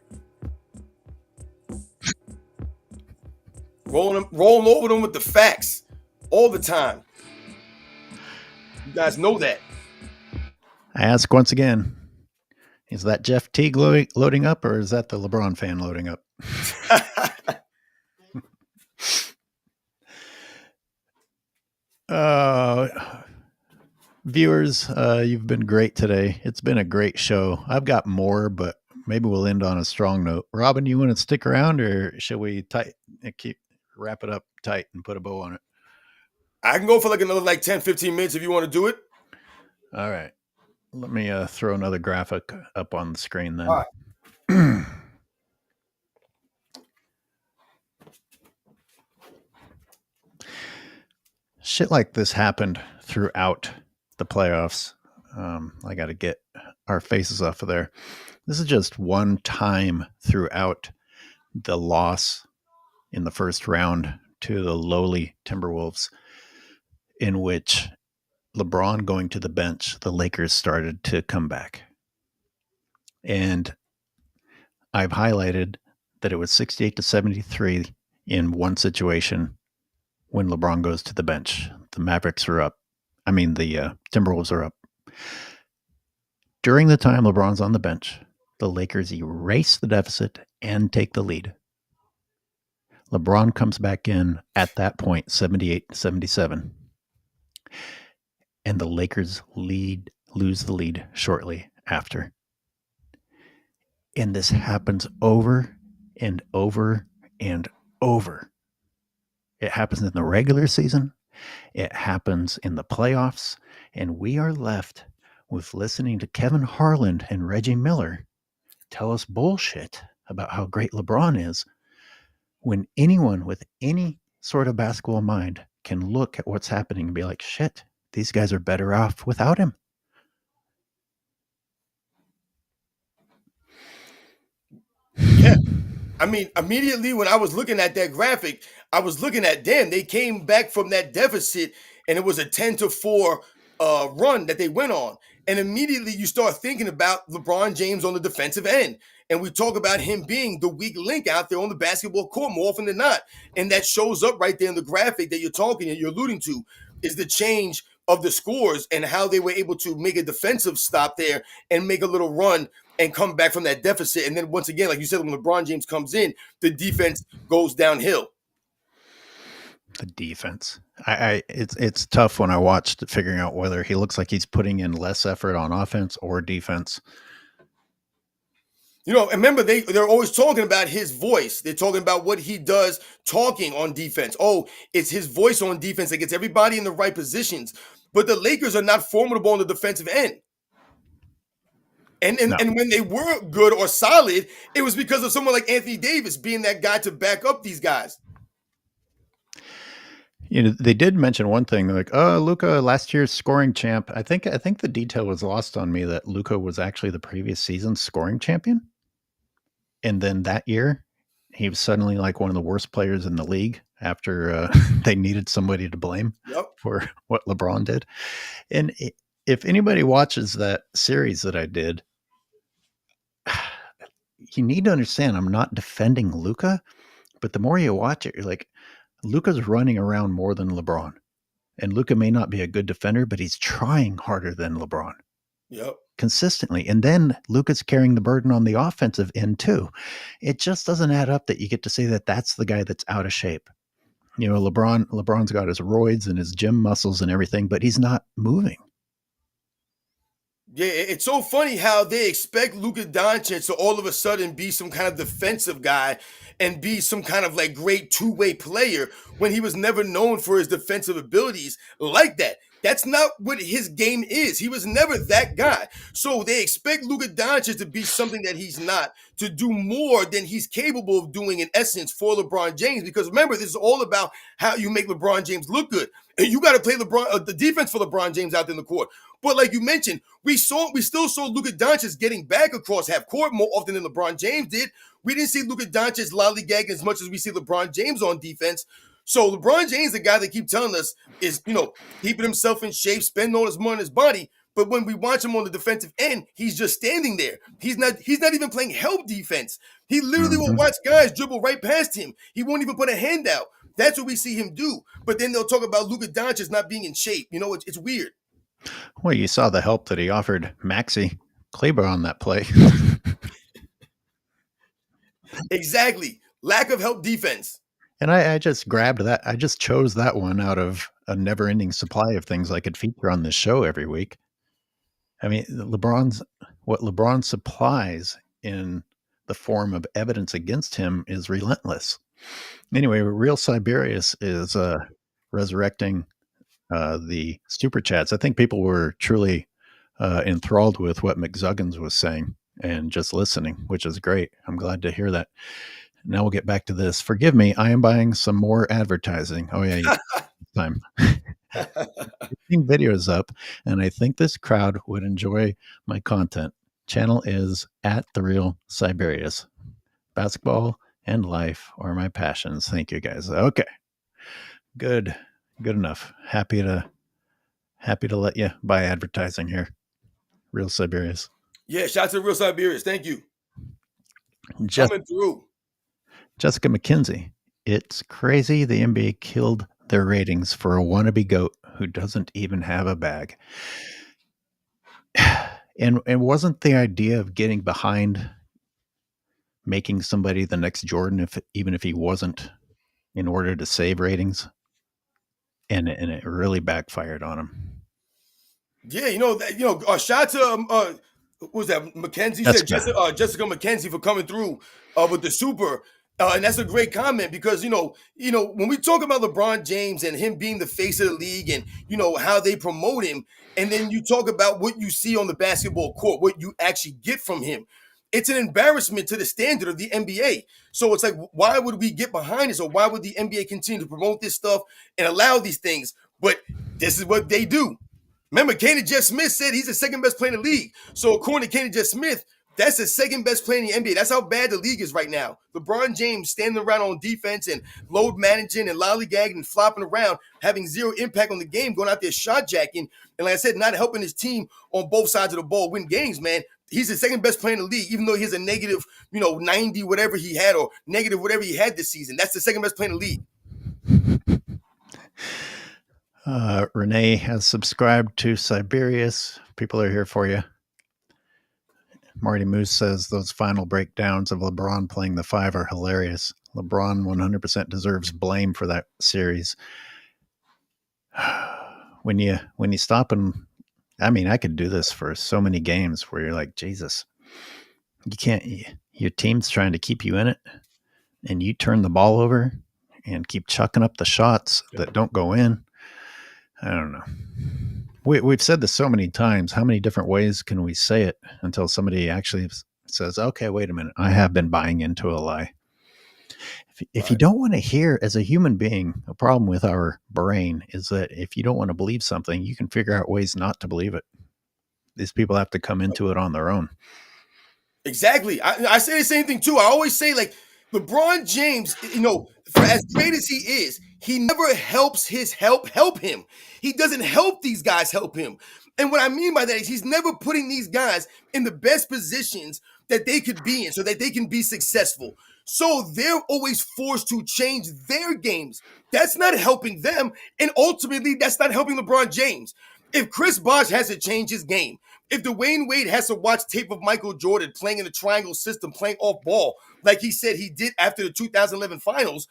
Rolling over them with the facts all the time. You guys know that. I ask once again, is that Jeff Teague loading up, or is that the LeBron fan loading up? Viewers, you've been great today. It's been a great show. I've got more, but maybe we'll end on a strong note. Robin, you want to stick around, or should we wrap it up tight and put a bow on it? I can go for another 10, 15 minutes if you want to do it. All right. Let me throw another graphic up on the screen then. All right. Shit like this happened throughout the playoffs. I got to get our faces off of there. This is just one time throughout the loss in the first round to the lowly Timberwolves, in which LeBron going to the bench, the Lakers started to come back. And I've highlighted that it was 68-73 in one situation when LeBron goes to the bench. The Mavericks are up. The Timberwolves are up. During the time LeBron's on the bench, the Lakers erase the deficit and take the lead. LeBron comes back in at that point, 78-77. And the Lakers lose the lead shortly after. And this happens over and over and over. It happens in the regular season. It happens in the playoffs. And we are left with listening to Kevin Harlan and Reggie Miller tell us bullshit about how great LeBron is, when anyone with any sort of basketball mind can look at what's happening and be like, shit, these guys are better off without him. Yeah. Immediately when I was looking at that graphic, I was looking at them. They came back from that deficit, and it was a 10-4 run that they went on. And immediately you start thinking about LeBron James on the defensive end. And we talk about him being the weak link out there on the basketball court more often than not. And that shows up right there in the graphic that you're alluding to, is the change of the scores and how they were able to make a defensive stop there and make a little run and come back from that deficit. And then once again, like you said, when LeBron James comes in, the defense goes downhill. The defense. It's tough when I watched figuring out whether he looks like he's putting in less effort on offense or defense. And remember, they're always talking about his voice. They're talking about what he does talking on defense. Oh, it's his voice on defense that gets everybody in the right positions. But the Lakers are not formidable on the defensive end. And when they were good or solid, it was because of someone like Anthony Davis being that guy to back up these guys. They did mention one thing, like, oh, Luka, last year's scoring champ. I think the detail was lost on me that Luka was actually the previous season's scoring champion. And then that year, he was suddenly like one of the worst players in the league after they needed somebody to blame for what LeBron did. And if anybody watches that series that I did, you need to understand, I'm not defending Luka, but the more you watch it, you're like, Luka's running around more than LeBron. And Luka may not be a good defender, but he's trying harder than LeBron. Yep. Consistently. And then Luka's carrying the burden on the offensive end too. It just doesn't add up that you get to say that that's the guy that's out of shape. LeBron's got his roids and his gym muscles and everything, but he's not moving. Yeah, it's so funny how they expect Luka Doncic to all of a sudden be some kind of defensive guy and be some kind of like great two-way player when he was never known for his defensive abilities like that. That's not what his game is. He was never that guy. So they expect Luka Doncic to be something that he's not, to do more than he's capable of doing in essence for LeBron James. Because remember, this is all about how you make LeBron James look good. And you got to play the defense for LeBron James out there in the court. But like you mentioned, we still saw Luka Doncic getting back across half court more often than LeBron James did. We didn't see Luka Doncic lollygagging as much as we see LeBron James on defense. So LeBron James, the guy they keep telling us is, keeping himself in shape, spending all his money on his body. But when we watch him on the defensive end, he's just standing there. He's not even playing help defense. He literally will watch guys dribble right past him. He won't even put a hand out. That's what we see him do. But then they'll talk about Luka Doncic not being in shape. It's weird. Well, you saw the help that he offered Maxi Kleber on that play. Exactly. Lack of help defense. And I just grabbed that. I just chose that one out of a never-ending supply of things I could feature on this show every week. I mean, what LeBron supplies in the form of evidence against him is relentless. Anyway, Real Siberius is resurrecting the super chats. I think people were truly enthralled with what McZuggins was saying and just listening, which is great. I'm glad to hear that. Now we'll get back to this. Forgive me, I am buying some more advertising. Oh yeah, time. 15 videos up, and I think this crowd would enjoy my content. Channel is at The Real Siberius. Basketball and life are my passions. Thank you guys. Okay. Good enough. Happy to let you buy advertising here. Real Siberius. Yeah, shout out to Real Siberius. Thank you. Coming through. Jessica McKenzie. It's crazy the NBA killed their ratings for a wannabe GOAT who doesn't even have a bag. And wasn't the idea of getting behind making somebody the next Jordan, even if he wasn't, in order to save ratings? And it really backfired on him. Yeah, shout out to what was that, McKenzie? Said Jessica McKenzie for coming through with the super. And that's a great comment because, when we talk about LeBron James and him being the face of the league and, how they promote him, and then you talk about what you see on the basketball court, what you actually get from him, it's an embarrassment to the standard of the NBA. So it's like, why would we get behind this, or why would the NBA continue to promote this stuff and allow these things? But this is what they do. Remember, Kenny Jeff Smith said he's the second best player in the league. So according to Kenny Jeff Smith, that's the second best player in the NBA. That's how bad the league is right now. LeBron James standing around on defense and load managing and lollygagging and flopping around, having zero impact on the game, going out there shot jacking. And like I said, not helping his team on both sides of the ball win games, man. He's the second best player in the league, even though he has a negative, 90 whatever he had, or negative whatever he had this season. That's the second best player in the league. Renee has subscribed to Siberius. People are here for you. Marty Moose says those final breakdowns of LeBron playing the 5 are hilarious. LeBron 100% deserves blame for that series. When you stop and, I mean, I could do this for so many games where you're like, Jesus, you can't, your team's trying to keep you in it, and you turn the ball over and keep chucking up the shots that don't go in. I don't know. We've said this so many times. How many different ways can we say it until somebody actually says, okay, wait a minute, I have been buying into a lie. If you don't want to hear, as a human being, a problem with our brain is that if you don't want to believe something, you can figure out ways not to believe it. These people have to come into it on their own. Exactly. I say the same thing too. I always say, like, LeBron James, for as great as he is, he never helps his help him. He doesn't help these guys help him. And what I mean by that is he's never putting these guys in the best positions that they could be in so that they can be successful. So they're always forced to change their games. That's not helping them. And ultimately, that's not helping LeBron James. If Chris Bosh has to change his game, if Dwayne Wade has to watch tape of Michael Jordan playing in the triangle system, playing off ball, like he said he did after the 2011 finals,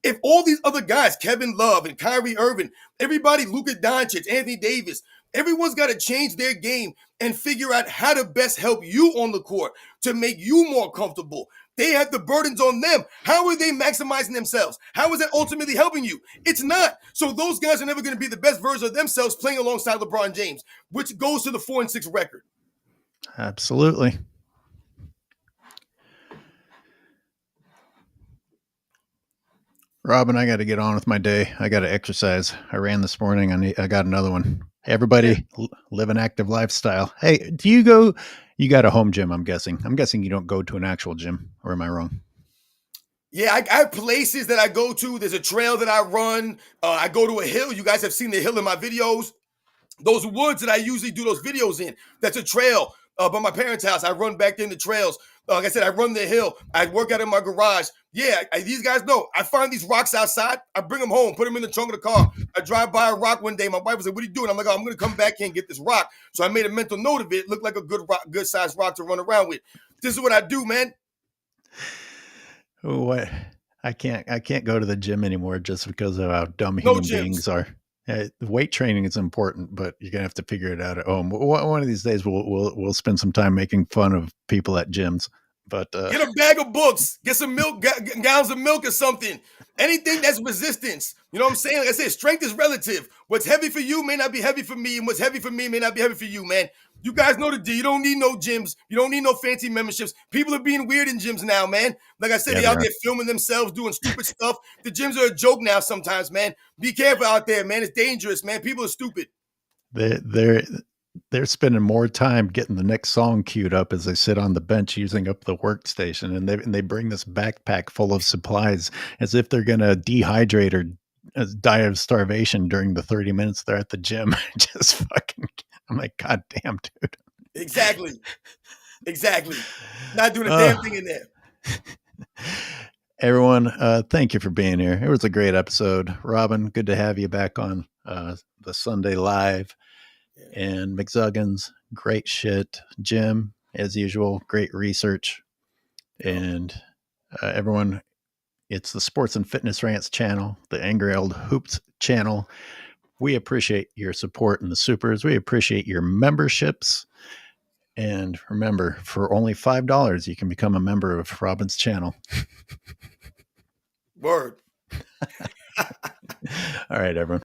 if all these other guys, Kevin Love and Kyrie Irving, everybody, Luka Doncic, Anthony Davis, everyone's got to change their game and figure out how to best help you on the court to make you more comfortable. They have the burdens on them. How are they maximizing themselves? How is that ultimately helping you? It's not. So those guys are never going to be the best version of themselves playing alongside LeBron James, which goes to the 4-6 record. Absolutely. Robin, I got to get on with my day. I got to exercise. I ran this morning. I got another one. Everybody live an active lifestyle. Hey, do you go? You got a home gym, I'm guessing. I'm guessing you don't go to an actual gym, or am I wrong? Yeah, I have places that I go to. There's a trail that I run. I go to a hill. You guys have seen the hill in my videos. Those woods that I usually do those videos in, that's a trail by my parents' house. I run back in the trails. Like I said, I run the hill. I work out in my garage. Yeah, these guys know. I find these rocks outside. I bring them home, put them in the trunk of the car. I drive by a rock one day. My wife was like, "What are you doing?" I'm like, "Oh, I'm going to come back here and get this rock." So I made a mental note of it. It looked like a good sized rock to run around with. This is what I do, man. What? I can't go to the gym anymore just because of how dumb No human gyms. beings are. Weight training is important, but you're gonna have to figure it out at home. One of these days, we'll spend some time making fun of people at gyms. But Get a bag of books. Get some milk, gallons of milk or something. Anything that's resistance. You know what I'm saying? Like I said, strength is relative. What's heavy for you may not be heavy for me, and what's heavy for me may not be heavy for you, man. You guys know the deal. You don't need no gyms. You don't need no fancy memberships. People are being weird in gyms now, man. Like I said, Yeah, they they out are. there filming themselves, doing stupid stuff. The gyms are a joke now sometimes, man. Be careful out there, man. It's dangerous, man. People are stupid. They're spending more time getting the next song queued up as they sit on the bench using up the workstation, and they bring this backpack full of supplies as if they're gonna dehydrate or die of starvation during the 30 minutes they're at the gym. Just fucking, I'm like, God damn, dude. Exactly. Not doing a Uh, damn thing in there. Everyone, thank you for being here. It was a great episode. Robin, good to have you back on the Sunday Live. And McZuggins, great shit. Jim, as usual, great research. And everyone, it's the Sports and Fitness Rants channel, the Angry Old Hoops channel. We appreciate your support in the supers. We appreciate your memberships. And remember, for only $5, you can become a member of Robin's channel. Word. All right, everyone.